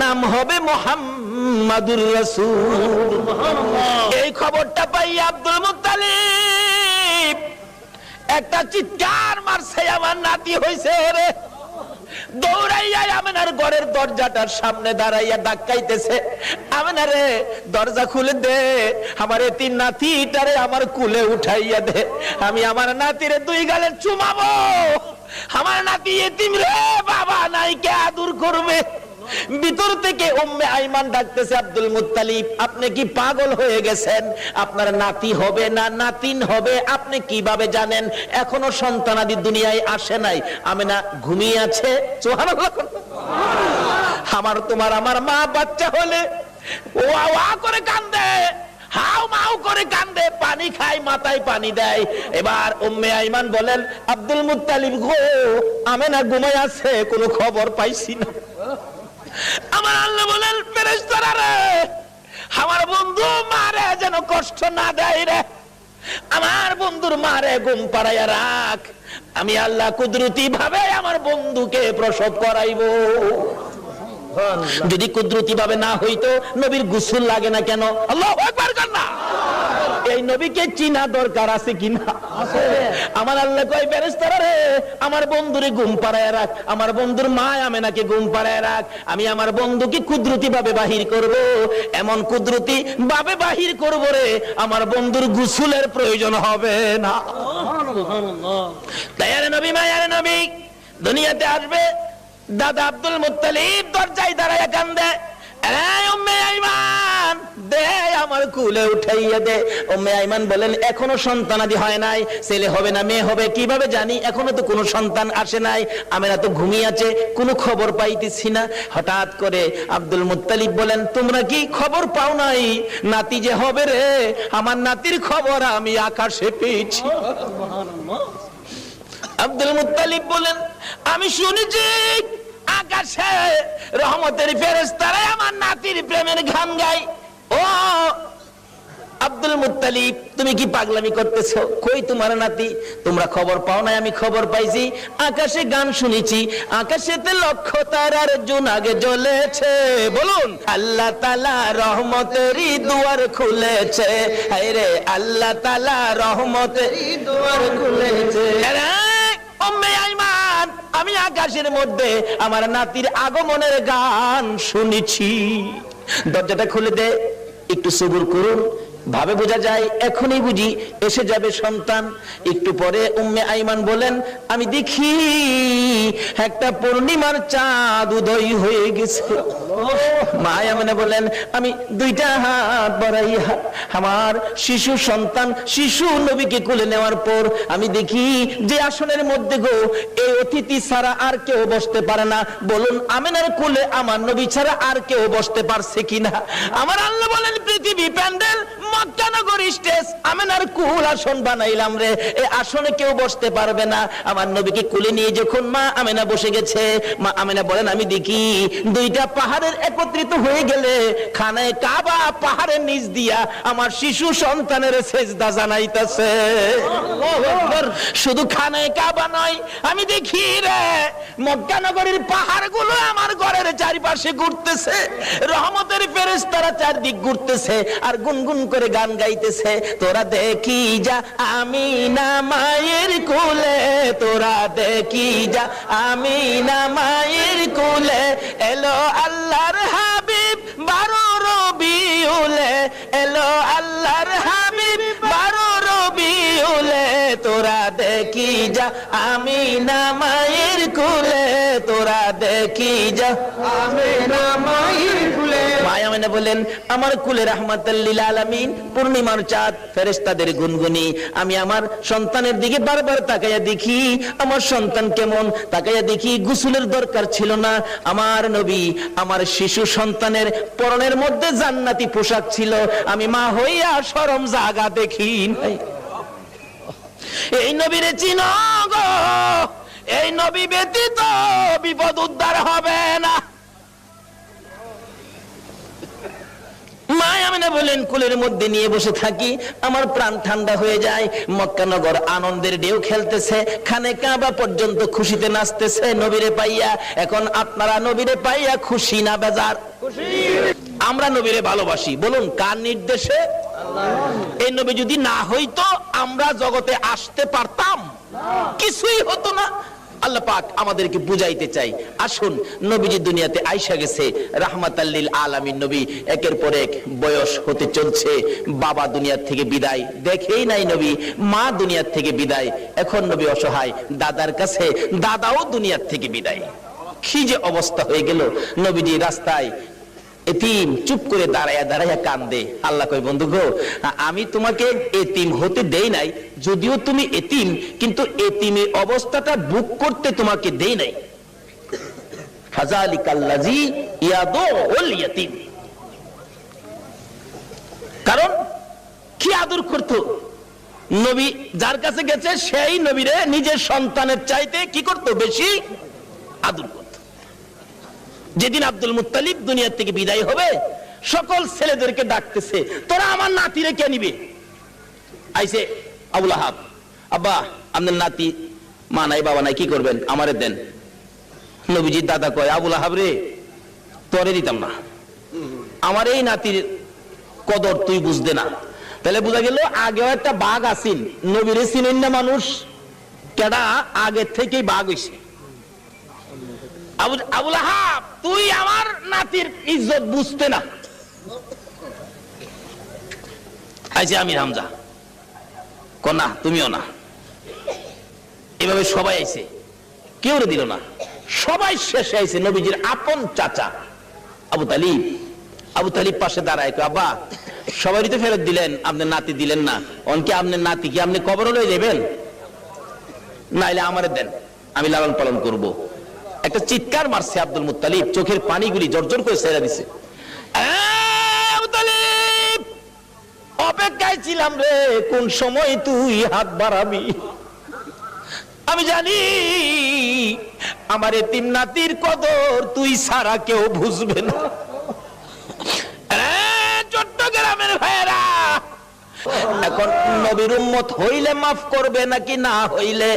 নাম হবে মুহাম্মাদুর রাসূল। এই খবরটা পাই আব্দুল মুত্তালিব একটা চিৎকার মারছে, আমার নাতি হইছে রে। দৌড়াইয়া আমেনার ঘরের দরজাটার সামনে দাঁড়াইয়া ডাকাইতেছে, আমেনা রে দরজা খুলে দে, আমার এতিম নাতিটারে আমার কুলে উঠাইয়া দে, আমি আমার নাতিরে 2 গালে চুমাবো। আমার নাতি এতিম রে, বাবা নাই, কে আদর করবে? ভিতর থেকে উম্মে আইমান ডাকতেছে, আব্দুল মুত্তালিব আপনি কি পাগল হয়ে গেছেন? আপনার নাতি হবে না নাতিন হবে আপনি কিভাবে জানেন? এখনো সন্তানাদি দুনিয়ায় আসে নাই। আমেনা ঘুমিয়ে আছে। সুবহানাল্লাহ। আমার তোমার আমার মা বাচ্চা হলে ওয়া ওয়া করে কান্দে, হাউ মাউ করে কান্দে, পানি খায়, মাথায় পানি দেয়। এবার উম্মে আইমান বলেন, আব্দুল মুত্তালিব গো, আমেনা ঘুমায় আছে, কোনো খবর পাইছি না। আমার আল্লাহ বলেন, ফেরেশতারা রে, আমার বন্ধু মারে যেন কষ্ট না দেয় রে, আমার বন্ধুর মারে ঘুম পাড়াইয়া রাখ, আমি আল্লাহ কুদরতি ভাবে আমার বন্ধুকে প্রসব করাইবো। যদি কুদরতি ভাবে না হইতো নবীর গোসল লাগে না কেন? আল্লাহু আকবার কান্না। এই নবীকে চিনা দরকার আছে কিনা? আছে। আমার আল্লাহ কয়, ফেরেশতারা রে, আমার বন্ধুরে ঘুম পাড়ায় রাখ, আমার বন্ধুর মা আমেনাকে ঘুম পাড়ায় রাখ, আমি আমার বন্ধুকে কুদরতি ভাবে বাহির করব। এমন কুদরতি ভাবে বাহির করব রে, আমার বন্ধুর গোসলের প্রয়োজন হবে না। সুবহানাল্লাহ। তাইয়ারে নবী, মায়ারে নবী দুনিয়াতে আসবে। দাদা আব্দুল মুত্তালিব দরজায় দাঁড়ায় কান্দে, এই উম্মে আইমান দে আমার কুলে উঠাইয়া দে। উম্মে আইমান বলেন এখনো সন্তানাদি হয় নাই, ছেলে হবে না মেয়ে হবে কিভাবে জানি, এখনো তো কোনো সন্তান আসে নাই। আমেনা তো ঘুমিয়ে আছে, কোনো খবর পাইতেছি না। হঠাৎ করে আব্দুল মুত্তালিব বলেন তোমরা কি খবর পাও নাই নাতি যে হবে রে? আমার নাতির খবর আমি আকাশে পেয়েছি। আব্দুল মুত্তালিব বলেন আমি শুনেছি আকাশে রহমতের ফেরেশতারা আমার নাতির প্রেমের গান গায়। ও আব্দুল মুত্তালিব তুমি কি পাগলামি করতেছো? কই তোমার নাতি? তোমরা খবর পাও না? আমি খবর পাইছি, আকাশে গান শুনেছি, আকাশেতে লক্ষ তারার জোনাগে জ্বলেছে। বলুন আল্লাহ তাআলা রহমতেরই দুয়ার খুলেছে। হায় রে আল্লাহ তাআলা রহমতেরই দুয়ার খুলেছে। উম্মে আইমান আমি আকাশের মধ্যে আমার নাতির আগমনের গান শুনেছি। দরজাটা খুলে দে, একটু সবুর করুন, ভাবে বোঝা যায় এখনই বুঝি এসে যাবে সন্তান। একটু পরে উম্মে আইমান বলেন আমি দেখি একটা পূর্ণিমার চাঁদ উদয় হয়ে গেছে। মা আমেনা বলেন আমি দুইটা হাত বাড়াইয়া আমার শিশু সন্তান শিশু নবীকে কোলে নেওয়ার পর আমি দেখি যে আসনের মধ্যে গো এই অতিথি ছাড়া আর কেউ বসতে পারে না। বলুন আমেনার কোলে আমার নবী ছাড়া আর কেউ বসতে পারছে কিনা? আমার আল্লাহ বলেন পৃথিবী প্যান্ডেল, মক্কা নগর স্টেজ, আমেনার কুল আসন বানাইলাম রে, এই আসনে কেউ বসতে পারবে না। আমার নবীকে কোলে নিয়ে যখন মা আমেনা বসে গেছে, মা আমেনা বলেন আমি দেখি দুইটা পাহাড়ের একত্রিত হয়ে গেলে খানায়ে কাবা পাহাড়ের নিচ দিয়া আমার শিশু সন্তানের সেজদা জানাইতেছে। শুধু খানায়ে কাবা নয়, আমি দেখি রে মক্কা নগরীর পাহাড়গুলো আমার ঘরের চারিপাশে ঘুরতেছে, রহমতের ফেরেশতারা চারদিক ঘুরতেছে আর গুনগুন করে গান গাইতেছে। তোরা দেখি যা আমিনা মায়ের কোলে, তোরা দেখি যা আমিনা মায়ের কোলে, এলো আল্লাহর হাবিব 12 রবিউলে, এলো আল্লাহর হাবিব 12 রবিউলে, তোরা দেখি যা আমিনা মায়ের কোলে, তোরা দেখি যা আমিনা মায়ের কোলে। মা আমিনা বলেন আমার কুলে রাহমাতাল লিল আলামিন পূর্ণিমার চাঁদ, ফেরেশতাদের গুনগুনি। আমি আমার সন্তানের দিকে বারবার তাকাইয়া দেখি আমার সন্তান কেমন, তাকাইয়া দেখি গোসলের দরকার ছিল না। আমার নবী আমার শিশু সন্তানের পরনের মধ্যে জান্নাতি পোশাক ছিল। আমি মা হইয়া শরম জাগা দেখি নাই। এই নবীরে চিনো গো, এই নবী ব্যতীত বিপদ উদ্ধার হবে না। মা আমিনা বলেন কুলের মধ্যে নিয়ে বসে থাকি, আমার প্রাণ ঠান্ডা হয়ে যায়। মক্কা নগর আনন্দের ঢেউ খেলতেছে, খানে কাবা পর্যন্ত খুশিতে নাচতেছে নবীরে পাইয়া। এখন আপনারা নবীরে পাইয়া খুশি না বেজার? আমরা নবীরে ভালোবাসি, বলুন কার নির্দেশে? এই নবী যদি না হইতো আমরা জগতে আসতে পারতাম? কিছুই হতো না। আল্লাহ পাক আমাদেরকে বুঝাইতে চাই, আসুন নবীজি দুনিয়াতে আইসা গেছে রাহমাতাল লিল আলামিন নবী, একের পর এক বয়স হতে চলছে। বাবা দুনিয়ার থেকে বিদায়, দেখেই নাই নবী মা দুনিয়ার থেকে বিদায়। এখন নবী অসহায়, দাদার কাছে, দাদাও দুনিয়ার থেকে বিদায়। কি যে অবস্থা হয়ে গেল। নবীজি রাস্তায় এতিম চুপ করে দাঁড়াইয়া দাঁড়াইয়া কান্দে। আল্লাহ কয় বন্ধু গো আমি তোমাকে এতিম হতে দেই নাই, যদিও তুমি এতিম, কিন্তু এতিমের অবস্থাটা বুক করতে তোমাকে দেই নাই। ফাযালিকাল্লাযী ইয়াদুল ইয়াতীম, কারণ কি আদর করতো নবী, যার কাছে গেছে সেই নবীরে নিজের সন্তানের চাইতে কি করতো? বেশি আদর করতো। যেদিন আব্দুল মুত্তালিব দুনিয়া থেকে বিদায় হবে সকল ছেলেদেরকে ডাকতেছে, তোরা আমার নাতিরে কে নিবে? আইসে আবু লাহাব, আব্বা আপনার নাতি মা নাই বাবা নাই, কি করবেন? আমারে দেন। নবীজির দাদা কয় আবু লাহাব রে তোরে দিতাম না, আমার এই নাতির কদর তুই বুঝতে না। তাহলে বোঝা গেল আগেও একটা বাঘ আসিল, নবীরে চিনেন না মানুষ, কেডা আগে থেকেই বাঘ হইছে। আবু লাহাব তুই আমার নাতির ইজ্জত বুঝতে না। আইছে আমির হামজা, কনা তুমিও না। এভাবে সবাই আইছে, কেউ দিল না, সবাই শেষে আইছে নবীজির আপন চাচা আবু তালিব। আবু তালিব পাশে দাঁড়ায়, আব্বা সবারই তো ফেরত দিলেন, আপনি নাতি দিলেন না, অনকে আপনি নাতি কি আপনি কবর লয়ে যাবেন, নাইলে আমারে দেন, আমি লালন পালন করব। একটা চিৎকার মারছে আব্দুল মুত্তালিব, চোখের পানিগুলি জর্জর করে ছেড়ে দিছে। আবু তালিব, অপেক্ষায় ছিলাম রে, কোন সময় তুই হাত বাড়াবি। আমি জানি আমার এতিম নাতির কদর তুই ছাড়া কেউ বুঝবে না। চট্টগ্রামের ভাইয়েরা, এখন নবীর উম্মত হইলে মাফ করবে নাকি না হইলে?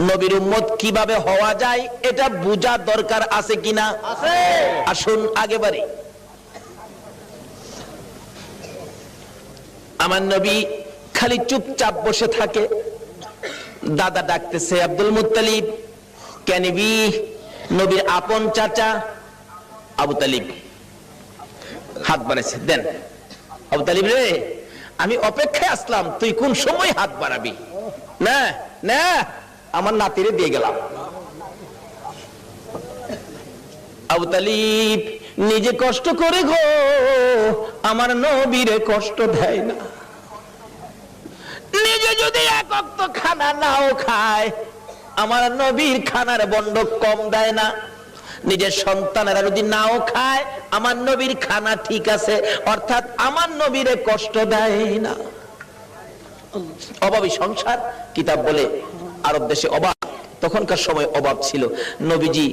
নবীর উম্মত কিভাবে হওয়া যায় এটা বোঝা দরকার আছে কিনা? আসুন আগে বাড়ি। আমার নবী খালি চুপচাপ বসে থাকে। দাদা ডাকতেছে, আব্দুল মুত্তালিব কেনিবি, নবীর আপন চাচা। আবু তালিব হাত বাড়াইছে, দেন। আবু তালিব রে, আমি অপেক্ষায় আসলাম, তুই কোন সময় হাত বাড়াবি? না না, আমার নাতিরে দিয়ে গেলাম। আবু তালিব নিজে কষ্ট করে গো, আমার নবীরে কষ্ট দেয় না। নিজে যদি এক ওয়াক্ত খানা নাও খায়, আমার নবীর খানার বন্ড কম দেয় না। নিজের সন্তানেরা যদি নাও খায়, আমার নবীর খানা ঠিক আছে, অর্থাৎ আমার নবীরে কষ্ট দেয় না। অভাবী সংসার, কিতাব বলে আরব দেশে অভাব, তখনকার সময় অভাব ছিল। নবীজি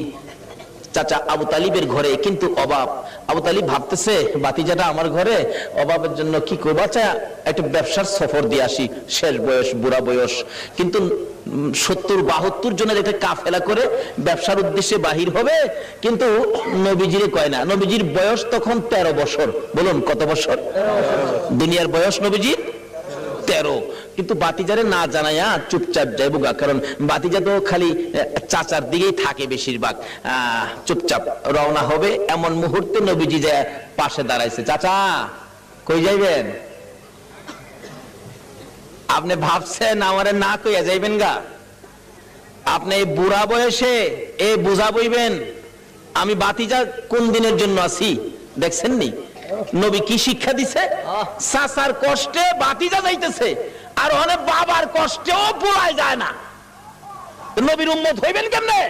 চাচা আবু তালিবের ঘরে কিন্তু অভাব। আবু তালিব ভাবতেছে, বাতিজাটা আমার ঘরে, অভাবের জন্য কি করবো, আচ্ছা একটা ব্যবসার সফর দিয়ে আসি, শেষ বয়স, বুড়া বয়স, কিন্তু 70-72 জনের একটা কাফেলা করে ব্যবসার উদ্দেশ্যে বাহির হবে, কিন্তু নবীজিরে কয় না। নবীজির বয়স তখন 13 বছর। বলুন কত বছর? দুনিয়ার বয়স নবীজির 13। কিন্তু বাতিজারে না জানাইয়া চুপচাপ যাইব গা, কারণ বাতিজা তো খালি চাচার দিকেই থাকে বেশিরভাগ। চুপচাপ রওনা হবে, এমন মুহূর্তে নবীজি যায় পাশে দাঁড়াইছে। চাচা কই যাইবেন? আপনি ভাবছেন আমারে না কইয়া যাইবেন গা? আপনি এই বুড়া বয়সে এই বুঝা বইবেন আমি বাতিজা কোন দিনের জন্য আছি? দেখছেন নি নবী কি শিক্ষা দিছে? চাচার কষ্টে বাতিজা যাইতেছে, আর অনেক বাবার কষ্টেও পোড়ায় যায় না। নবীর উম্মত হইবেন কেমনে?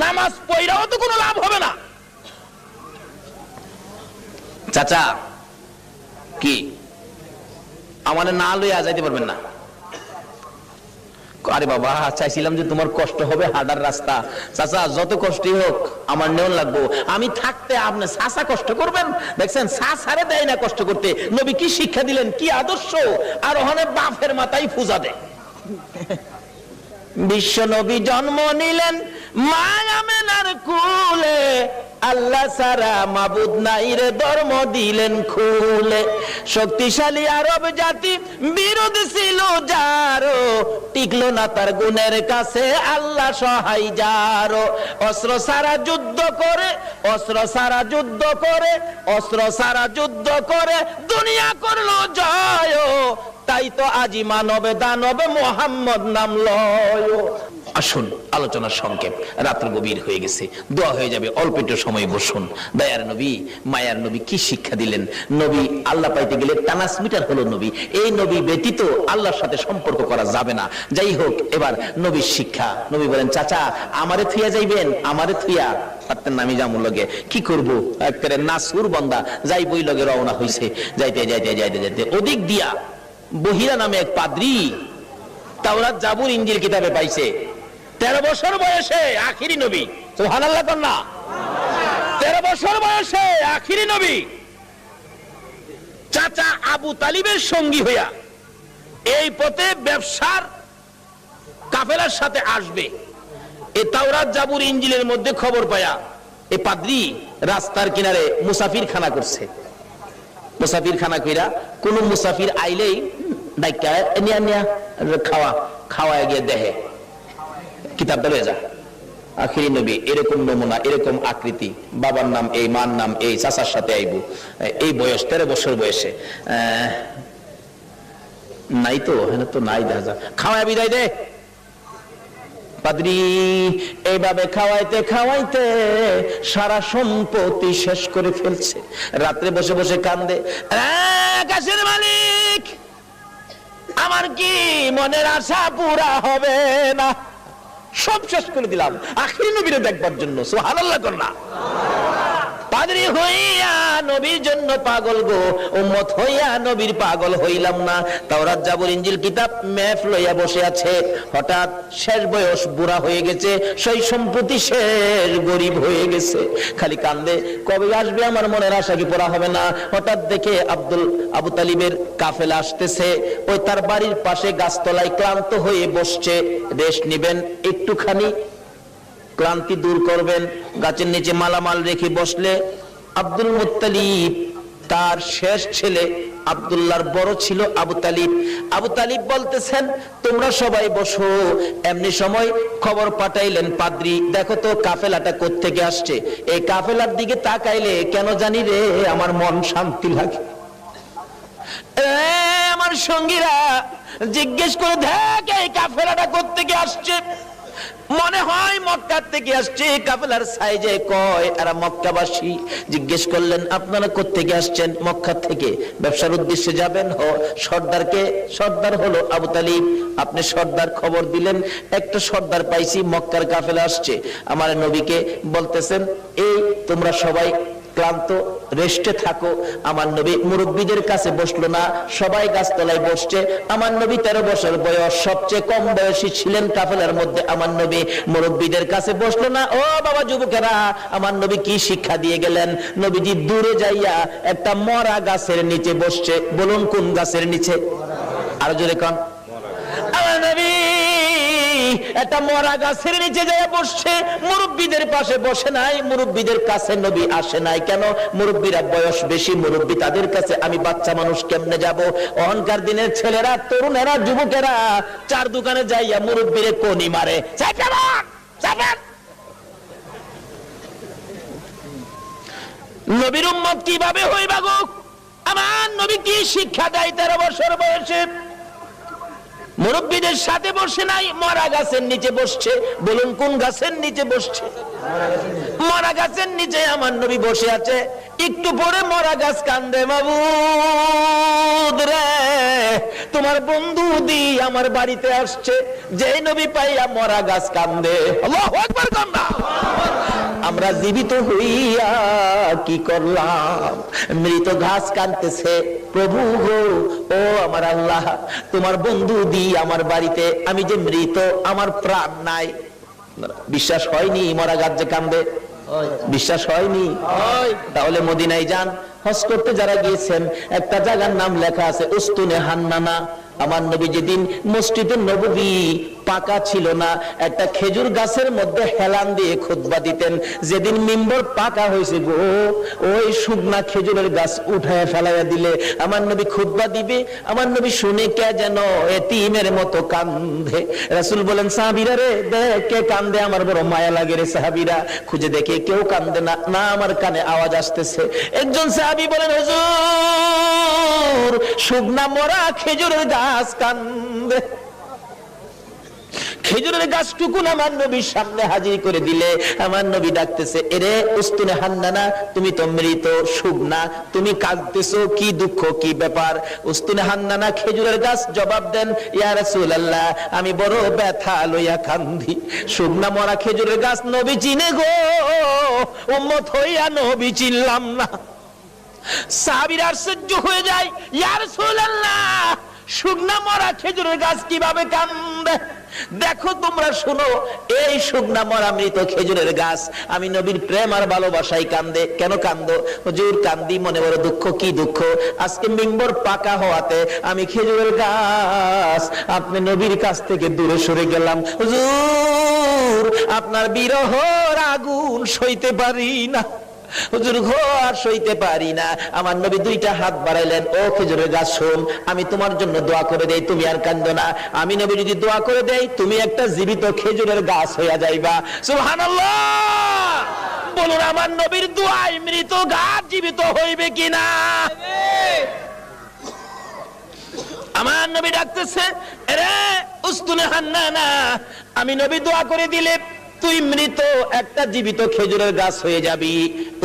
নামাজ পড়াও তো কোনো লাভ হবে না। চাচা কি আমারে না লইয়া যাইতে পারবেন না? আরে বাবা, চাইছিলাম যে তোমার কষ্ট হবে, হাঁটার রাস্তা। চাচা যত কষ্টই হোক আমার নেওয়া লাগবো, আমি থাকতে আপনি চাচা কষ্ট করবেন? দেখছেন চাচারে দেয় না কষ্ট করতে। নবী কি শিক্ষা দিলেন, কি আদর্শ! আর ওখানে বাপের মাথায় পূজা দেয়। বিশ্ব নবী জন্ম নিলেন মা আমেনার কুলে, আল্লাহ সারা মাবুদ নাই রে ধর্ম দিলেন খুলে। শক্তিশালী আরব জাতি বিরোধ ছিল যারো, টিকলো না তার গুণের কাছে আল্লাহ সহায় যারো। অস্ত্র সারা যুদ্ধ করে, অস্ত্র সারা যুদ্ধ করে, অস্ত্র সারা যুদ্ধ করে দুনিয়া করলো জয়। তাই তো আজি মানবে দানবে মোহাম্মদ নাম লয়। আসুন আলোচনার সংক্ষেপ, রাত্র গভীর হয়ে গেছে, দোয়া হয়ে যাবে, অল্প একটু সময় বসুন। দয়ার নবী মায়ার নবী কি শিক্ষা দিলেন? নবী আল্লাহ পাইতে গেলে ট্রান্সমিটার হলো নবী। এই নবী ব্যতীত আল্লাহর সাথে সম্পর্ক করা যাবে না। যাই হোক, এবার নবীর শিক্ষা। নবী বলেন, চাচা আমারে থুইয়া যাইবেন? আমারে থুইয়া পারতেন না, আমি যামুর লগে কি করবো, একেবারে নাসুর বান্দা যাই বই লগে রওনা হইছে। যাইতে যাইতে যাইতে যাইতে ওদিক দিয়া বহিরা নামে এক পাদ্রী তাওরাত জাবুর ইনজিল কিতাবে পাইছে। 13 বছর বয়সে আখিরি নবী। সুবহানাল্লাহ কন্যা। 13 বছর বয়সে আখিরি নবী চাচা আবু তালিবের সঙ্গী হইয়া এই পথে ব্যবসার কাফেলার সাথে আসবে। এই তাওরাত জাবুর ইনজিলের মধ্যে খবর পায়া এই পাদ্রী রাস্তার কিনারে মুসাফির খানা করছে। মুসাফির খানা কইরা কোন মুসাফির আইলেই ডাইকা নিয়া নিয়া খাওয়া খাওয়া গিয়ে দেহে কিতাব দলে যা। আখিরি নবী এরকম নমুনা, এরকম আকৃতি, বাবার নাম এই, মার নাম এই, চাচার সাথে আইবু, এই বয়স 13 বছর বয়সে নাই তো, হ্যাঁ তো নাই, দেখা যা খাওয়া বিদায় দে। পাদ্রী এইভাবে খাওয়াইতে খাওয়াইতে সারা সম্পত্তি শেষ করে ফেলছে। রাত্রে বসে বসে কান্দে, আকাশের মালিক, আমার কি মনের আশা পুরা হবে না? সব শেষ করে দিলাম আখিরি নবীরে দেখবার জন্য। সুবহানাল্লাহ করনা। পাদ্রী হইয়া নবীর জন্য পাগল গো, উম্মত হইয়া নবীর পাগল হইলাম না। তাওরাত জাবুর ইনজিল কিতাব মেফ লইয়া বসে আছে, হঠাৎ শেষ বয়স, বুড়া হয়ে গেছে, সেই সম্পত্তি শেষ, গরিব হয়ে গেছে, খালি কান্দে, কবে আসবে আমার মনের আশা কি পুরা হবে না? হঠাৎ দেখে আবু তালিবের কাফেলা আসতেছে, ওই তার বাড়ির পাশে গাছতলায় ক্লান্ত হয়ে বসছে, রেস্ট নিবেন, একটুখানি ক্লান্তি দূর করবেন, গাছের নিচে মালামাল রেখে বসলে আব্দুল মুত্তালিব, তার শেষ ছেলে আব্দুল্লাহর বড় ছিল আবু তালিব। আবু তালিব বলতেছেন, তোমরা সবাই বসো। এমনি সময় খবর পাঠাইলেন, পাদ্রী দেখো তো কাফেলাটা কোত্থেকে আসছে। এই কাফেলার দিকে তাকাইলে কেন জানি রে আমার মন শান্তি লাগে। আমার সঙ্গীরা জিজ্ঞেস করে, দেখ এই কাফেলাটা কোত্থেকে আসছে? মনে হয় মক্কা থেকে আসছে। কাফেলার সাইজে কয় এরা মক্কাবাসী। জিজ্ঞেস করলেন, আপনারা কোত্থেকে আসছেন? মক্কা থেকে। ব্যবসার উদ্দেশ্যে যাবেন? সর্দারকে, সর্দার হলো আবু তালিব। আপনি সর্দার, খবর দিলেন একটা সর্দার পাইছি, মক্কার কাফেলা আসছে। আমার নবীকে বলতেছেন, এই তোমরা সবাই ক্লান্ত, রেস্টে থাকো। আমার নবী মুরব্বীদের কাছে বসলো না, সবাই গাছতলায় বসছে। আমার নবী 13 বছর বয়স, সবচেয়ে কম বয়সী ছিলেন কাফেলার মধ্যে। আমার নবী মুরব্বীদের কাছে বসলো না। ও বাবা যুবকেরা, আমার নবী কি শিক্ষা দিয়ে গেলেন? নবীজি দূরে যাইয়া একটা মরা গাছের নিচে বসছে। বলুন কোন গাছের নিচে? আর জোরে কোন? আমার নবী একটা মরা গাছের নিচে যায় বসছে, মুরব্বীদের পাশে বসে নাই, মুরব্বীদের কাছে নবী আসে নাই। কেন? মুরব্বীরা বয়স বেশি, মুরব্বী তাদের কাছে, আমি বাচ্চা মানুষ কেমনে যাব? অহংকার দিনের ছেলেরা, তরুণেরা, যুবকেরা চার দোকানে যাইয়া মুরব্বীরে কোনি মারে, নবীর উম্মত কিভাবে হইবা গো? আমার নবী কি শিক্ষা দেয় 13 বছর বয়সে? মুরব্বীদের সাথে বসে নাই, মরা গাছের নিচে বসছে। বলুন কোন গাছের নিচে বসছে? মরা গাছের নিচে আমার নবী বসে আছে। একটু পরে মরা গাছ কান্দে, মাবুদ রে তোমার বন্ধু দি আমার বাড়িতে আসছে। যে নবী পাইয়া মরা গাছ কান্দে, আল্লাহু আকবার কান্দা। আমরা জীবিত হইয়া কি করলাম? মৃত ঘাস কাঁদতেছে, প্রভু গো, ও আমার আল্লাহ, তোমার বন্ধু দি আমার বাড়িতে, আমি যে মৃত, আমার প্রাণ নাই। বিশ্বাস হয়নি মরা গাছ যে কান্দে? বিশ্বাস হয়নি? তাহলে মদিনায় যান, হজ করতে যারা গিয়েছেন, একটা জায়গার নাম লেখা আছে উস্তুনে হান্নানা। আমার নবী যেদিন মসজিদে নববী পাকা ছিল না, একটা খেজুর গাছের মধ্যে হেলান দিয়ে খুতবা দিতেন। যেদিন মিম্বর পাকা হয়েছে গো, ওই শুকনা খেজুরের গাছ উঠায় ফেলাইয়া দিলে আমার নবী খুতবা দিবে। আমার নবী শুনে কে যেন এতিমের মতো কান্দে। রাসূল বলেন, সাহাবীরা রে দেখ কে কান্দে, আমার বড় মায়া লাগে রে। সাহাবীরা খুঁজে দেখে কেউ কান্দে না, না আমার কানে আওয়াজ আসতেছে। একজন সাহাবী বলেন, হুজুর শুকনা মরা খেজুরের গাছ কান্দে। খেজুরের গাছটুকুন আমার নবীর সামনে হাজির করে দিলে আমার নবী ডাকতেছে, এরে উস্তুনে হান্নানা, তুমি তো মৃত, শুকনা, তুমি কাঁদতেছো, কি দুঃখ, কি ব্যাপার? উস্তুনে হান্নানা খেজুরের গাছ জবাব দেন, ইয়া রাসূলুল্লাহ আমি বড় ব্যথা লইয়া কান্দি। শুকনা মরা খেজুরের গাছ নবী চিনে গো, উম্মত হইয়া নবী চিনলাম না। সাহাবীরা আশ্চর্য হয়ে যায়, ইয়া রাসূলুল্লাহ শুকনা মরা খেজুরের গাছ কিভাবে কান্দে? দেখো তোমরা শুনো, এই শুকনা মরা মৃত খেজুরের গাছ আমি নবীর প্রেম আর ভালোবাসায় কান্দে। কেন কান্দো? হুজুর কান্দি মনে বড় দুঃখ। কি দুঃখ? আজকে মিম্বর পাকা হওয়াতে আমি খেজুরের গাছ আপনি নবীর কাছ থেকে দূরে সরে গেলাম। হুজুর আপনার বিরহর আগুন সইতে পারি না, হুজুর গো আর সইতে পারি না। আমার নবী দুইটা হাত বাড়াইলেন, ও খেজুরের গাছ শোন, আমি তোমার জন্য দোয়া করে দেই, তুমি আর কান্দো না। আমি নবী যদি দোয়া করে দেই, তুমি একটা জীবিত খেজুরের গাছ হইয়া যাইবা। সুবহানাল্লাহ বলুন, আমার নবীর দোয়ায় মৃত গাছ জীবিত হইবে কিনা? আমার নবী ডাকতেছে, এরে উস্তুনে হান্নানা, আমি নবী দোয়া করে দিলে তুই মৃত একটা জীবিত খেজুরের গাছ হয়ে যাবি।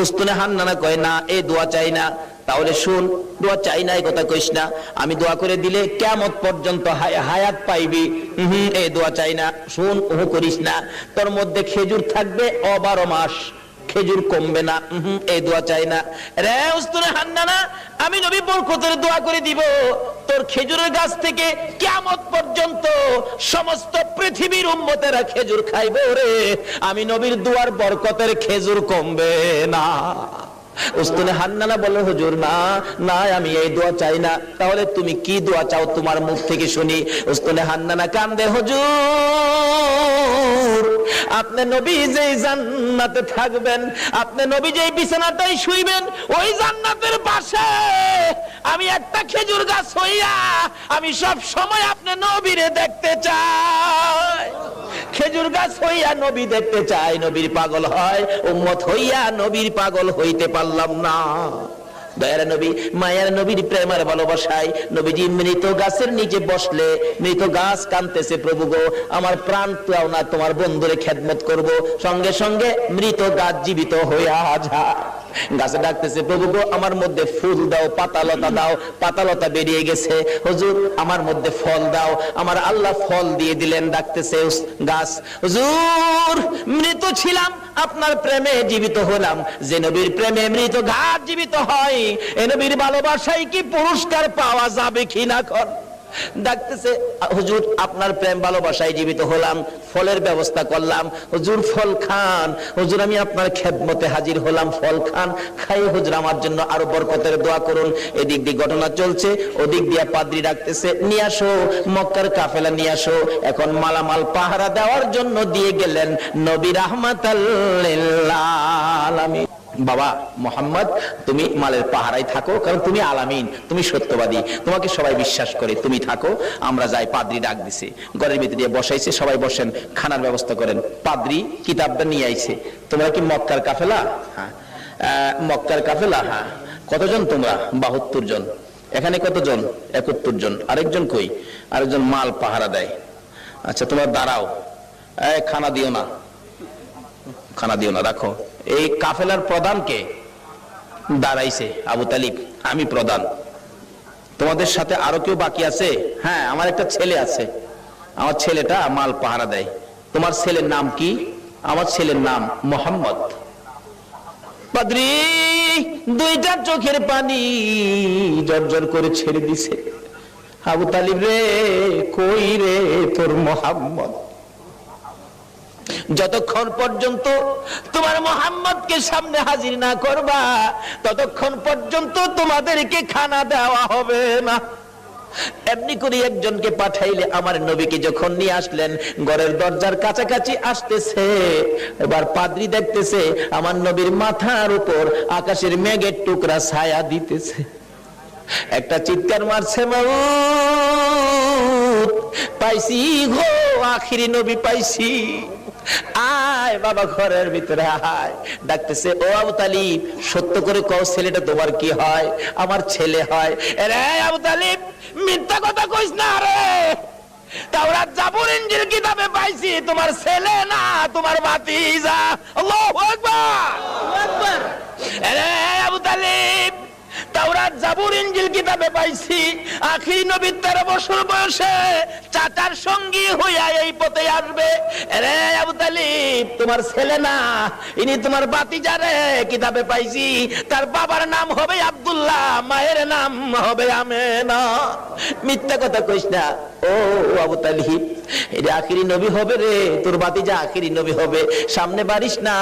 উস্তুনে হান্নানা কয় না, এই দোয়া চাই না। তাহলে শুন, দোয়া চাই না এই কথা কইস না, আমি দোয়া করে দিলে কিয়ামত পর্যন্ত হায়াত পাইবি, এই দোয়া চাই না। শুন, ওহ করিস না, তোর মধ্যে খেজুর থাকবে 12 মাস, খেজুর কমবে না, এই দোয়া চাই না। রে উস্তুনে হান্নানা, আমি নবী বরকতের দোয়া করে দিব, তোর খেজুরের গাছ থেকে কিয়ামত পর্যন্ত সমস্ত পৃথিবীর উম্মতেরা খেজুর খাইবে রে, আমি নবীর দোয়ার বরকতের খেজুর কমবে না। উস্তুনে হান্নানা বলে, হুজুর না না, আমি এই দোয়া চাই না। তাহলে তুমি কি দোয়া চাও, তোমার মুখ থেকে শুনি। উস্তুনে হান্নানা কান্দে, হুজুর আপনি নবী যেই জান্নাতে থাকবেন, আপনি নবী যেই বিছানাটাই শুইবেন, ওই জান্নাতের পাশে আমি একটা খেজুর গাছ হইয়া আমি সব সময় আপনি নবীরে দেখতে চাই। খেজুর গাছ হইয়া নবী দেখতে চাই, নবীর পাগল হয়, উম্মত হইয়া নবীর পাগল হইতে পারলাম না। দয়ার নবী, মায়ার নবীর প্রেমের ভালোবাসায় নবীজি মৃত গাছের নিচে বসলে, মৃত গাছ কাঁদতেছে, প্রভু গো আমার প্রাণ পাও না, তোমার বন্ধুরে খেদমত করব। সঙ্গে সঙ্গে মৃত গাছ জীবিত হইয়া যায়। গাছে ডাকতেছে, প্রভু গো আমার মধ্যে ফুল দাও, পাতালতা দাও। পাতালতা বেরিয়ে গেছে, হুজুর আমার মধ্যে ফল দাও। আমার আল্লাহ ফল দিয়ে দিলেন। ডাকতেছে গাছ, হুজুর মৃত ছিলাম, আপনার প্রেমে জীবিত হলাম। যে নবীর প্রেমে মৃত গাছ জীবিত হয়, এ নবীর ভালোবাসায় কি পুরস্কার পাওয়া যাবে কিনা কর। ডাকতেছে, হুজুর আপনার প্রেম ভালোবাসায় জীবিত হলাম, ফলের ব্যবস্থা করলাম, হুজুর ফল খান। হুজুর আমি আপনার খেদমতে হাজির হলাম, ফল খান, খাই হুজুর আমার জন্য আরো বরকতের দোয়া করুন। এদিক দিয়ে ঘটনা চলছে, ওদিক দিয়ে পাদ্রী ডাকতেছে, নিয়ে আসো মক্কার কাফেলা নিয়ে আসো। এখন মালামাল পাহারা দেওয়ার জন্য দিয়ে গেলেন নবী রাহমাতাল লিল আলামিন। বাবা মোহাম্মদ, তুমি মালের পাহারায় থাকো, কারণ তুমি আলামিন, তুমি সত্যবাদী, তোমাকে সবাই বিশ্বাস করে, তুমি থাকো, আমরা যাই। পাদ্রী ডাক দিছে, ঘরের ভিতরে দিয়ে বসাইছে, সবাই বসেন, খানার ব্যবস্থা করেন। পাদ্রী কিতাবটা নিয়ে আইছে, তোমরা কি মক্কার কাফেলা? হ্যাঁ। মক্কার কাফেলা? হ্যাঁ। কতজন তোমরা? 72 জন। এখানে কতজন? 71 জন। আরেকজন কই? আরেকজন মাল পাহারা দেয়। আচ্ছা তোমরা দাঁড়াও, খানা দিও না, খানা দিও না, রাখো। এই কাফেলার প্রধানকে দাঁড়াইছে আবু তালিব, আমি প্রধান। তোমাদের সাথে আরো কেউ বাকি আছে? হ্যাঁ, আমার একটা ছেলে আছে, আমার ছেলেটা মাল পাহারা দেয়। তোমার ছেলের নাম কি? আমার ছেলের নাম মোহাম্মদ। পাদ্রী দুইটা চোখের পানি জর্জর করে ছেড়ে দিছে। আবু তালিব রে, কই রে তোর মোহাম্মদ? যতক্ষণ পর্যন্ত তোমার মোহাম্মদকে সামনে হাজির না করবা, ততক্ষণ পর্যন্ত তোমাদেরকে খানা দেওয়া হবে না। এমনি করে একজনকে পাঠাইলে, আমার নবীকে যখন নিয়ে আসলেন, ঘরের দরজার কাছাকাছি আসতেছে, এবার পাদ্রী দেখতেছে আমার নবীর মাথার উপর আকাশের মেঘের টুকরা ছায়া দিতেছে। একটা চিৎকার মারছে, মাউত পাইছি গো, আখিরি নবী পাইছি। আয় বাবা ঘরের ভিতরে আয়। ডাকতেছে, ও আবু তালিব সত্য করে কও, ছেলেটা তোমার কি হয়? আমার ছেলে হয়। রে আবু তালিব মিথ্যা কথা কইস না রে, তাওরাত জাবুর ইনজিল কিতাবে পাইছি তোমার ছেলে না, তোমার ভাতিজা। আল্লাহু আকবার, আল্লাহু আকবার। রে আবু তালিব তাওরাত জাবুর ইনজিল কিতাবে পাইছি আখিরি নবী 13 বছর বয়সে চাচার সঙ্গী হইয়া এই পথে আসবে। রে আবু তালিব তোমার ছেলে না, ইনি তোমার ভাতিজা রে। কিতাবে পাইছি তার বাবার নাম হবে আব্দুল্লাহ, মায়ের নাম হবে আমেনা। মিথ্যা কথা কইস না ও আবু তালিব, এটা আখিরি নবী হবে রে, তোর ভাতিজা আখিরি নবী হবে। সামনে বাড়িস না,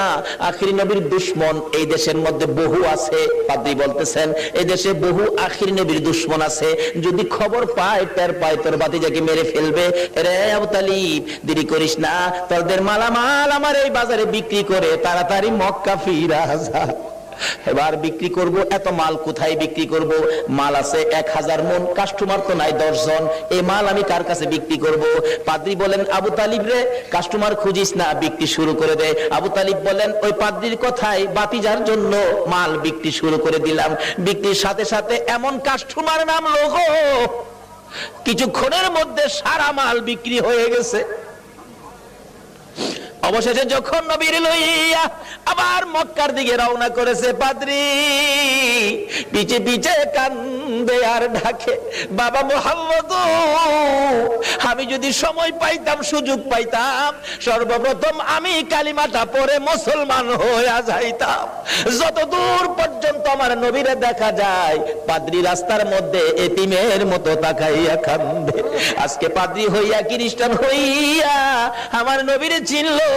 আখিরি নবীর দুশমন এই দেশের মধ্যে বহু আছে। পাদ্রী বলতেছেন এই দেশে বহু আখিরি নবীর দুশমন আছে, যদি খবর পায়, টের পায়, তোর ভাতিজাকে মেরে ফেলবে। রে আবু তালিব দেরি করিস না, তোদের মালামাল আমার এই বাজারে বিক্রি করে তাড়াতাড়ি মক্কা ফিরা যা। এবার বিক্রি করব, এত মাল কোথায় বিক্রি করব? মাল আছে 1000 মন, কাস্টমার তো নাই 10 জন, এই মাল আমি কার কাছে বিক্রি করব? পাদ্রী বলেন, আবু তালিব রে কাস্টমার খুঁজিস না, বিক্রি শুরু করে দে। আবু তালিব বলেন, ওই পাদ্রীর কথায় ভাতিজার জন্য মাল বিক্রি শুরু করে দিলাম। বিক্রির সাথে সাথে এমন কাস্টমার নামলো গো, কিছুক্ষণের মধ্যে সারা মাল বিক্রি হয়ে গেছে। অবশেষে যখন নবীর লইয়া আবার মক্কার দিকে রওনা করেছে, পাদ্রী পিছে পিছে কান্দে আর ডাকে, বাবা মুহাম্মদ, আমি যদি সময় পাইতাম, সুযোগ পাইতাম, সর্বপ্রথম আমি কালিমাটা পড়ে মুসলমান হয়ে যাইতাম। যত দূর পর্যন্ত আমার নবীরে দেখা যায়, পাদ্রী রাস্তার মধ্যে এতিমের মতো তাকাইয়া কান্দে। আজকে পাদ্রী হইয়া, খ্রিস্টান হইয়া আমার নবীরে চিনলো,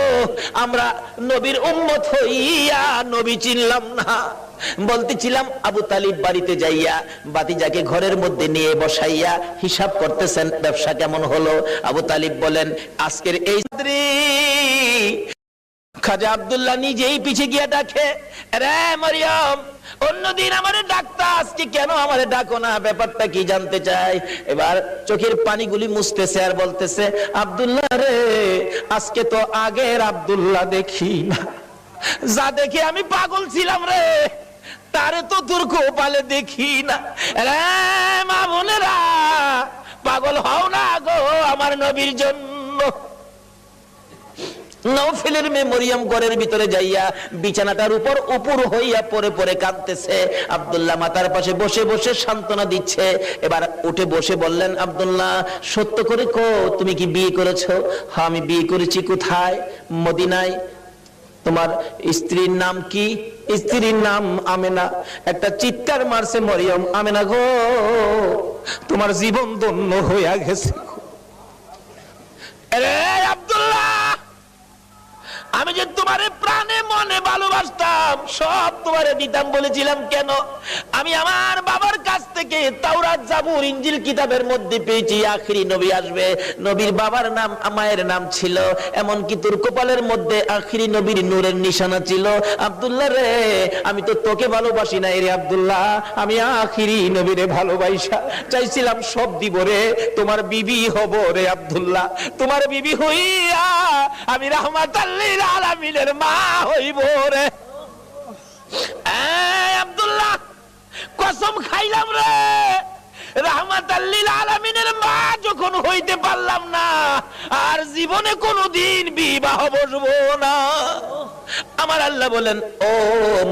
আমরা নবীর উম্মত হইয়া নবী চিনলাম না। বলতেছিলাম, আবু তালিব বাড়িতে যাইয়া বাতিজাকে ঘরের মধ্যে নিয়ে বসাইয়া হিসাব করতেছেন, ব্যবসা কেমন হলো। আবু তালিব বলেন, আজকের এই খাজা আব্দুল্লাহ নিজেই পিছে গিয়ে ডাকে, রে মরিয়ম, অন্যদিন আমারে ডাকতা, আজকে কেন আমারে ডাকো না? ব্যাপারটা কি জানতে চাই। এবার চোখের পানিগুলি মুছতেছে আর বলতেছে, আব্দুল্লাহ রে, আজকে তো আগের আব্দুল্লাহ দেখি না, যা দেখে আমি পাগল ছিলাম রে, তারে তো তোর কপালে দেখি না। রে মা বোনেরা, পাগল হও না গো আমার নবীর জন্য। নওফেলের মেয়ে মরিয়ম ঘরের ভিতরে যাইয়া বিছানাটার উপর উপর হইয়া পরে পরে কাঁদতেছে। আব্দুল্লাহ মাতার পাশে বসে বসে সান্ত্বনা দিচ্ছে। এবার উঠে বসে বললেন, আব্দুল্লাহ, সত্য করে কো, তুমি কি বিয়ে করেছো? হ্যাঁ, আমি বিয়ে করেছি। কোথায়? মদিনায়। তোমার স্ত্রীর নাম কি? স্ত্রীর নাম আমেনা। একটা চিৎকার মারছে মরিয়ম, আমেনা গো, তোমার জীবন ধন্য হইয়া গেছে। আরে আব্দুল্লাহ, আমি যে তোমারে প্রাণে মনে ভালোবাসতাম, সব তোমারে দিতাম বলেছিলাম কেন? আমি আমার বাবার কাছ থেকে তাওরাত, জাবুর, ইনজিল কিতাবের মধ্যে পেয়েছি আখিরি নবী আসবে। নবীর বাবার নাম, মায়ের নাম ছিল, এমনকি তোর কপালের মধ্যে আখিরি নবীর নূরের নিশানা ছিল। আব্দুল্লাহ রে, আমি তো তোকে ভালোবাসি না রে আব্দুল্লাহ, আমি আখিরি নবীরে ভালোবাসা চাইছিলাম, সব দিব রে, তোমার বিবি হব রে আব্দুল্লাহ, তোমার বিবি হইয়া আমি রাহমাতাল লিল আলামিনের মা হইব রে। আব্দুল্লাহ, কসম খাইলাম রে, রাহমাতাল লিল আলামিনের মা যখন হইতে পারলাম না, আর জীবনে কোনোদিন বিবাহ বসবো না। আমার আল্লাহ বলেন, ও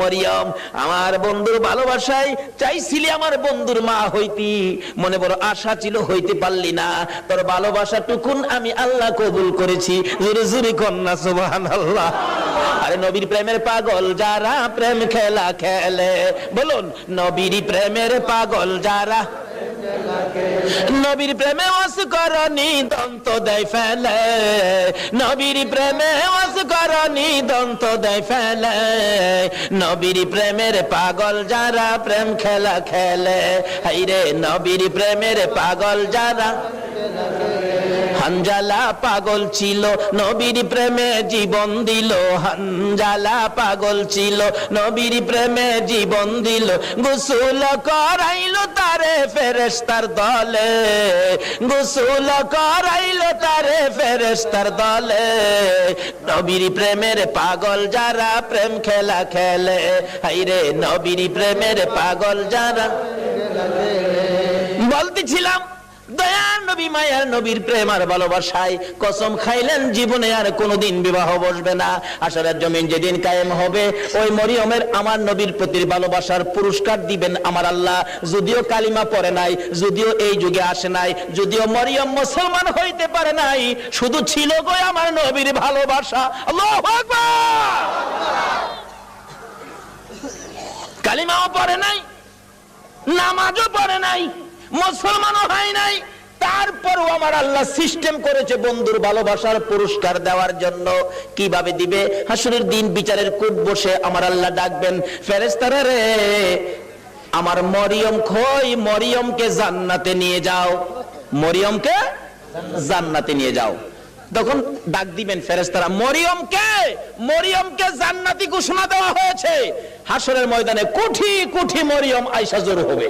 মরিয়ম, আমার বন্ধুর ভালোবাসায় চাইছিলি আমার বন্ধুর মা হইতি, মনে বড় আশা ছিল, হইতে পারলি না, তোর ভালোবাসা টুকুন আমি আল্লাহ কবুল করেছি। জোরে জোরে কন্যা সুবহানাল্লাহ। আরে নবীর প্রেমের পাগল যারা প্রেম খেলা খেলে, বলুন, নবীর প্রেমের পাগল যারা, নবীর প্রেমে অসকরণী দন্ত দেয় ফেলে, নবীর প্রেমে অসকরণী দন্ত দেয় ফেলে, নবীর প্রেমের পাগল যারা প্রেম খেলা খেলে, হাইরে নবীর প্রেমের পাগল যারা। হানজালা পাগল ছিল, নবীর প্রেমে জীবন দিল, হানজালা পাগল ছিল, নবীর প্রেমে জীবন দিল, গোসল করাইল তারে ফেরেশতার দলে, গোসল করাইল তারে ফেরেশতার দলে, নবীর প্রেমের পাগল যারা প্রেম খেলা খেলে, হাইরে নবীর প্রেমের পাগল যারা। বলতেছিলাম, দয়ার নবী, মায়ার নবীর প্রেম আর ভালোবাসায় কসম খাইলেন জীবনে আর কোনোদিন বিবাহ বসবে না। আসরের জমিন যেদিন কায়েম হবে, ওই মরিয়মের আমার নবীর প্রতি ভালোবাসার পুরস্কার দিবেন আমার আল্লাহ। যদিও কালিমা পড়ে নাই, যদিও এই যুগে আসে নাই, যদিও মরিয়ম মুসলমান হইতে পারে নাই, শুধু ছিল গো আমার নবীর ভালোবাসা। আল্লাহু আকবার। কালিমাও পড়ে নাই, নামাজও পড়ে নাই, মুসলমানও হয় নাই, তারপরও আমার আল্লাহ সিস্টেম করেছে বন্ধুর ভালোবাসার পুরস্কার দেওয়ার জন্য। কিভাবে দিবে? হাসরের দিন বিচারের কোর্ট বসে আমার আল্লাহ ডাকবেন, ফেরেশতারা রে, আমার মরিয়ম কই, মরিয়মকে জান্নাতে নিয়ে যাও, মরিয়মকে জান্নাতে নিয়ে যাও। তখন ডাক দিবেন ফেরেশতারা, মরিয়মকে, মরিয়মকে জান্নাতি ঘোষণা দেওয়া হয়েছে। হাসরের ময়দানে কোটি কোটি মরিয়ম আয়েশা জড়ো হবে।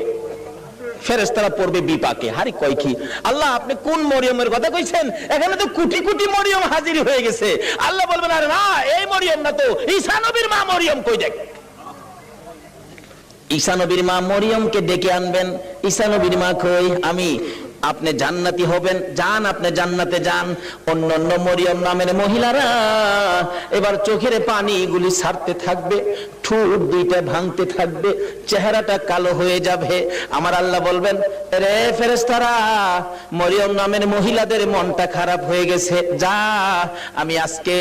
ফেরেশতারা পড়বে বিপাকে, হারি কয় কি আল্লাহ, আপনি কোন মরিয়মের কথা কইছেন? এখানে তো কোটি কোটি মরিয়ম হাজির হয়ে গেছে। আল্লাহ বলবেন, আরে না, এই মরিয়ম না তো, ঈসা নবীর মা মরিয়ম কই দেখ। ঈসা নবীর মা মরিয়মকে ডেকে আনবেন। ঈসা নবীর মা কই? আমি আপনি জান্নাতি হবেন, যান আপনি জান্নাতে যান। অন্যান্য মরিয়ম নামের মহিলারা এবার চোখের পানিগুলি ছাড়তে থাকবে, ঠোঁট দুইটা ভাঙতে থাকবে, চেহারাটা কালো হয়ে যাবে। আমার আল্লাহ বলবেন, রে ফেরেশতারা, মরিয়ম নামের মহিলাদের মনটা খারাপ হয়ে গেছে, যা আমি আজকে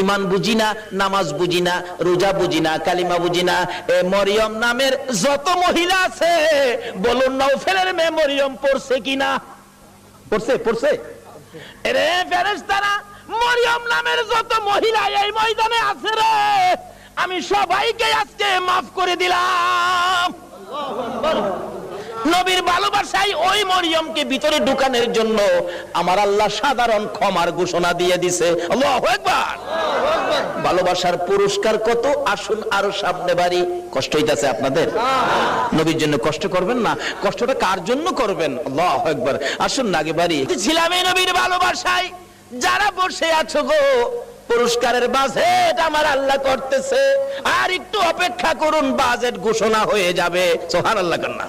ঈমান বুঝি না, নামাজ বুঝি না, রোজা বুঝি না, কালিমা বুঝি না, এ মরিয়ম নামের যত মহিলা আছে বলুন নওফেলের মেয়ে মরিয়ম পড়ছে কিনা? পড়ছে। রে ফেরেশতারা, মরিয়ম নামের যত মহিলা এই ময়দানে আছে রে, আমি সবাইকে আজকে মাফ করে দিলাম। নবীর ভালোবাসায় ওই মরিয়মকে ভিতরে ঢুকানোর জন্য আমার আল্লাহ সাধারণ ক্ষমার ঘোষণা দিয়ে দিছে। আল্লাহু আকবার। ভালোবাসার পুরস্কার কত, আসুন আরো সামনে বাড়ি। কষ্ট হইতাছে আপনাদের? নবীর জন্য কষ্ট করবেন না, কষ্টটা কার জন্য করবেন? আল্লাহু আকবার। আসুন না আগে বাড়ি। ছিলাম এই নবীর ভালোবাসায়, যারা বসে আছো গো, পুরস্কারের বাজেট আমার আল্লাহ করতেছে, আর একটু অপেক্ষা করুন, বাজেট ঘোষণা হয়ে যাবে। সুবহানাল্লাহ কান্না।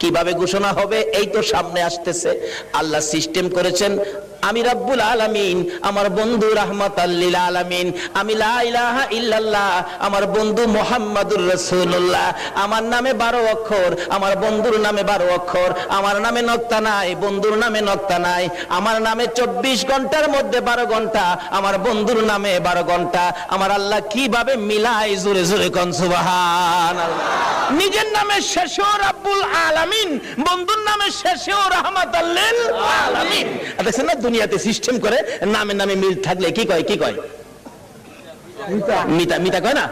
কিভাবে ঘোষণা হবে? এই তো সামনে আসতেছে। আল্লাহ সিস্টেম করেছেন, আমি রাব্বুল আলামিন, আমার বন্ধু রাহমাতাল লিল আলামিন, আমি লা ইলাহা ইল্লাল্লাহ, আমার বন্ধু মুহাম্মাদুর রাসূলুল্লাহ, আমার নামে 12 অক্ষর, আমার বন্ধুর নামে 12 অক্ষর, আমার নামে নক্তা নাই, বন্ধুর নামে নক্তা নাই, আমার নামে 24 ঘন্টার মধ্যে 12 ঘন্টা, আমার বন্ধুর নামে 12 ঘন্টা। আমার আল্লাহ কিভাবে মিলাই, জোরে জোরে কোন সুবহানাল্লাহ। নিজের নামে শেষেও রাব্বুল আলামিন, বন্ধুর নামে শেষেও রাহমাতাল লিল আলামিন। দেখছেন না, দুনিয়াতে সিস্টেম করে নামে নামে মিল থাকলে কি কয়? মিতা কয় না?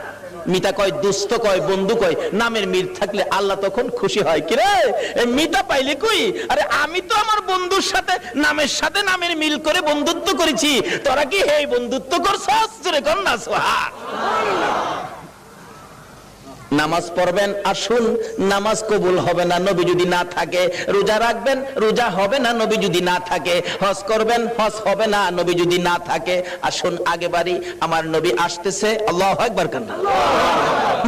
মিতা কয়, দোস্ত কয়, বন্ধু কয়। নামের মিল থাকলে আল্লাহ তখন খুশি হয়। কি রে মিতা পাইলে কই? আরে আমি তো আমার বন্ধুর সাথে নামের মিল করে বন্ধুত্ব করেছি, তোরা কি এই বন্ধুত্ব করছস? জোরে কর না সুবহানাল্লাহ। নামাজ পড়বেন, আসুন, নামাজ কবুল হবে না নবী যদি না থাকে। রোজা রাখবেন, রোজা হবে না নবী যদি না থাকে। হজ করবেন, হজ হবে না নবী যদি না থাকে। আসুন আগে বাড়ি, আমার নবী আসতেছে। আল্লাহু আকবার কান্না।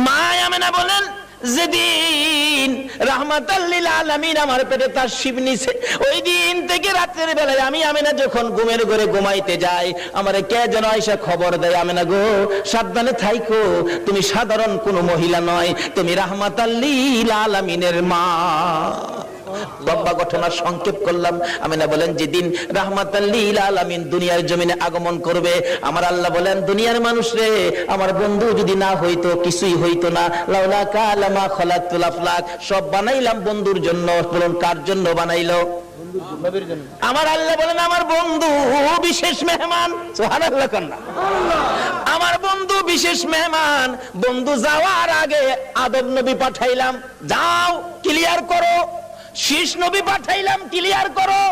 মা আমেনা বলেন, যেদিন রাহমাতাল লিল আলামিন আমার পেটে তার শিব নিছে, ওই দিন থেকে রাতের বেলায় আমি আমেনা যখন ঘুমের ঘরে ঘুমাইতে যাই, আমারে কে যেন আয়েশা খবর দেয়, আমেনা গো সাবধানে থাইকো, তুমি সাধারণ কোনো মহিলা নয়, তুমি রাহমাতাল লিল আলামিনের মা। লম্বা ঘটনা সংক্ষেপ করলাম। আমিনা বলেন, যেদিন রাহমাতাল লিল আলামিন দুনিয়ার জমিনে আগমন করবে, আমার আল্লাহ বলেন, দুনিয়ার মানুষ রে, আমার বন্ধু যদি না হইতো কিছুই হইতো না। লাউলা কালামা খালাকতুল আফলাক, সব বানাইলাম বন্ধুর জন্য। বলুন কার জন্য বানাইলো? আমার আল্লাহ বলেন, আমার বন্ধু বিশেষ মেহমান। সুবহানাল্লাহ কান্না। আমার বন্ধু বিশেষ মেহমান। বন্ধু যাওয়ার আগে আদম নবী পাঠাইলাম, যাও ক্লিয়ার করো। শীষ নবী পাঠাইলাম, ক্লিয়ার করো।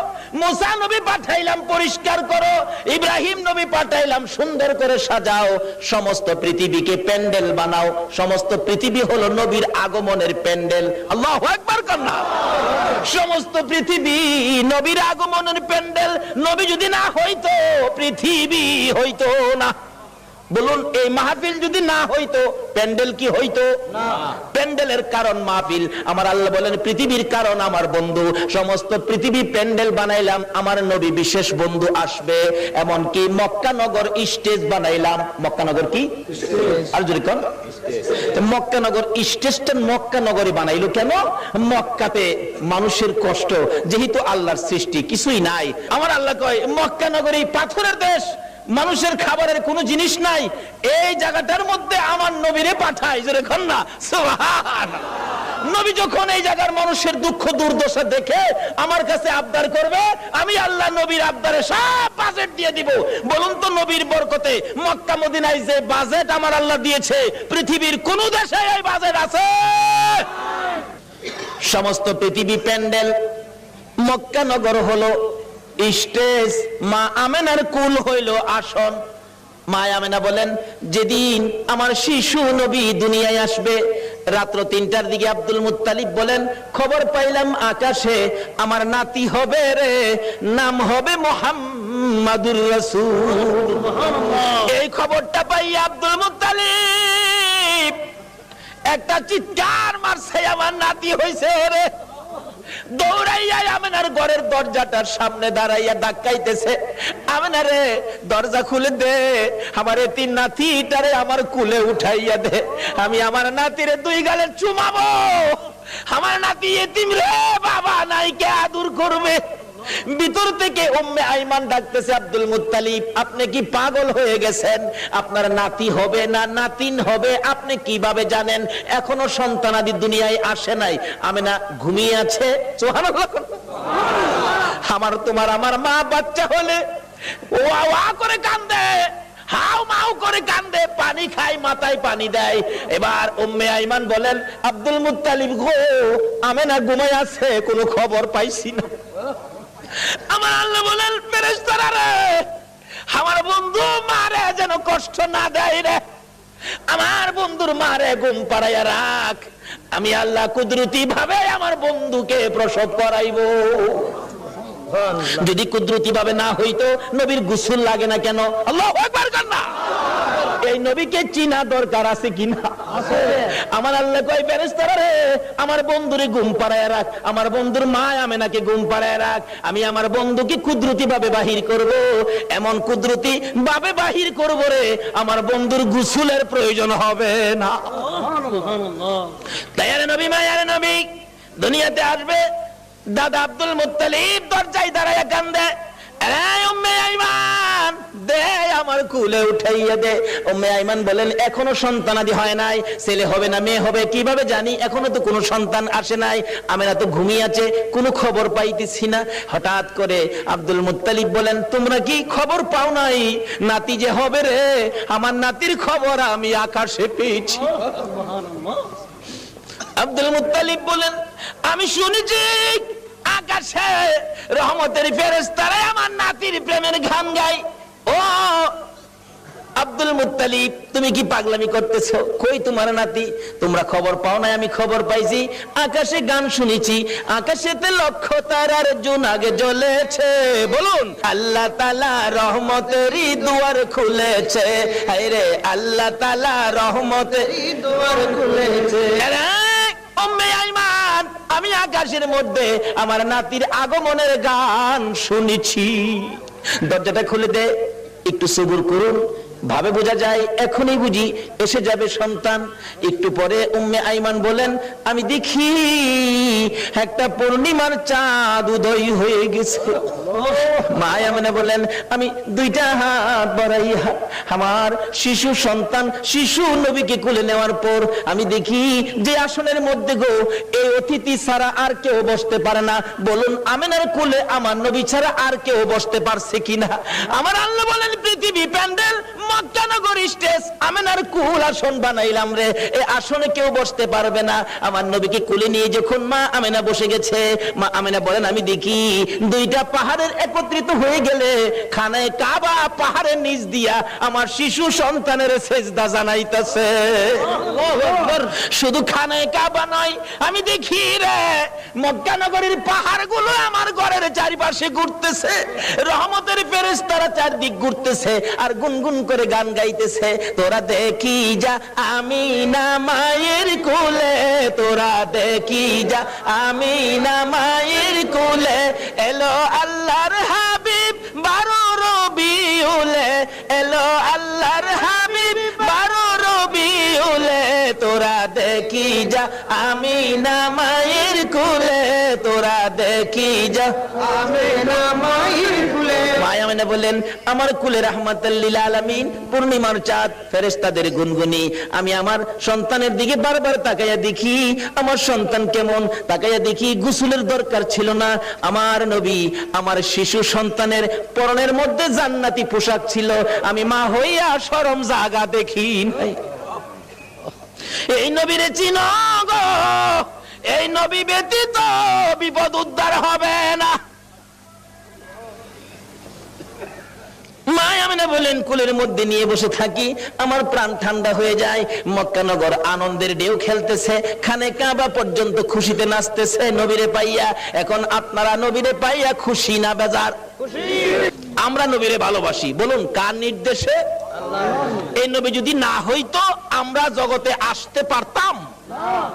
মুসা নবী পাঠাইলাম, পরিষ্কার করো। ইব্রাহিম নবী পাঠাইলাম, সুন্দর করে সাজাও। সমস্ত পৃথিবীকে প্যান্ডেল বানাও। সমস্ত পৃথিবী হলো নবীর আগমনের প্যান্ডেল। আল্লাহু আকবার কান্না। সমস্ত পৃথিবী নবীর আগমনের প্যান্ডেল। নবী যদি না হইতো, পৃথিবী হইতো না। বলুন, এই মাহফিল যদি না হইতো, প্যান্ডেল কি হইতো? না। প্যান্ডেলের কারণ মাহফিল। আমার আল্লাহ বলেন, পৃথিবীর কারণ আমার বন্ধু। সমস্ত পৃথিবী প্যান্ডেল বানাইলাম, আমার নবী বিশেষ বন্ধু আসবে। এমনকি মক্কা নগর স্টেজ বানাইলাম। মক্কা নগর কি? আর যদি কোন মক্কা নগর স্টেজটা মক্কা নগরী বানাইলো কেন? মক্কাতে মানুষের কষ্ট, যেহেতু আল্লাহর সৃষ্টি কিছুই নাই। আমার আল্লাহ কয়, মক্কা নগরী পাথরের দেশ, মানুষের খাবারের কোনো জিনিস নাই, এই জায়গাটার মধ্যে আমার নবীরে পাঠাই। যেরকম না সুবহানাল্লাহ। নবী যখন এই জায়গার মানুষের দুঃখ দুর্দশা দেখে আমার কাছে আবদার করবে, আমি আল্লাহ নবীর আবদারে সব বাজেট দিয়ে দিব। বলুন তো, নবীর বরকতে মক্কা মদিনায় যে বাজেট আমার আল্লাহ দিয়েছে, পৃথিবীর কোন দেশে এই বাজেট আছে? সমস্ত পৃথিবী প্যান্ডেল, মক্কা নগর হলো স্টেজ, মা আমেনার কুল হইল আসন। মা আমেনা বলেন, যেদিন আমার শিশু নবী দুনিয়ায় আসবে, রাত্র 3টার দিকে আব্দুল মুত্তালিব বলেন, খবর পাইলাম আকাশে আমার নাতি হবে রে, নাম হবে মুহাম্মাদুর রাসূল। এই খবরটা পাই আব্দুল মুত্তালিব একটা চিৎকার মারছে, আমার নাতি হইছে রে। দৌড়াইয়া আমেনার ঘরের দরজাটার সামনে দাঁড়াইয়া ধাক্কাইতেছে, আমেনা রে দরজা খুলে দে, আমার এতিম নাতিটারে আমার কুলে উঠাইয়া দে, আমি আমার নাতিরে দুই গালে চুমাবো, আমার নাতি এতিম রে, বাবা নাই কে আদর করবে। ভিতর থেকে উম্মে আইমান ডাকতেছে, আব্দুল মুত্তালিব আপনি কি পাগল হয়ে গেছেন? আপনার নাতি হবে না নাতিন হবে আপনি কিভাবে জানেন? এখনো সন্তানাদি দুনিয়ায় আসে নাই। আমেনা ঘুমিয়ে আছে। সুবহানাল্লাহ। আমার তোমার আমার মা বাচ্চা হলে ওয়া ওয়া করে কান্দে, হাউ মাউ করে কান্দে, পানি খায়, মাথায় পানি দেয়। এবার উম্মে আইমান বলেন, আব্দুল মুত্তালিব গো, আমেনা ঘুমায় আছে, কোনো খবর পাইছি না। আমার আল্লাহ বলেন, ফেরেশতারা রে, আমার বন্ধু মারে যেন কষ্ট না দেয় রে, আমার বন্ধুর মারে ঘুম পাড়াইয়া রাখ, আমি আল্লাহ কুদরতি ভাবে আমার বন্ধুকে প্রসব করাইবো। যদি কুদরতি ভাবে না হইতো নবীর গোসল লাগে না কেন? আল্লাহু আকবার কান্না। এই নবীকে চিনা দরকার আছে কিনা? আছে। আমার আল্লাহ কয়, ফেরেশতারা রে, আমার বন্ধুরে ঘুম পাড়ায় রাখ, আমার বন্ধুর মা আমেনাকে ঘুম পাড়ায় রাখ, আমি আমার বন্ধুকে কুদরতি ভাবে বাহির করব, এমন কুদরতি ভাবে বাহির করব রে, আমার বন্ধুর গোসলের প্রয়োজন হবে না। সুবহানাল্লাহ। তাই আরে নবী, মায়ারে নবী দুনিয়াতে আসবে, দাদা আব্দুল মুত্তালিব দরজায় দাঁড়াইয়া কান্দে, উম্মে আইমান দে, আমার কুলে উঠাইয়া দে। উম্মে আইমান বলেন, এখনো সন্তানাদি হয় নাই, ছেলে হবে না মেয়ে হবে কিভাবে জানি, এখনো তো কোনো সন্তান আসে নাই, আমেনা তো ঘুমিয়ে আছে, কোনো খবর পাইতেছি না। হঠাৎ করে আব্দুল মুত্তালিব বলেন, তোমরা কি খবর পাও নাই নাতি যে হবে রে? আমার নাতির খবর আমি আকাশে পেয়েছি। আব্দুল মুত্তালিব বলেন, আমি শুনেছি আকাশে রহমতের ফেরেশতারা আমার নাতির প্রেমের গান গায়। ও আব্দুল মুত্তালিব, তুমি কি পাগলামি করতেছো? কই তোমার নাতি? তোমরা খবর পাও না? আমি খবর পাইছি, আকাশে গান শুনেছি, আকাশেতে লক্ষ তারার জোনাক জ্বলেছে। বলুন, আল্লাহ তাআলা রহমতেরই দুয়ার খুলেছে, হায় রে আল্লাহ তাআলা রহমতেরই দুয়ার খুলেছে। উম্মে আইমান, আমি আকাশের মধ্যে আমার নাতির আগমনের গান শুনেছি। দরজাটা খুলে দে, একটু সবুর করুন, ভাবে বোঝা যায় এখনই বুঝি এসে যাবে সন্তান। একটু পরে উম্মে আইমান বলেন, আমি দেখি একটা পূর্ণিমার চাঁদ উদয় হয়ে গেছে। মা আমেনা বলেন, আমি দুইটা হাত বাড়াইয়া আমার শিশু সন্তান শিশু নবীকে কোলে নেওয়ার পর আমি দেখি যে আসনের মধ্যে গো এই অতিথি ছাড়া আর কেউ বসতে পারে না। বলুন, আমেনার কোলে আমার নবী ছাড়া আর কেউ বসতে পারছে কিনা? আমার আল্লাহ বলেন, পৃথিবী প্যান্ডেল, মক্কা নগর স্টেজ, আমেনার কুল আসন বানাইলাম রে, এই আসনে কেউ বসতে পারবে না। আমার নবীকে কোলে নিয়ে যখন মা আমেনা বসে গেছে, মা আমেনা বলেন, আমি দেখি দুইটা পাহাড়ের একত্রিত হয়ে গেলে খানায় কাবা পাহাড়ের নিচ দিয়া আমার শিশু সন্তানের সেজদা জানাইতেছে। শুধু খানায় কাবা নয়, আমি দেখি রে মক্কা নগরীর পাহাড়গুলো আমার ঘরের চারিপাশে ঘুরতেছে, রহমতের ফেরেশতারা চারদিক ঘুরতেছে আর গুনগুন করে গান গাইতেছে। তোরা দেখি যা আমিনা মায়ের কোলে, তোরা দেখি যা আমিনা মায়ের কোলে, এলো আল্লাহর হাবিব 12 রবিউলে, এলো আল্লাহর হাবিব 12 রবিউলে, তোরা দেখি যা আমিনা মায়ের কোলে, তোরা দেখি যা আমিনা মায়ের কোলে। মা আমিনা বলেন, আমার কুলে রাহমাতাল লিল আলামিন, পূর্ণিমার চাঁদ, ফেরেশতাদের গুনগুনি। আমি আমার সন্তানের দিকে বারবার তাকাইয়া দেখি আমার সন্তান কেমন, তাকাইয়া দেখি গোসলের দরকার ছিল না। আমার নবী আমার শিশু সন্তানের পরনের মধ্যে জান্নাতি পোশাক ছিল, আমি মা হইয়া শরম জাগা দেখি নাই। এই নবীরে চিনো গো, এই নবী ব্যতীত বিপদ উদ্ধার হবে না। মা আমিনা বলেন, কুলের মধ্যে নিয়ে বসে থাকি, আমার প্রাণ ঠান্ডা হয়ে যায়। মক্কা নগর আনন্দের ঢেউ খেলতেছে, খানে কাবা পর্যন্ত খুশিতে নাচতেছে নবীরে পাইয়া। এখন আপনারা নবীরে পাইয়া খুশি না বেজার? আমরা নবীরে ভালোবাসি। বলুন, কার নির্দেশে? এই নবী যদি না হইতো আমরা জগতে আসতে পারতাম?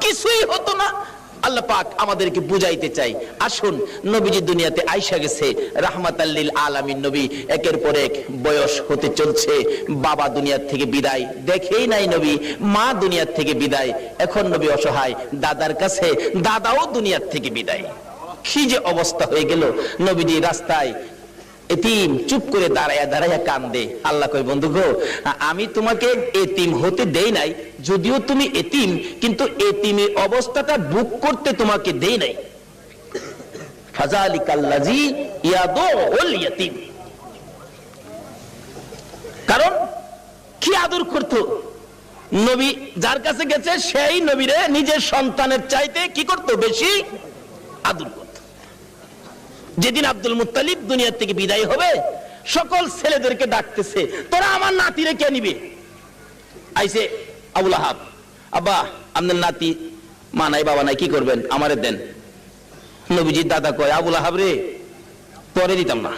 কিছুই হতো না। আল্লাহ পাক আমাদেরকে বুঝাইতে চাই। আসুন, নবীজি দুনিয়াতে আইসা গেছে রাহমাতাল লিল আলামিন নবী, একের পর এক বয়স হতে চলছে। বাবা দুনিয়ার থেকে বিদায়, দেখেই নাই নবী। মা দুনিয়ার থেকে বিদায়, এখন নবী অসহায় দাদার কাছে, দাদাও দুনিয়ার থেকে বিদায়। কি যে অবস্থা হয়ে গেল। নবীজি রাস্তায় এতিম চুপ করে দাঁড়ায়া দাঁড়ায়া কান্দে। আল্লাহ কই, বন্ধু গো, আমি তোমাকে এতিম হতে দেই নাই, যদিও তুমি এতিম, কিন্তু এতিমের অবস্থাটা বুক করতে তোমাকে দেই নাই। ফাযালিকাল্লাযী ইয়াদুল ইয়াতীম। কারণ কি আদর করতো নবী, যার কাছে গেছে সেই নবীরে নিজের সন্তানের চাইতে কি করতো, বেশি আদর করতো। যেদিন আব্দুল মুত্তালিব দুনিয়া থেকে বিদায় হবে, সকল ছেলেদেরকে ডাকতেছে, তোরা আমার নাতিরে কে নিবে? আইসে আবুল আহাব, আব্বা আপনার নাতি মা নাই বাবা নাই, কি করবেন, আমারে দেন। নবীজির দাদা কয়, আবুল আহাব রে, পরে দিতাম না,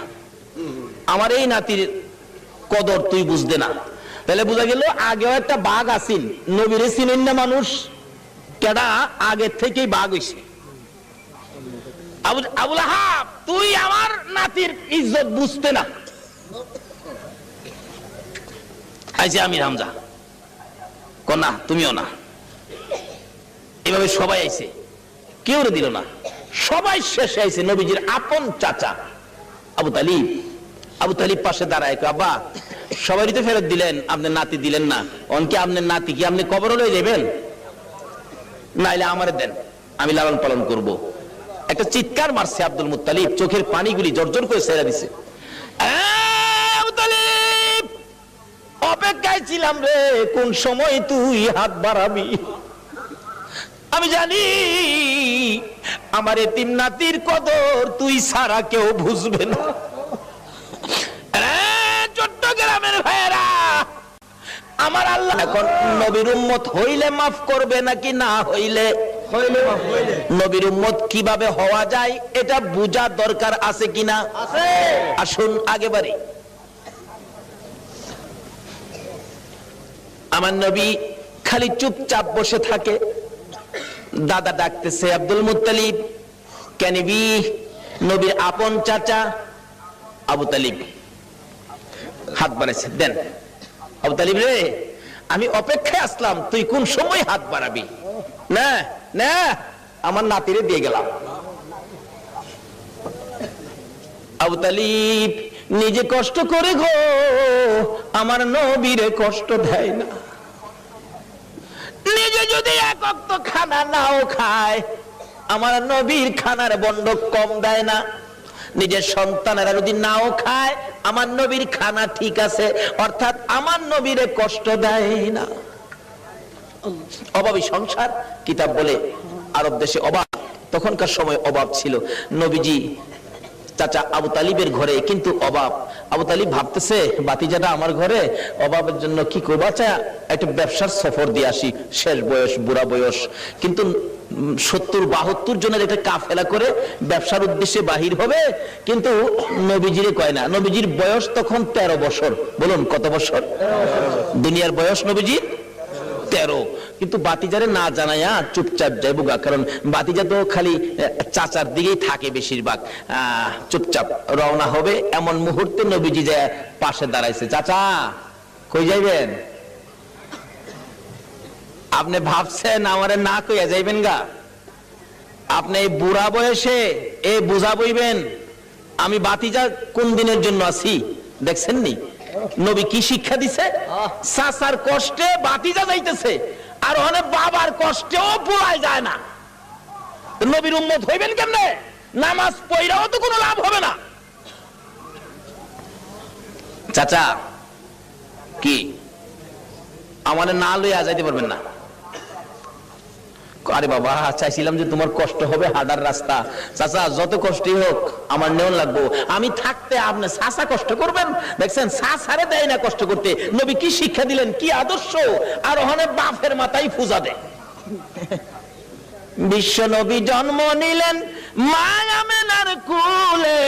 আমার এই নাতির কদর তুই বুঝতে না। তাহলে বোঝা গেল আগেও একটা বাঘ আসিন, নবীরে চিনেন না মানুষ, কেডা আগে থেকেই বাঘ হইছে। আবুল আহাব, তুই আমার নাতির ইজ্জত বুঝতে না। আইছে আমির হামজা, কন্যা তুমিও না। এভাবে সবাই আইছে, কেউ দিল না, সবাই শেষে আইছে নবীজির আপন চাচা আবু তালিব। আবু তালিব পাশে দাঁড়ায়, আব্বা সবারই তো ফেরত দিলেন, আপনার নাতি দিলেন না, অনকে আপনার নাতি কি আপনি কবর লয়ে যাবেন? নাইলে আমারে দেন, আমি লালন পালন করব। একটা চিৎকার মারছে আব্দুল মুত্তালিব, চোখের পানিগুলি জর্জর করে ছেড়ে দিছে। অপেক্ষায় ছিলাম রে, কোন সময় তুই হাত বাড়াবি। আমি জানি আমার এতিম নাতির কদর তুই ছাড়া কেউ বুঝবে না। চট্টগ্রামের ভাইয়েরা, আমার আল্লাহ এখন নবীর উম্মত হইলে মাফ করবে নাকি না হইলে? নবীর উম্মত কিভাবে হওয়া যায় এটা বুঝা দরকার আছে কিনা? আসুন আগে বাড়ি। আমার নবী খালি চুপচাপ বসে থাকে। দাদা ডাকতেছে, আব্দুল মুত্তালিব কেনিবি, নবীর আপন চাচা আবু তালিব হাত বাড়াইছে, দেন। আবু তালিব রে, আমি অপেক্ষায় আসলাম, তুই কোন সময় হাত বাড়াবি? না না, আমার নাতিরে দিয়ে গেলাম। আবু তালিব নিজে কষ্ট করে গো, আমার নবীরে কষ্ট দেয় না। নিজে যদি এক ওয়াক্ত খানা নাও খায়, আমার নবীর খানার বন্ড কম দেয় না। নিজের সন্তানেরা যদি নাও খায়, আমার নবীর খানা ঠিক আছে, অর্থাৎ আমার নবীরে কষ্ট দেয় না। অভাবী সংসার, কিতাব বলে আরব দেশে অভাব, তখনকার সময় অভাব ছিল। নবীজি চাচা আবু তালিবের ঘরে কিন্তু অভাব। আবু তালিব ভাবতেছে, বাতিজাটা আমার ঘরে, অভাবের জন্য কি করবো, আচ্ছা একটা ব্যবসার সফর দিয়ে আসি, শেষ বয়স, বুড়া বয়স, কিন্তু 70-72 জনের একটা কাফেলা করে ব্যবসার উদ্দেশ্যে বাহির হবে। কিন্তু নবীজিরে কয় না, নবীজির বয়স তখন 13 বছর। বলুন কত বছর? দুনিয়ার বয়স নবীজির 13। কিন্তু বাতিজারে না জানাইয়া চুপচাপ যাইবো গা, কারণ বাতিজা তো খালি চাচার দিকেই থাকে বেশিরভাগ। চুপচাপ রওনা হবে, এমন মুহূর্তে নবীজি যায় পাশে দাঁড়াইছে। চাচা কই যাইবেন? আপনি ভাবছেন আমারে না কইয়া যাইবেন গা? আপনি এই বুড়া বয়সে এই বুঝা বইবেন আমি বাতিজা কোন দিনের জন্য আছি? দেখছেন নি নবী কি শিক্ষা দিছে? চাচার কষ্টে বাতিজা যাইতেছে, আর অনেক বাবার কষ্টেও পুরায় যায় না। নবীর উম্মত হইবেন কেমনে? নামাজ পড়াও তো কোনো লাভ হবে না। চাচা কি আমাদের না লইয়া যাইতে পারবেন না? আরে বাবা, চাইছিলাম যে তোমার কষ্ট হবে, হাঁটার রাস্তা। চাচা যত কষ্টই হোক আমার নেওয়া লাগবো, আমি থাকতে আপনি চাচা কষ্ট করবেন? দেখছেন চাচারে দেয় না কষ্ট করতে। নবী কি শিক্ষা দিলেন, কি আদর্শ! আর ওখানে বাপের মাথায় পূজা দেয়। বিশ্ব নবী জন্ম নিলেন মা আমেনার কোলে,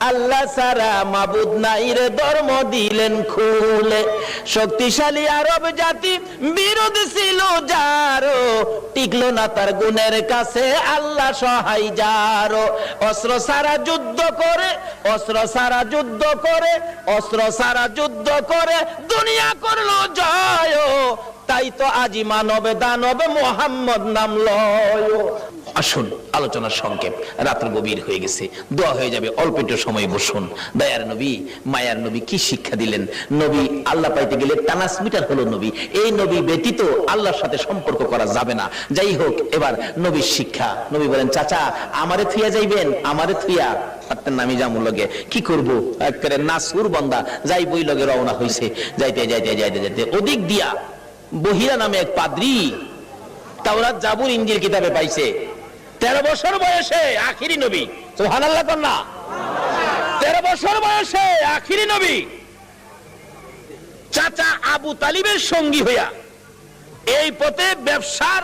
আল্লাহ সারা মাবুদ নাই রে ধর্ম দিলেন খুলে। শক্তিশালী আরব জাতি বিরোধ ছিল যারো, টিকলো না তার গুণের কাছে আল্লাহ সহায় যারো। অস্ত্র সারা যুদ্ধ করে, অস্ত্র সারা যুদ্ধ করে, অস্ত্র সারা যুদ্ধ করে দুনিয়া করলো জয়। তাই তো আজি মানবে দানবে মোহাম্মদ নাম লয়। আসুন আলোচনার সংক্ষেপ, রাত্র গভীর হয়ে গেছে, দোয়া হয়ে যাবে, অল্প একটু সময় বসুন। দয়ার নবী মায়ার নবী কি শিক্ষা দিলেন। নবী আল্লাহ পাইতে গেলে ট্রান্সমিটার হলো নবী। এই নবী ব্যতীত আল্লাহর সাথে সম্পর্ক করা যাবে না। যাই হোক, এবার নবীর শিক্ষা। নবী বলেন, চাচা আমারে থুইয়া যাইবেন, আমারে থুইয়া আপনার নামি জামুর লগে কি করবো, একেবারে নাসুর বান্দা যাই বই লগে রওনা হইছে। যাইতে যাইতে যাইতে যাইতে ওদিক দিয়া বহিরা নামে এক পাদ্রী তাওরাত জাবুর ইনজিল কিতাবে পাইছে। 13 বছর বয়সে আখিরি নবী, সুবহানাল্লাহ কন্যা। 13 বছর বয়সে আখিরি নবী চাচা আবু তালিবের সঙ্গী হইয়া এই পথে ব্যবসার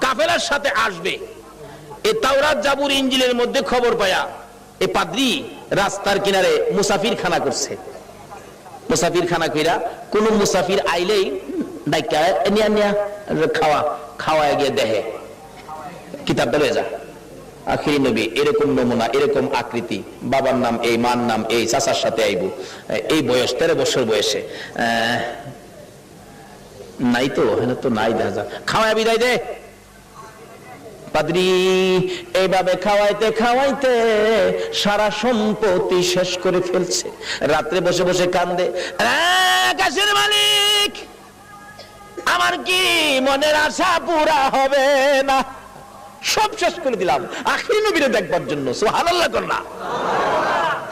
কাফেলার সাথে আসবে। এই তাওরাত জাবুর ইনজিলের মধ্যে খবর পায়া এই পাদ্রী রাস্তার কিনারে মুসাফির খানা করছে। মুসাফির খানা কইরা কোন মুসাফির আইলেই ডাইকা নিয়া নিয়া খাওয়া খাওয়া গিয়ে দেহে কিতাবটা লয়ে যা। আখিরি নবী এরকম নমুনা, এরকম আকৃতি, বাবার নাম এই, মার নাম এই, চাচার সাথে আইবু, এই বয়স 13 বছর বয়সে নাই তো, হ্যাঁ তো নাই, দেখা যা খাওয়া বিদায় দে। পাদ্রী এইভাবে খাওয়াইতে খাওয়াইতে সারা সম্পত্তি শেষ করে ফেলছে। রাত্রে বসে বসে কান্দে, আকাশের মালিক আমার কি মনের আশা পুরা হবে না, সব শেষ করে দিলাম আখিরি নবীরে দেখবার জন্য। সুবহানাল্লাহ কন্যা।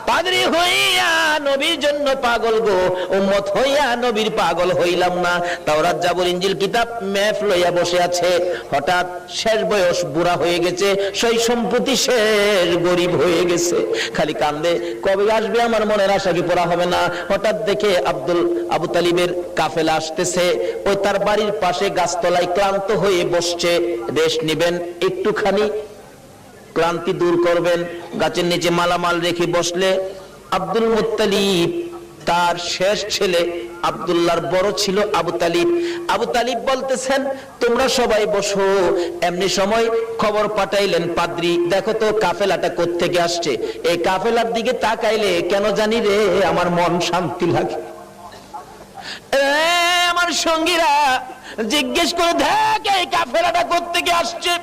পাদ্রী হইয়া নবীর জন্য পাগল গো, উম্মত হইয়া নবীর পাগল হইলাম না। তাওরাত জাবুর ইনজিল কিতাব মেফ লইয়া বসে আছে। হঠাৎ শেষ বয়স, বুড়া হয়ে গেছে, সেই সম্পত্তি শেষ, গরিব হয়ে গেছে, খালি কান্দে, কবে আসবে আমার মনের আশা কি পুরা হবে না। হঠাৎ দেখে আবু তালিবের কাফেলা আসতেছে। ওই তার বাড়ির পাশে গাছতলায় ক্লান্ত হয়ে বসছে। রেস্ট নিবেন, একটুখানি ক্লান্তি দূর করবেন, গাছের নিচে মালামাল রেখে বসলে আব্দুল মুত্তালিব তার শেষ ছেলে, আব্দুল্লাহর বড় ছিল আবু তালিব। আবু তালিব বলতেছেন, তোমরা সবাই বসো। এমনি সময় খবর পাঠাইলেন, পাদ্রী দেখো তো কাফেলাটা কোত্থেকে আসছে। এই কাফেলার দিকে তাকাইলে কেন জানি রে আমার মন শান্তি লাগে। আমার সঙ্গীরা জিজ্ঞেস করে দেখ এই কাফেলাটা কোত্থেকে আসছে।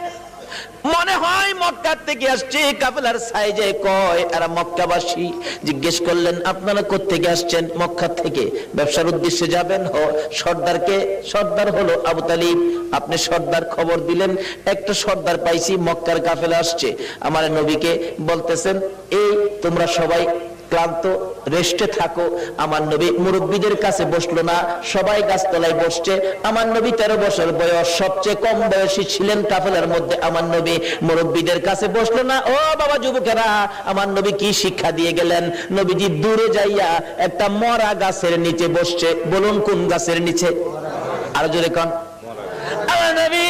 মনে হয় মক্কা থেকে আসছে। কাফেলার সাইজে কয় এরা মক্কাবাসী। জিজ্ঞেস করলেন, আপনারা কোত্থেকে আসছেন? মক্কা থেকে। ব্যবসার উদ্দেশ্যে যাবেন? সর্দারকে? সর্দার হলো আবু তালিব। আপনি সর্দার খবর দিলেন, একটা সর্দার পাইছি, মক্কার কাফেলা আসছে। আমার নবীকে বলতেছেন, এই তোমরা সবাই ক্লান্ত, রেস্টে থাকো। আমার নবী মুরব্বীদের কাছে বসলো না, সবাই গাছতলায় বসছে। আমার নবী 13 বছর বয়স, সবচেয়ে কম বয়সী ছিলেন কাফেলার মধ্যে। আমার নবী মুরব্বীদের কাছে বসলো না। ও বাবা যুবকেরা, আমার নবী কি শিক্ষা দিয়ে গেলেন? নবীজি দূরে যাইয়া একটা মরা গাছের নিচে বসছে। বলুন কোন গাছের নিচে? আর জোরে কোন? আমার নবী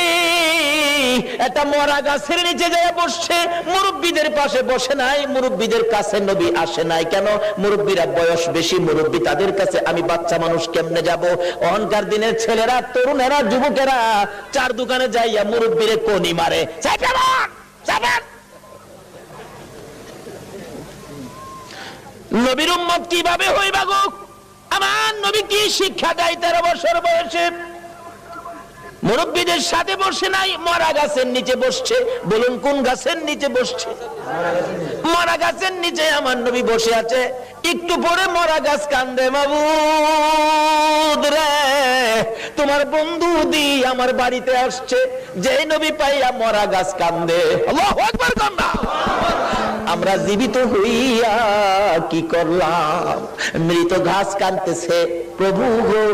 একটা মরা গাছের নিচে যায় বসছে। মুরব্বীদের পাশে বসে নাই, মুরব্বীদের কাছে নবী আসে নাই। কেন? মুরব্বীরা বয়স বেশি, মুরব্বী তাদের কাছে, আমি বাচ্চা মানুষ কেমনে যাব? অহংকার দিনের ছেলেরা, তরুণেরা, যুবকেরা চার দোকানে যাইয়া মুরব্বীরে কোনি মারে। নবীর উম্মত কিভাবে হইবা গো? আমার নবী কি শিক্ষা দেয় 13 বছর বয়সে? মুরব্বীদের সাথে বসে নাই, মরা গাছের নিচে বসছে। বলুন কোন গাছের নিচে বসছে? মরা গাছের নিচে আমার নবী বসে আছে। একটু পরে মরা গাছ কান্দে, মাবুদ রে তোমার বন্ধু দি আমার বাড়িতে আসছে। যে নবী পাইয়া মরা গাছ কান্দে। আল্লাহু আকবার কান্দা। আমরা জীবিত হইয়া কি করলাম? মৃত ঘাস কাঁদতেছে, প্রভু গো,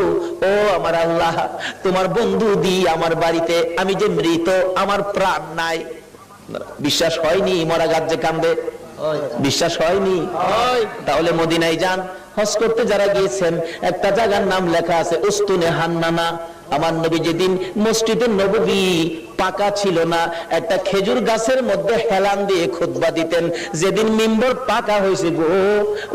ও আমার আল্লাহ, তোমার বন্ধু দি আমার বাড়িতে, আমি যে মৃত, আমার প্রাণ নাই। বিশ্বাস হয়নি মরা গাছ যে কান্দে? বিশ্বাস হয়নি? তাহলে মদিনায় যান, হজ করতে যারা গিয়েছেন, একটা জায়গার নাম লেখা আছে উস্তুনে হান্নানা। আমার নবী যেদিন মসজিদে নববী পাকা ছিল না, একটা খেজুর গাছের মধ্যে হেলান দিয়ে খুতবা দিতেন। যেদিন মিম্বর পাকা হয়েছে গো,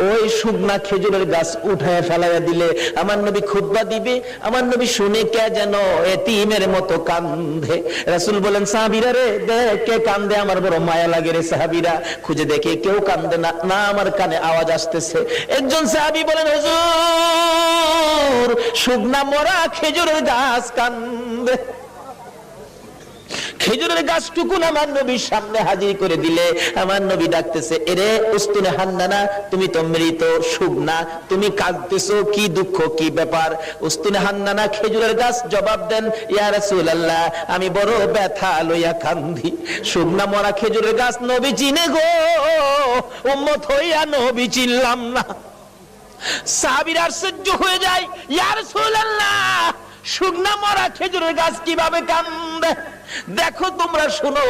ওই শুকনা খেজুরের গাছ উঠায় ফেলাইয়া দিলে আমার নবী খুতবা দিবে, আমার নবী শুনে কে যেন এতিমের মতো কান্দে। রাসূল বলেন, সাহাবীরা রে দেখ কে কান্দে, আমার বড় মায়া লাগে রে। সাহাবীরা খুঁজে দেখে কেউ কান্দে না, না আমার কানে আওয়াজ আসতেছে। একজন সাহাবী বলেন, হুজুর শুকনা মরা খেজুরের গাছ কান্দে। খেজুরের গাছটুকুন আমার নবীর সামনে হাজির করে দিলে আমার নবী ডাকতেছে, এরে উস্তুনে হান্নানা, তুমি তো মৃত শুকনা, তুমি কাঁদতেছো, কি দুঃখ কি ব্যাপার? উস্তুনে হান্নানা খেজুরের গাছ জবাব দেন, ইয়া রাসূলুল্লাহ আমি বড় ব্যথা লইয়া কান্দি। শুকনা মরা খেজুরের গাছ নবী চিনে গো, উম্মত হইয়া নবী চিনলাম না। সাহাবীরা আশ্চর্য হয়ে যায়, ইয়া রাসূলুল্লাহ শুকনা মরা খেজুরের গাছ কিভাবে কান্দে? দেখো তোমরা শুনো,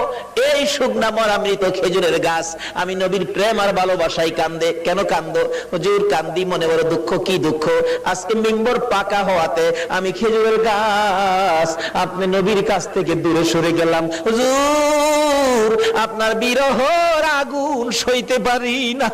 এই শুকনা মরা মৃত খেজুরের গাছ আমি নবীর প্রেম আর ভালোবাসায় কান্দে। কেন কান্দো? হুজুর কান্দি মনে বড় দুঃখ। কি দুঃখ? আজকে মিম্বর পাকা হওয়াতে আমি খেজুরের গাছ আপনি নবীর কাছ থেকে দূরে সরে গেলাম। হুজুর আপনার বিরহর আগুন সইতে পারি না,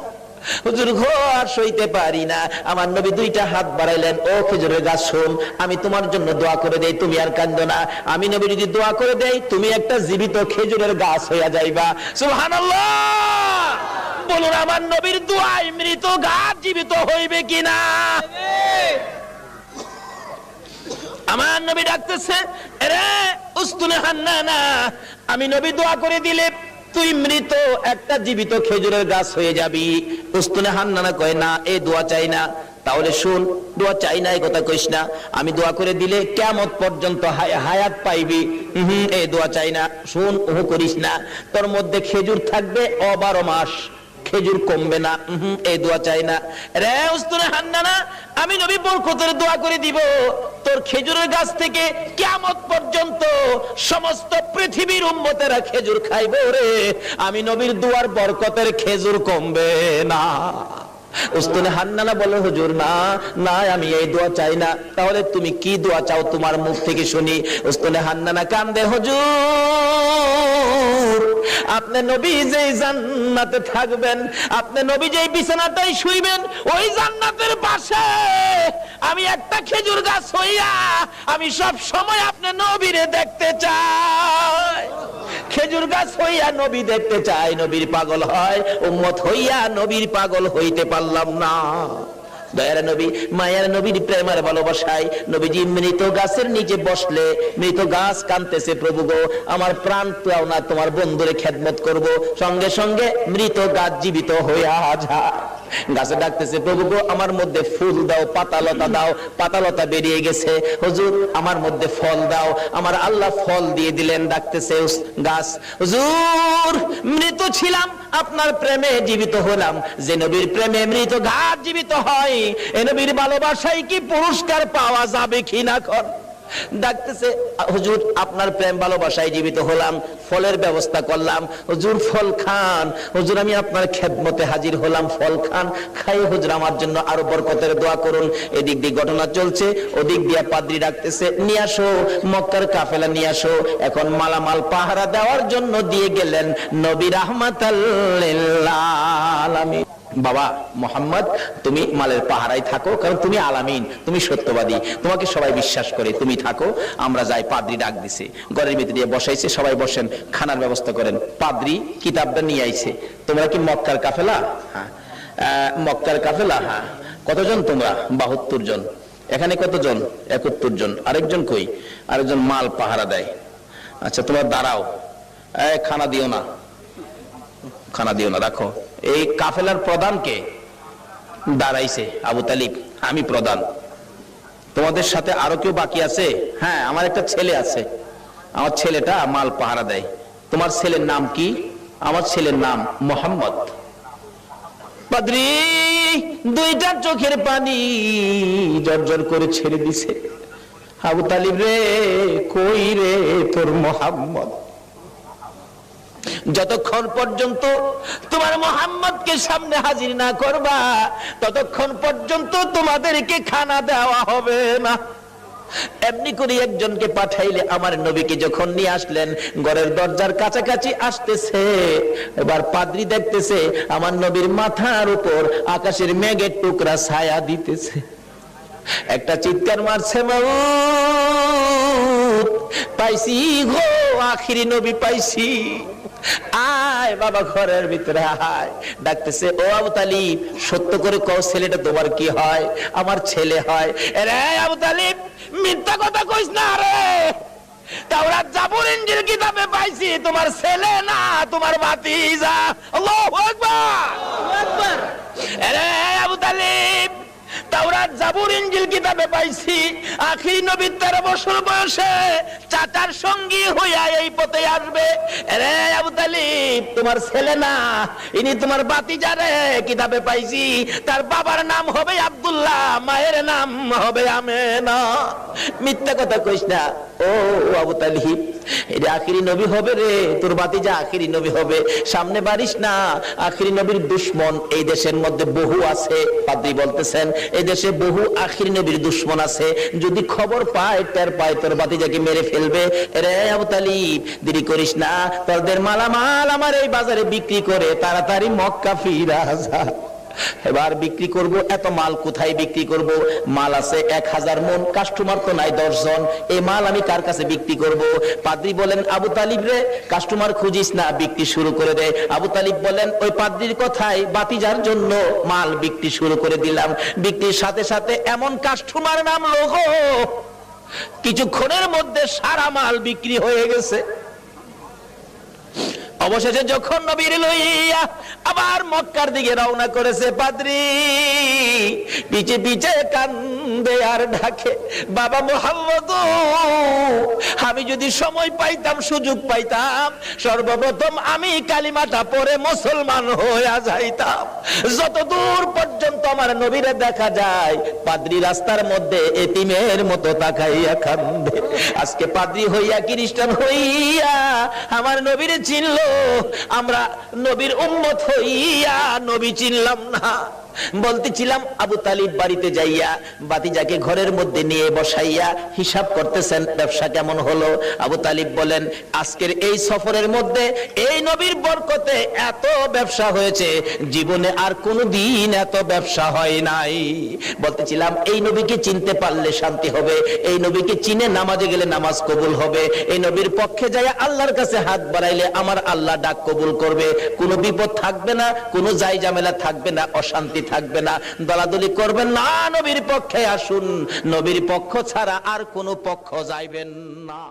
হুজুর গো আর সইতে পারি না। আমার নবী দুইটা হাত বাড়াইলেন, ও খেজুরের গাছ শোন, আমি তোমার জন্য দোয়া করে দেই, তুমি আর কান্দো না। আমি নবী যদি দোয়া করে দেই, তুমি একটা জীবিত খেজুরের গাছ হইয়া যাইবা। সুবহানাল্লাহ বলুন, আমার নবীর দোয়ায় মৃত গাছ জীবিত হইবে কিনা? আমার নবী ডাকতেছে, আরে উস্তুনে হান্নানা, আমি নবী দোয়া করে দিলে তুই মৃত একটা জীবিত খেজুরের গাছ হয়ে যাবি। উস্তুনে হান্নানা কয়, না এই দোয়া চাই না। তাহলে শুন, দোয়া চাই না এই কথা কইস না, আমি দোয়া করে দিলে কিয়ামত পর্যন্ত হায়াত পাইবি। এই দোয়া চাই না। শুন, ও করিস না, তোর মধ্যে খেজুর থাকবে 12 মাস, খেজুর কমবে না। এই দোয়া চাই না। রে উস্তুনে হান্নানা, আমি নবী বরকতের দোয়া করে দিব, তোর খেজুরের গাছ থেকে কিয়ামত পর্যন্ত সমস্ত পৃথিবীর উম্মতেরা খেজুর খাইবে রে। আমি নবীর দোয়ার বরকতের খেজুর কমবে না। উস্তুনে হান্নানা বলে, হুজুর না না আমি এই দোয়া চাই না। তাহলে তুমি কি দোয়া চাও তোমার মুখ থেকে শুনি। উস্তুনে হান্নানা কান্দে, হুজুর আপনি নবী যেই জান্নাতে থাকবেন, আপনি নবী যেই বিছানাটাই শুইবেন, ওই জান্নাতের পাশে আমি একটা খেজুর গাছ হইয়া আমি সব সময় আপনি নবীরে দেখতে চাই। খেজুর গাছ হইয়া নবী দেখতে চাই। নবীর পাগল হয়, উম্মত হইয়া নবীর পাগল হইতে পারলাম না। দয়ার নবী, মায়ের নবীর প্রেমের ভালোবাসায় নবীজি মৃত গাছের নিচে বসলে মৃত গাছ কাঁদতেছে, প্রভু গো আমার প্রাণ পাও না, তোমার বন্ধুরে খেদমত করব। সঙ্গে সঙ্গে মৃত গাছ জীবিত হইয়া যায়। গাছে ডাকতেছে, প্রভু গো আমার মধ্যে ফুল দাও, পাতালতা দাও। পাতালতা বেরিয়ে গেছে, হুজুর আমার মধ্যে ফল দাও। আমার আল্লাহ ফল দিয়ে দিলেন। ডাকতেছে গাছ, হুজুর মৃত ছিলাম, আপনার প্রেমে জীবিত হলাম। যে নবীর প্রেমে মৃত গাছ জীবিত হয়, এ নবীর ভালোবাসায় কি পুরস্কার পাওয়া যাবে কিনা? কর ডাকতেছে, হুজুর আপনার প্রেম ভালোবাসায় জীবিত হলাম, ফলের ব্যবস্থা করলাম। হুজুর ফল খান। হুজুর আমি আপনার খেদমতে হাজির হলাম, ফল খান। খাই হুজুর আমার জন্য আরো বরকতের দোয়া করুন। এদিক দিয়ে ঘটনা চলছে, ওদিক দিয়ে পাদ্রী ডাকতেছে, নিয়ে আসো মক্কার কাফেলা নিয়ে আসো। এখন মালামাল পাহারা দেওয়ার জন্য দিয়ে গেলেন নবী রাহমাতাল লিল আলামিন। বাবা মোহাম্মদ তুমি মালের পাহারায় থাকো, কারণ তুমি আলামিন, তুমি সত্যবাদী, তোমাকে সবাই বিশ্বাস করে, তুমি থাকো, আমরা যাই। পাদ্রী ডাক দিছে, ঘরের ভিতরে দিয়ে বসাইছে, সবাই বসেন, খানার ব্যবস্থা করেন। পাদ্রী কিতাবটা নিয়ে আইছে, তোমরা কি মক্কার কাফেলা? হ্যাঁ। মক্কার কাফেলা? হ্যাঁ। কতজন তোমরা? 72 জন। এখানে কতজন? 71 জন। আরেকজন কই? আরেকজন মাল পাহারা দেয়। আচ্ছা তোমরা দাঁড়াও, খানা দিও না, খানা দিও না, রাখো। এই কাফেলার প্রধান কে? দাঁড়াইছে আবু তালিব, আমি প্রধান। তোমাদের সাথে আরো কেউ বাকি আছে? হ্যাঁ আমার একটা ছেলে আছে, আমার ছেলেটা মাল পাহারা দেয়। তোমার ছেলের নাম কি? আমার ছেলের নাম মোহাম্মদ। পাদ্রী দুইটা চোখের পানি জর্জর করে ছেড়ে দিছে। আবু তালিব রে, কই রে তোর মোহাম্মদ? যতক্ষণ পর্যন্ত তোমার মোহাম্মদকে সামনে হাজির না করবা, ততক্ষণ পর্যন্ত তোমাদেরকে খানা দেওয়া হবে না। এমনি করে একজনকে পাঠাইলে আমার নবীকে যখন নিয়ে আসলেন, ঘরের দরজার কাছাকাছি আসতেছে, এবার পাদ্রী দেখতেছে আমার নবীর মাথার উপর আকাশের মেঘের টুকরা ছায়া দিতেছে। একটা চিৎকার মারছে, মাউত পাইছি গো, আখিরি নবী পাইছি, আয় বাবা ঘরের ভিতরে আয়। ডাকতেছে, ও আবু তালিব, সত্য করে কও ছেলেটা তোমার কি হয়? আমার ছেলে হয়। রে আবু তালিব, মিথ্যা কথা কইস না রে, তাওরাত জাবুর ইনজিল কিতাবে পাইছি তোমার ছেলে না, তোমার ভাতিজা। আল্লাহু আকবার, আল্লাহু আকবার। রে আবু তালিব, তাওরাত জাবুর ইনজিল কিতাবে পাইছি আখিরি নবী 13 বছর বয়সে চাচার সঙ্গী হইয়া এই পথে আসবে। রে আবু তালিব, তোমার ছেলে না, ইনি তোমার ভাতিজা রে। কিতাবে পাইছি তার বাবার নাম হবে আব্দুল্লাহ, মায়ের নাম হবে আমেনা। মিথ্যা কথা কইস না ও আবু তালিব, এটা আখিরি নবী হবে রে, তোর ভাতিজা আখিরি নবী হবে। সামনে বাড়িস না, আখিরি নবীর দুশমন এই দেশের মধ্যে বহু আছে। পাদ্রী বলতেছেন এই দেশে বহু আখিরি নবীর দুশমন আছে, যদি খবর পায় টের পায় তোর ভাতিজাকে মেরে ফেলবে। রে আবু তালিব, দেরি করিস না, তোদের মালামাল আমার এই বাজারে বিক্রি করে তাড়াতাড়ি মক্কা ফিরা যা। এবার বিক্রি করব, এত মাল কোথায় বিক্রি করব? মাল আছে 1000 মন, কাস্টমার তো নাই 10 জন, এই মাল আমি কার কাছে বিক্রি করব? পাদ্রী বলেন, আবু তালিব রে, কাস্টমার খুঁজিস না, বিক্রি শুরু করে দে। আবু তালিব বলেন, ওই পাদ্রীর কথায় ভাতিজার জন্য মাল বিক্রি শুরু করে দিলাম। বিক্রির সাথে সাথে এমন কাস্টমার নামলো গো, কিছুক্ষণের মধ্যে সারা মাল বিক্রি হয়ে গেছে। অবশেষে যখন নবীর লইয়া আবার মক্কার দিকে রওনা করেছে, পাদ্রী পিছে পিছে কান্দে আর ডাকে, বাবা মুহাম্মদ, আমি যদি সময় পাইতাম, সুযোগ পাইতাম, সর্বপ্রথম আমি কালিমাটা পড়ে মুসলমান হইয়া যাইতাম। যত দূর পর্যন্ত আমার নবীরে দেখা যায়, পাদ্রী রাস্তার মধ্যে এতিমের মতো তাকাইয়া কান্দে। আজকে পাদ্রী হইয়া, খ্রিস্টান হইয়া আমার নবীরে চিনলো, আমরা নবীর উম্মত হইয়া নবী চিনলাম না। বলতেছিলাম আবু তালিব বাড়িতে যাইয়া ভাতিজাকে ঘরের মধ্যে নিয়ে বসাইয়া হিসাব করতেছেন, ব্যবসা কেমন হলো? আবু তালিব বলেন, আজকের এই সফরের মধ্যে এই নবীর বরকতে এত ব্যবসা হয়েছে, জীবনে আর কোনো দিন এত ব্যবসা হয় নাই। বলতেছিলাম এই নবীকে চিনতে পারলে শান্তি হবে, এই নবীকে চিনে নামাজে গেলে নামাজ কবুল হবে, এই নবীর পক্ষে যাইয়া আল্লাহর কাছে হাত বাড়াইলে আমার আল্লাহ ডাক কবুল করবে, কোনো বিপদ থাকবে না, কোনো যাই ঝামেলা থাকবে না, অশান্তি থাকবে না। দলাদলি করবেন না, নবীর পক্ষে আসুন, নবীর পক্ষ ছাড়া আর কোনো পক্ষ যাইবেন না।